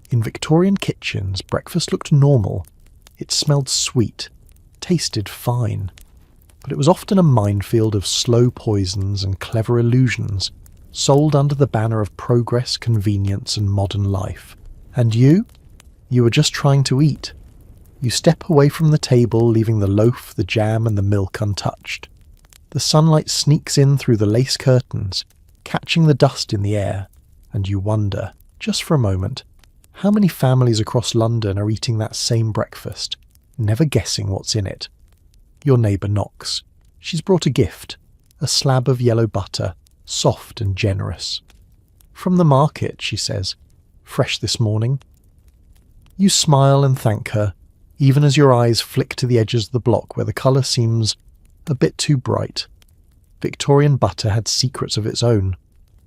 S1: In Victorian kitchens, breakfast looked normal. It smelled sweet, tasted fine. But it was often a minefield of slow poisons and clever illusions, sold under the banner of progress, convenience, and modern life. And you? You were just trying to eat. You step away from the table, leaving the loaf, the jam, and the milk untouched. The sunlight sneaks in through the lace curtains, catching the dust in the air, and you wonder, just for a moment, how many families across London are eating that same breakfast, never guessing what's in it. Your neighbour knocks. She's brought a gift, a slab of yellow butter, soft and generous. "From the market," she says. "Fresh this morning." You smile and thank her, even as your eyes flick to the edges of the block where the colour seems a bit too bright. Victorian butter had secrets of its own.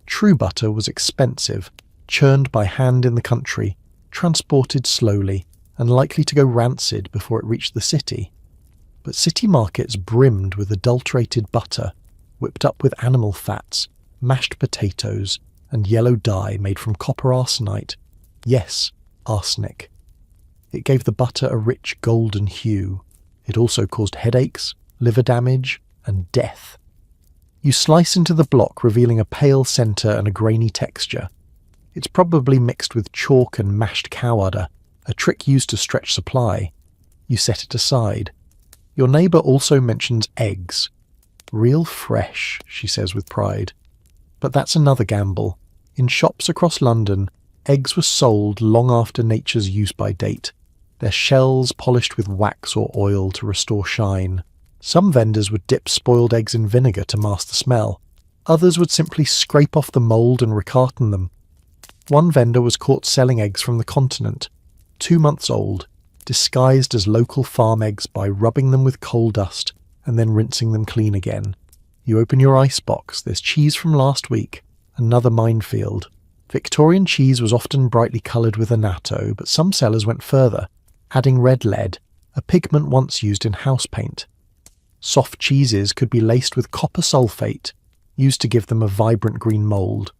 S1: True butter was expensive, churned by hand in the country, transported slowly, and likely to go rancid before it reached the city. But city markets brimmed with adulterated butter, whipped up with animal fats, mashed potatoes, and yellow dye made from copper arsenite. Yes, arsenic. It gave the butter a rich golden hue. It also caused headaches, liver damage, and death. You slice into the block, revealing a pale centre and a grainy texture. It's probably mixed with chalk and mashed cow udder, a trick used to stretch supply. You set it aside. Your neighbour also mentions eggs. "Real fresh," she says with pride. But that's another gamble. In shops across London, eggs were sold long after nature's use-by date, their shells polished with wax or oil to restore shine. Some vendors would dip spoiled eggs in vinegar to mask the smell. Others would simply scrape off the mould and recarton them. One vendor was caught selling eggs from the continent, 2 months old, disguised as local farm eggs by rubbing them with coal dust and then rinsing them clean again. You open your icebox, there's cheese from last week, another minefield. Victorian cheese was often brightly coloured with annatto, but some sellers went further, adding red lead, a pigment once used in house paint. Soft cheeses could be laced with copper sulfate, used to give them a vibrant green mould.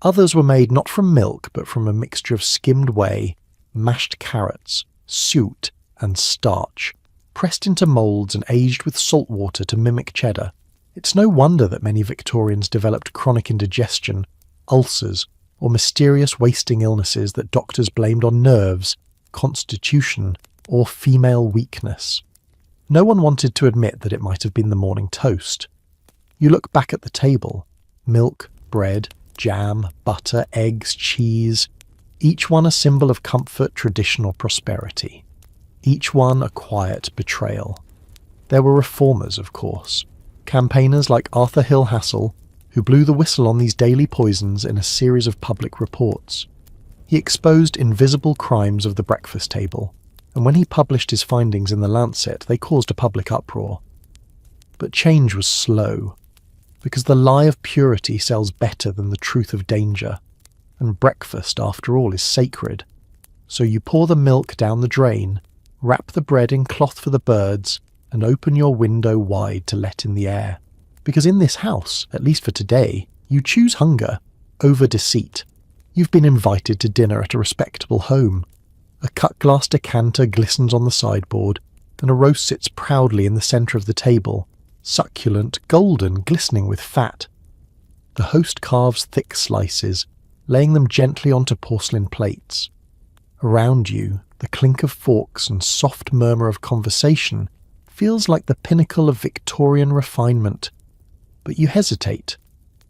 S1: Others were made not from milk, but from a mixture of skimmed whey, mashed carrots, suet, and starch, pressed into moulds and aged with salt water to mimic cheddar. It's no wonder that many Victorians developed chronic indigestion, ulcers, or mysterious wasting illnesses that doctors blamed on nerves, constitution, or female weakness. No one wanted to admit that it might have been the morning toast. You look back at the table. Milk, bread, jam, butter, eggs, cheese, each one a symbol of comfort, tradition, or prosperity. Each one a quiet betrayal. There were reformers, of course. Campaigners like Arthur Hill Hassell, who blew the whistle on these daily poisons in a series of public reports. He exposed invisible crimes of the breakfast table, and when he published his findings in the Lancet, they caused a public uproar. But change was slow, because the lie of purity sells better than the truth of danger, and breakfast, after all, is sacred. So you pour the milk down the drain, wrap the bread in cloth for the birds, and open your window wide to let in the air. Because in this house, at least for today, you choose hunger over deceit. You've been invited to dinner at a respectable home. A cut-glass decanter glistens on the sideboard, and a roast sits proudly in the centre of the table, succulent, golden, glistening with fat. The host carves thick slices, laying them gently onto porcelain plates. Around you, the clink of forks and soft murmur of conversation feels like the pinnacle of Victorian refinement. But you hesitate,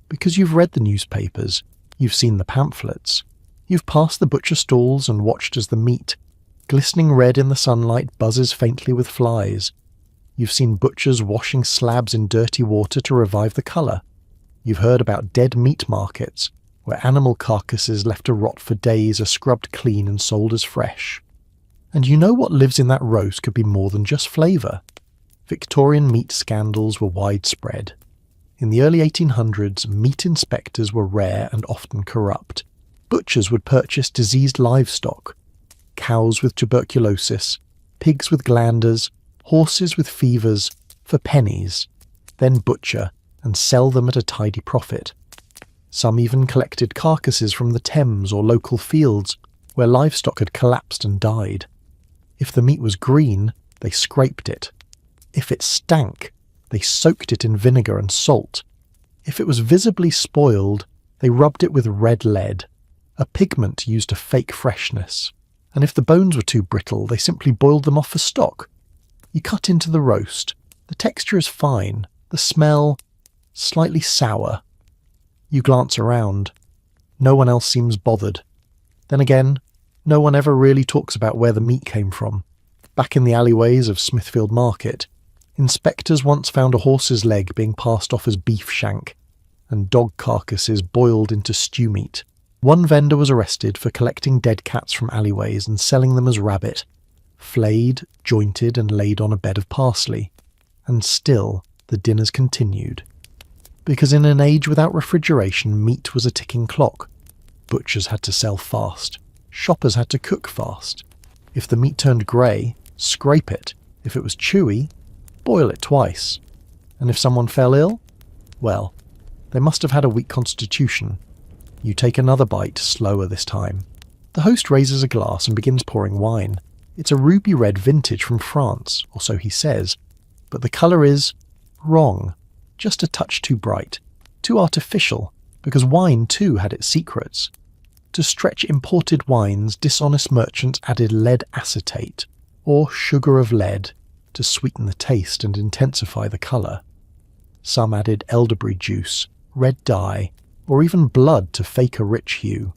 S1: because you've read the newspapers, you've seen the pamphlets, you've passed the butcher stalls and watched as the meat, glistening red in the sunlight, buzzes faintly with flies. You've seen butchers washing slabs in dirty water to revive the colour. You've heard about dead meat markets, where animal carcasses left to rot for days are scrubbed clean and sold as fresh. And you know what lives in that roast could be more than just flavour. Victorian meat scandals were widespread. In the early 1800s, meat inspectors were rare and often corrupt. Butchers would purchase diseased livestock, cows with tuberculosis, pigs with glanders, horses with fevers, for pennies, then butcher and sell them at a tidy profit. Some even collected carcasses from the Thames or local fields where livestock had collapsed and died. If the meat was green, they scraped it. If it stank, they soaked it in vinegar and salt. If it was visibly spoiled, they rubbed it with red lead, a pigment used to fake freshness. And if the bones were too brittle, they simply boiled them off for stock. You cut into the roast. The texture is fine, the smell slightly sour. You glance around. No one else seems bothered. Then again, no one ever really talks about where the meat came from. Back in the alleyways of Smithfield Market, inspectors once found a horse's leg being passed off as beef shank, and dog carcasses boiled into stew meat. One vendor was arrested for collecting dead cats from alleyways and selling them as rabbit, flayed, jointed and laid on a bed of parsley. And still, the dinners continued. Because in an age without refrigeration, meat was a ticking clock. Butchers had to sell fast. Shoppers had to cook fast. If the meat turned grey, scrape it. If it was chewy, boil it twice. And if someone fell ill, well, they must have had a weak constitution. You take another bite, slower this time. The host raises a glass and begins pouring wine. It's a ruby red vintage from France, or so he says, but the colour is wrong, just a touch too bright, too artificial, because wine too had its secrets. To stretch imported wines, dishonest merchants added lead acetate, or sugar of lead, to sweeten the taste and intensify the colour. Some added elderberry juice, red dye, or even blood to fake a rich hue.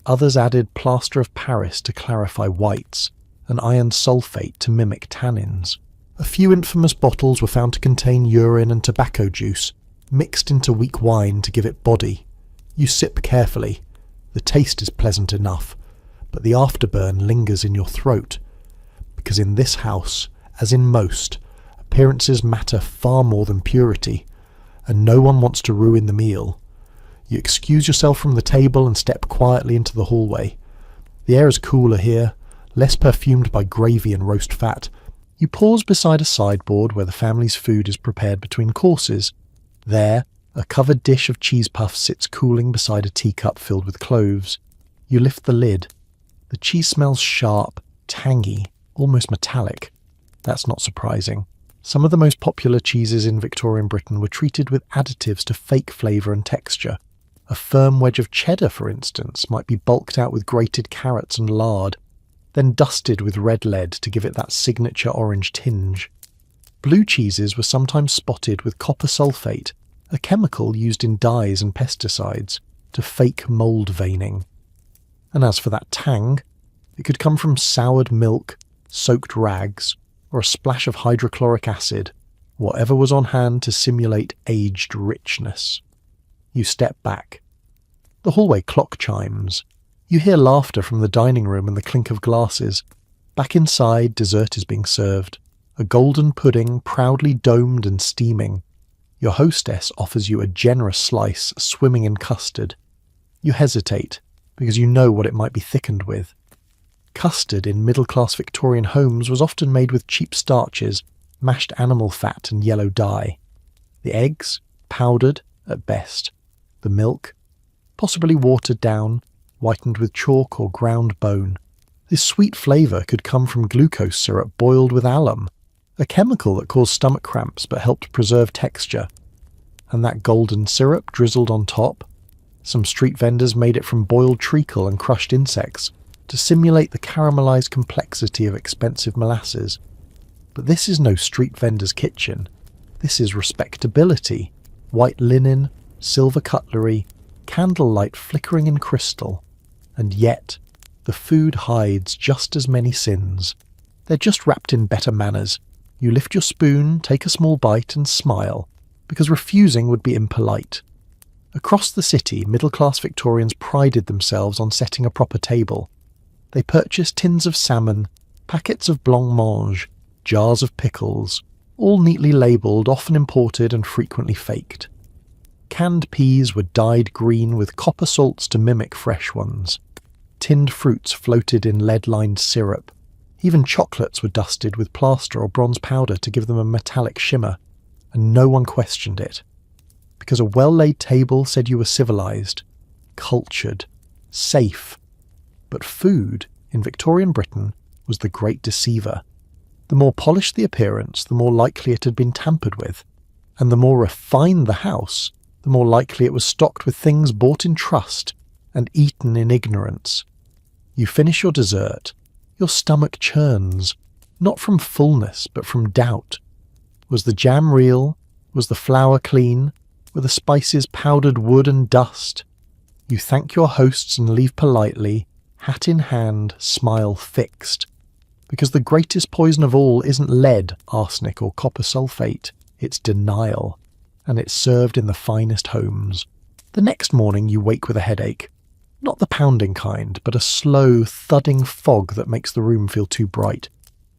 S1: Others added plaster of Paris to clarify whites, and iron sulfate to mimic tannins. A few infamous bottles were found to contain urine and tobacco juice, mixed into weak wine to give it body. You sip carefully. The taste is pleasant enough, but the afterburn lingers in your throat. Because in this house, as in most, appearances matter far more than purity, and no one wants to ruin the meal. You excuse yourself from the table and step quietly into the hallway. The air is cooler here, less perfumed by gravy and roast fat. You pause beside a sideboard where the family's food is prepared between courses. There, a covered dish of cheese puffs sits cooling beside a teacup filled with cloves. You lift the lid. The cheese smells sharp, tangy, almost metallic. That's not surprising. Some of the most popular cheeses in Victorian Britain were treated with additives to fake flavour and texture. A firm wedge of cheddar, for instance, might be bulked out with grated carrots and lard, then dusted with red lead to give it that signature orange tinge. Blue cheeses were sometimes spotted with copper sulfate, a chemical used in dyes and pesticides, to fake mould veining. And as for that tang, it could come from soured milk, soaked rags, or a splash of hydrochloric acid, whatever was on hand to simulate aged richness. You step back. The hallway clock chimes. You hear laughter from the dining room and the clink of glasses. Back inside, dessert is being served. A golden pudding, proudly domed and steaming. Your hostess offers you a generous slice swimming in custard. You hesitate, because you know what it might be thickened with. Custard in middle-class Victorian homes was often made with cheap starches, mashed animal fat and yellow dye. The eggs, powdered at best. The milk, possibly watered down, whitened with chalk or ground bone. This sweet flavour could come from glucose syrup boiled with alum, a chemical that caused stomach cramps but helped preserve texture. And that golden syrup drizzled on top? Some street vendors made it from boiled treacle and crushed insects to simulate the caramelised complexity of expensive molasses. But this is no street vendor's kitchen. This is respectability. White linen, silver cutlery, candlelight flickering in crystal. And yet, the food hides just as many sins. They're just wrapped in better manners. You lift your spoon, take a small bite and smile, because refusing would be impolite. Across the city, middle-class Victorians prided themselves on setting a proper table. They purchased tins of salmon, packets of blancmange, jars of pickles, all neatly labelled, often imported and frequently faked. Canned peas were dyed green with copper salts to mimic fresh ones. Tinned fruits floated in lead-lined syrup. Even chocolates were dusted with plaster or bronze powder to give them a metallic shimmer, and no one questioned it. Because a well-laid table said you were civilised, cultured, safe. But food, in Victorian Britain, was the great deceiver. The more polished the appearance, the more likely it had been tampered with, and the more refined the house, the more likely it was stocked with things bought in trust and eaten in ignorance. You finish your dessert, your stomach churns, not from fullness but from doubt. Was the jam real? Was the flour clean? Were the spices powdered wood and dust? You thank your hosts and leave politely, hat in hand, smile fixed. Because the greatest poison of all isn't lead, arsenic or copper sulfate, it's denial, and it's served in the finest homes. The next morning you wake with a headache. Not the pounding kind, but a slow, thudding fog that makes the room feel too bright,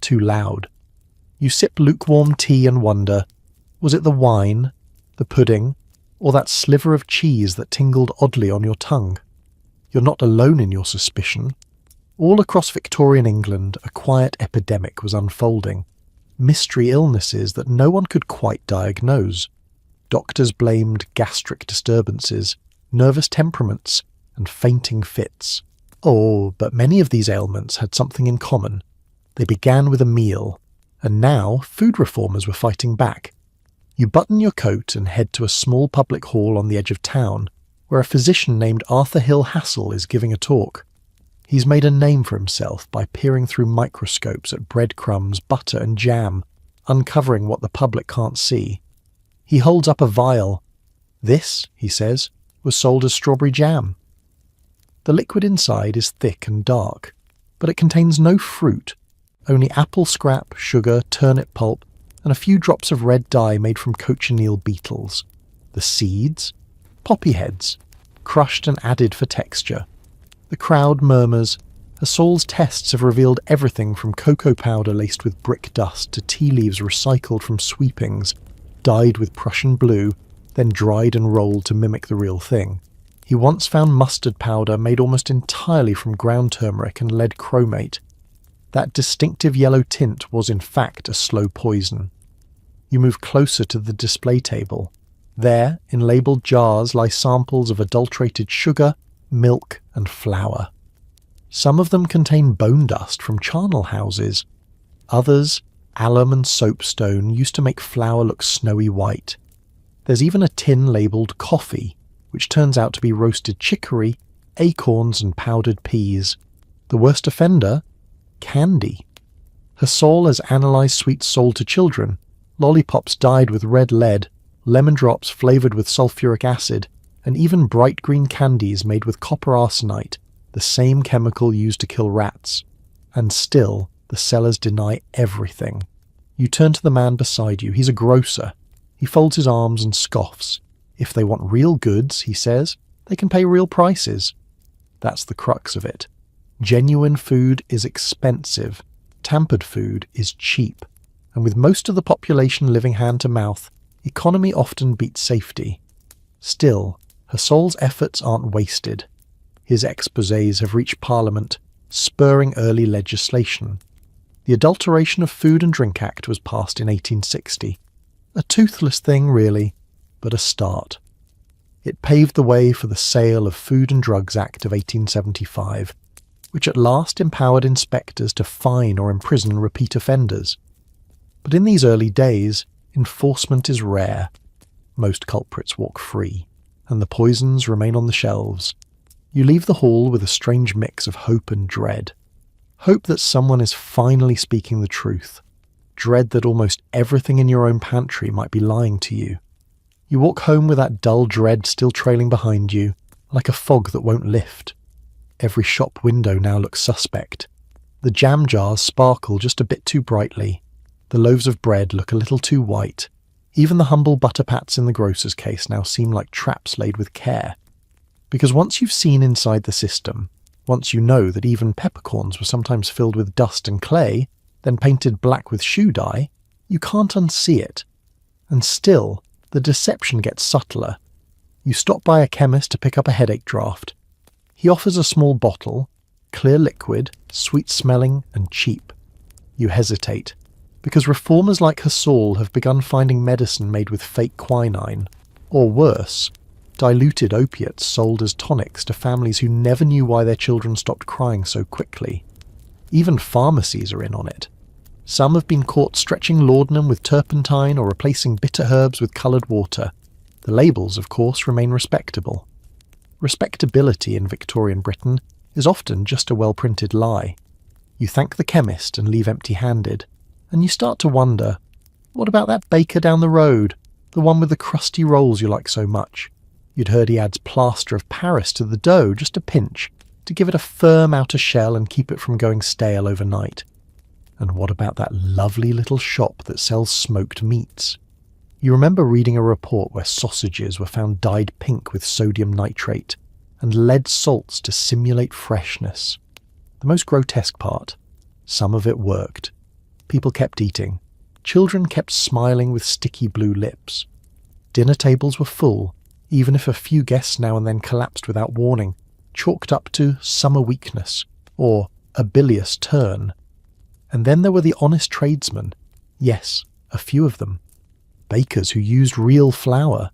S1: too loud. You sip lukewarm tea and wonder, was it the wine, the pudding, or that sliver of cheese that tingled oddly on your tongue? You're not alone in your suspicion. All across Victorian England, a quiet epidemic was unfolding. Mystery illnesses that no one could quite diagnose. Doctors blamed gastric disturbances, nervous temperaments, and fainting fits. Oh, but many of these ailments had something in common. They began with a meal, and now food reformers were fighting back. You button your coat and head to a small public hall on the edge of town, where a physician named Arthur Hill Hassell is giving a talk. He's made a name for himself by peering through microscopes at breadcrumbs, butter and jam, uncovering what the public can't see. He holds up a vial. This, he says, was sold as strawberry jam. The liquid inside is thick and dark, but it contains no fruit, only apple scrap, sugar, turnip pulp, and a few drops of red dye made from cochineal beetles. The seeds? Poppy heads, crushed and added for texture. The crowd murmurs. Hassel's tests have revealed everything from cocoa powder laced with brick dust to tea leaves recycled from sweepings, dyed with Prussian blue, then dried and rolled to mimic the real thing. He once found mustard powder made almost entirely from ground turmeric and lead chromate. That distinctive yellow tint was in fact a slow poison. You move closer to the display table. There, in labelled jars, lie samples of adulterated sugar, milk and flour. Some of them contain bone dust from charnel houses. Others, alum and soapstone, used to make flour look snowy white. There's even a tin labelled coffee, which turns out to be roasted chicory, acorns and powdered peas. The worst offender? Candy. Hassel has analysed sweets sold to children, lollipops dyed with red lead, lemon drops flavoured with sulfuric acid, and even bright green candies made with copper arsenite, the same chemical used to kill rats. And still, the sellers deny everything. You turn to the man beside you. He's a grocer. He folds his arms and scoffs. If they want real goods, he says, they can pay real prices. That's the crux of it. Genuine food is expensive. Tampered food is cheap. And with most of the population living hand to mouth, economy often beats safety. Still, Hassel's efforts aren't wasted. His exposés have reached Parliament, spurring early legislation. The Adulteration of Food and Drink Act was passed in 1860. A toothless thing, really, but a start. It paved the way for the Sale of Food and Drugs Act of 1875, which at last empowered inspectors to fine or imprison repeat offenders. But in these early days, enforcement is rare. Most culprits walk free, and the poisons remain on the shelves. You leave the hall with a strange mix of hope and dread. Hope that someone is finally speaking the truth. Dread that almost everything in your own pantry might be lying to you. You walk home with that dull dread still trailing behind you, like a fog that won't lift. Every shop window now looks suspect. The jam jars sparkle just a bit too brightly. The loaves of bread look a little too white. Even the humble butter pats in the grocer's case now seem like traps laid with care. Because once you've seen inside the system, once you know that even peppercorns were sometimes filled with dust and clay, then painted black with shoe dye, you can't unsee it. And still, the deception gets subtler. You stop by a chemist to pick up a headache draft. He offers a small bottle, clear liquid, sweet-smelling and cheap. You hesitate, because reformers like Hassaul have begun finding medicine made with fake quinine, or worse, diluted opiates sold as tonics to families who never knew why their children stopped crying so quickly. Even pharmacies are in on it. Some have been caught stretching laudanum with turpentine or replacing bitter herbs with coloured water. The labels, of course, remain respectable. Respectability in Victorian Britain is often just a well-printed lie. You thank the chemist and leave empty-handed, and you start to wonder, what about that baker down the road, the one with the crusty rolls you like so much? You'd heard he adds plaster of Paris to the dough, just a pinch, to give it a firm outer shell and keep it from going stale overnight. And what about that lovely little shop that sells smoked meats? You remember reading a report where sausages were found dyed pink with sodium nitrate and lead salts to simulate freshness. The most grotesque part, some of it worked. People kept eating. Children kept smiling with sticky blue lips. Dinner tables were full, even if a few guests now and then collapsed without warning, chalked up to summer weakness or a bilious turn. And then there were the honest tradesmen. Yes, a few of them. Bakers who used real flour.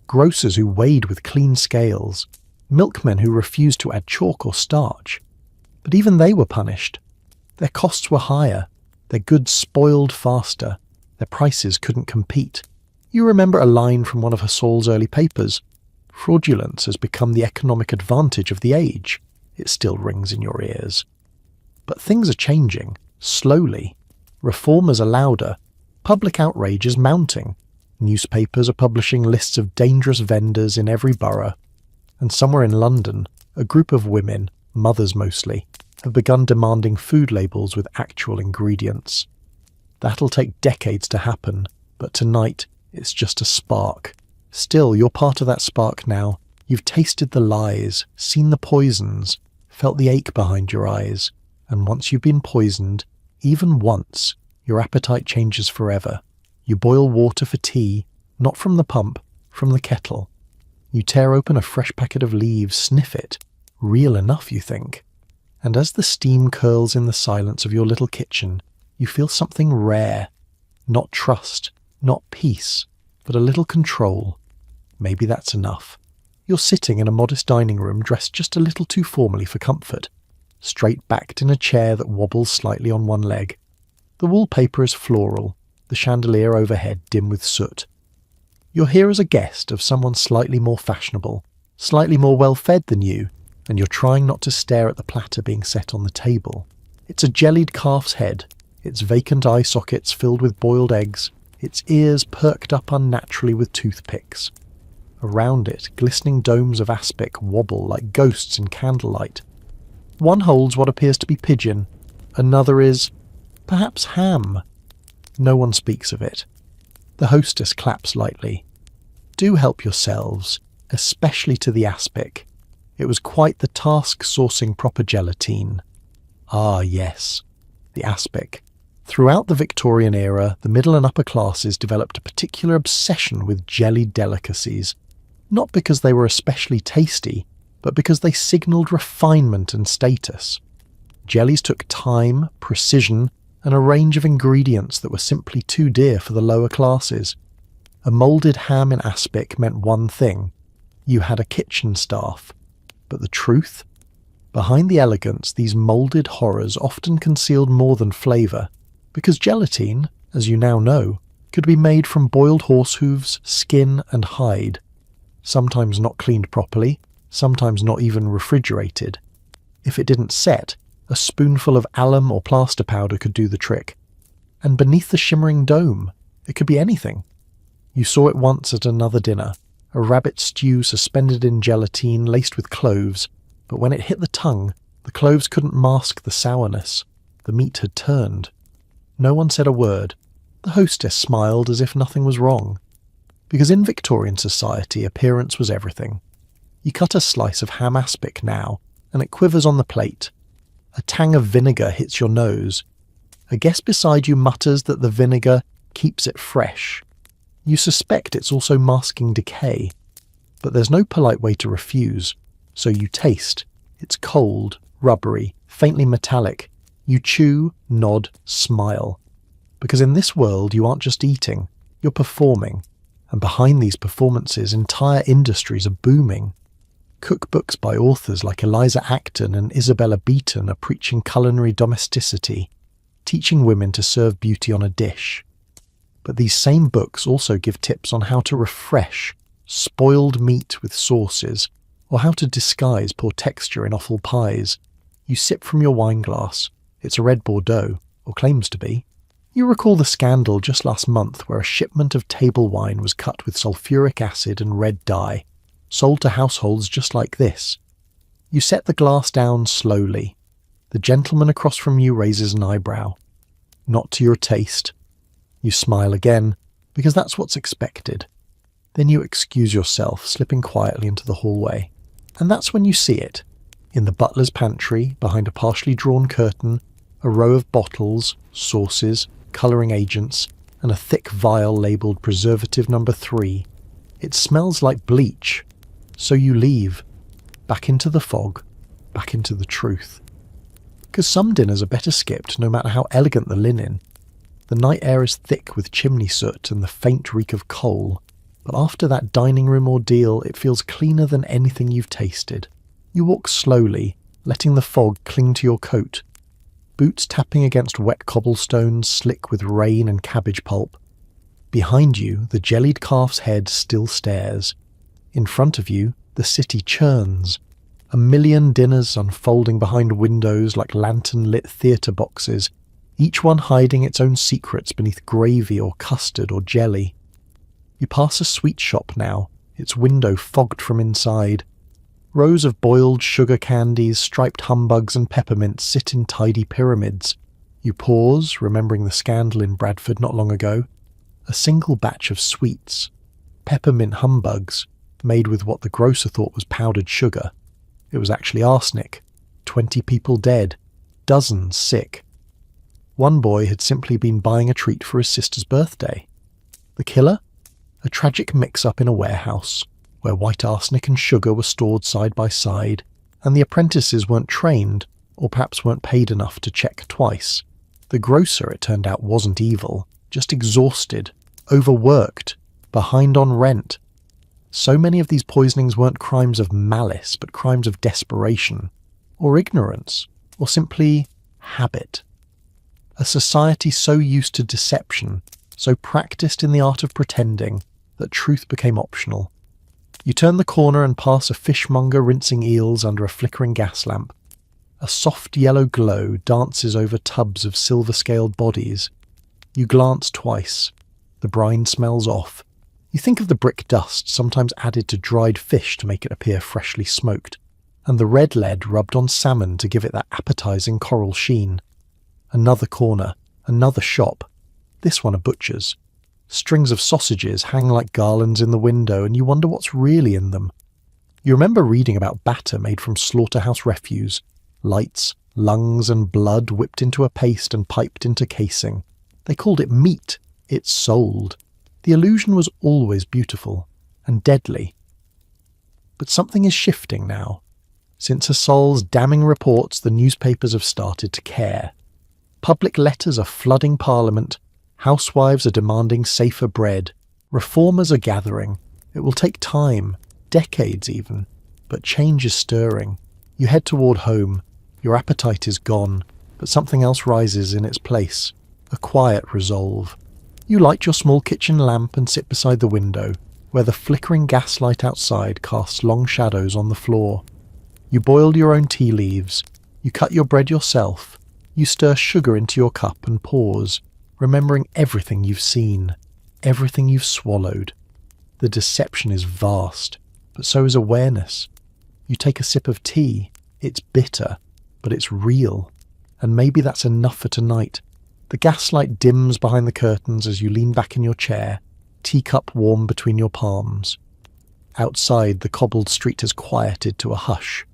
S1: Grocers who weighed with clean scales. Milkmen who refused to add chalk or starch. But even they were punished. Their costs were higher. Their goods spoiled faster. Their prices couldn't compete. You remember a line from one of Hassaul's early papers. Fraudulence has become the economic advantage of the age. It still rings in your ears. But things are changing. Slowly. Reformers are louder. Public outrage is mounting. Newspapers are publishing lists of dangerous vendors in every borough. And somewhere in London, a group of women, mothers mostly, have begun demanding food labels with actual ingredients. That'll take decades to happen, but tonight it's just a spark. Still, you're part of that spark now. You've tasted the lies, seen the poisons, felt the ache behind your eyes, and once you've been poisoned, even once, your appetite changes forever. You boil water for tea, not from the pump, from the kettle. You tear open a fresh packet of leaves, sniff it. Real enough, you think. And as the steam curls in the silence of your little kitchen, you feel something rare. Not trust, not peace, but a little control. Maybe that's enough. You're sitting in a modest dining room dressed just a little too formally for comfort, straight-backed in a chair that wobbles slightly on one leg. The wallpaper is floral, the chandelier overhead dim with soot. You're here as a guest of someone slightly more fashionable, slightly more well-fed than you, and you're trying not to stare at the platter being set on the table. It's a jellied calf's head, its vacant eye sockets filled with boiled eggs, its ears perked up unnaturally with toothpicks. Around it, glistening domes of aspic wobble like ghosts in candlelight. One holds what appears to be pigeon, another is, perhaps, ham. No one speaks of it. The hostess claps lightly. Do help yourselves, especially to the aspic. It was quite the task sourcing proper gelatine. Ah, yes, the aspic. Throughout the Victorian era, the middle and upper classes developed a particular obsession with jellied delicacies, not because they were especially tasty, but because they signalled refinement and status. Jellies took time, precision, and a range of ingredients that were simply too dear for the lower classes. A moulded ham in aspic meant one thing. You had a kitchen staff. But the truth? Behind the elegance, these moulded horrors often concealed more than flavour, because gelatine, as you now know, could be made from boiled horse hooves, skin and hide. Sometimes not cleaned properly, sometimes not even refrigerated. If it didn't set, a spoonful of alum or plaster powder could do the trick. And beneath the shimmering dome, it could be anything. You saw it once at another dinner, a rabbit stew suspended in gelatine laced with cloves, but when it hit the tongue, the cloves couldn't mask the sourness. The meat had turned. No one said a word, The hostess smiled as if nothing was wrong. Because in Victorian society, appearance was everything. You cut a slice of ham aspic now, and it quivers on the plate. A tang of vinegar hits your nose. A guest beside you mutters that the vinegar keeps it fresh. You suspect it's also masking decay. But there's no polite way to refuse, so you taste. It's cold, rubbery, faintly metallic. You chew, nod, smile. Because in this world you aren't just eating, you're performing. And behind these performances, entire industries are booming. Cookbooks by authors like Eliza Acton and Isabella Beeton are preaching culinary domesticity, teaching women to serve beauty on a dish. But these same books also give tips on how to refresh spoiled meat with sauces, or how to disguise poor texture in offal pies. You sip from your wine glass. It's a red Bordeaux, or claims to be. You recall the scandal just last month where a shipment of table wine was cut with sulfuric acid and red dye, sold to households just like this. You set the glass down slowly. The gentleman across from you raises an eyebrow. Not to your taste. You smile again, because that's what's expected. Then you excuse yourself, slipping quietly into the hallway. And that's when you see it. In the butler's pantry, behind a partially drawn curtain, a row of bottles, sauces, colouring agents, and a thick vial labelled preservative number 3. It smells like bleach. So you leave. Back into the fog. Back into the truth. Because some dinners are better skipped, no matter how elegant the linen. The night air is thick with chimney soot and the faint reek of coal. But after that dining room ordeal, it feels cleaner than anything you've tasted. You walk slowly, letting the fog cling to your coat. Boots tapping against wet cobblestones, slick with rain and cabbage pulp. Behind you, the jellied calf's head still stares. In front of you, the city churns. A million dinners unfolding behind windows like lantern-lit theatre boxes, each one hiding its own secrets beneath gravy or custard or jelly. You pass a sweet shop now, its window fogged from inside. Rows of boiled sugar candies, striped humbugs and peppermints sit in tidy pyramids. You pause, remembering the scandal in Bradford not long ago. A single batch of sweets. Peppermint humbugs, made with what the grocer thought was powdered sugar. It was actually arsenic. 20 people dead. Dozens sick. One boy had simply been buying a treat for his sister's birthday. The killer? A tragic mix-up in a warehouse, where white arsenic and sugar were stored side by side, and the apprentices weren't trained, or perhaps weren't paid enough to check twice. The grocer, it turned out, wasn't evil, just exhausted, overworked, behind on rent. So many of these poisonings weren't crimes of malice, but crimes of desperation, or ignorance, or simply habit. A society so used to deception, so practiced in the art of pretending, that truth became optional. You turn the corner and pass a fishmonger rinsing eels under a flickering gas lamp. A soft yellow glow dances over tubs of silver-scaled bodies. You glance twice. The brine smells off. You think of the brick dust sometimes added to dried fish to make it appear freshly smoked, and the red lead rubbed on salmon to give it that appetizing coral sheen. Another corner, another shop. This one a butcher's. Strings of sausages hang like garlands in the window, and you wonder what's really in them. You remember reading about batter made from slaughterhouse refuse, lights, lungs and blood whipped into a paste and piped into casing. They called it meat. It sold. The illusion was always beautiful and deadly. But something is shifting now. Since Hassol's damning reports, the newspapers have started to care. Public letters are flooding Parliament. Housewives are demanding safer bread. Reformers are gathering. It will take time, decades even, but change is stirring. You head toward home. Your appetite is gone, but something else rises in its place. A quiet resolve. You light your small kitchen lamp and sit beside the window, where the flickering gaslight outside casts long shadows on the floor. You boil your own tea leaves. You cut your bread yourself. You stir sugar into your cup and pause, remembering everything you've seen, everything you've swallowed. The deception is vast, but so is awareness. You take a sip of tea. It's bitter, but it's real. And maybe that's enough for tonight. The gaslight dims behind the curtains as you lean back in your chair, teacup warm between your palms. Outside, the cobbled street has quieted to a hush.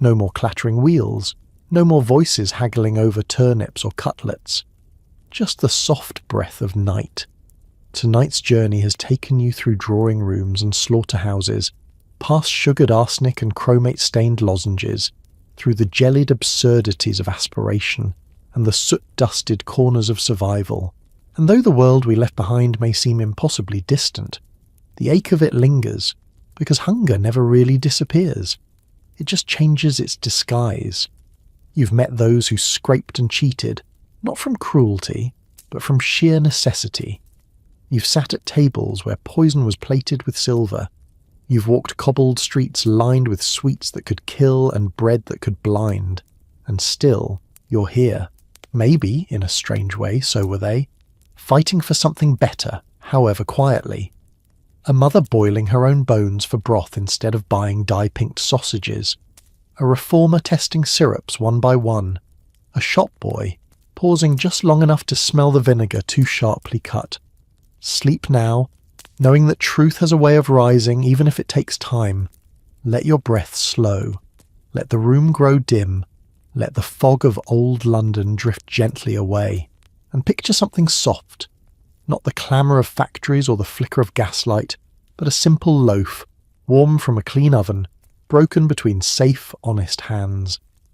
S1: No more clattering wheels, no more voices haggling over turnips or cutlets. Just the soft breath of night. Tonight's journey has taken you through drawing rooms and slaughterhouses, past sugared arsenic and chromate-stained lozenges, through the jellied absurdities of aspiration and the soot-dusted corners of survival. And though the world we left behind may seem impossibly distant, the ache of it lingers, because hunger never really disappears. It just changes its disguise. You've met those who scraped and cheated, not from cruelty, but from sheer necessity. You've sat at tables where poison was plated with silver. You've walked cobbled streets lined with sweets that could kill and bread that could blind. And still, you're here. Maybe, in a strange way, so were they. Fighting for something better, however quietly. A mother boiling her own bones for broth instead of buying dye-pinked sausages. A reformer testing syrups one by one. A shop boy, pausing just long enough to smell the vinegar too sharply cut. Sleep now, knowing that truth has a way of rising even if it takes time. Let your breath slow. Let the room grow dim. Let the fog of old London drift gently away. And picture something soft. Not the clamour of factories or the flicker of gaslight, but a simple loaf, warm from a clean oven, broken between safe, honest hands.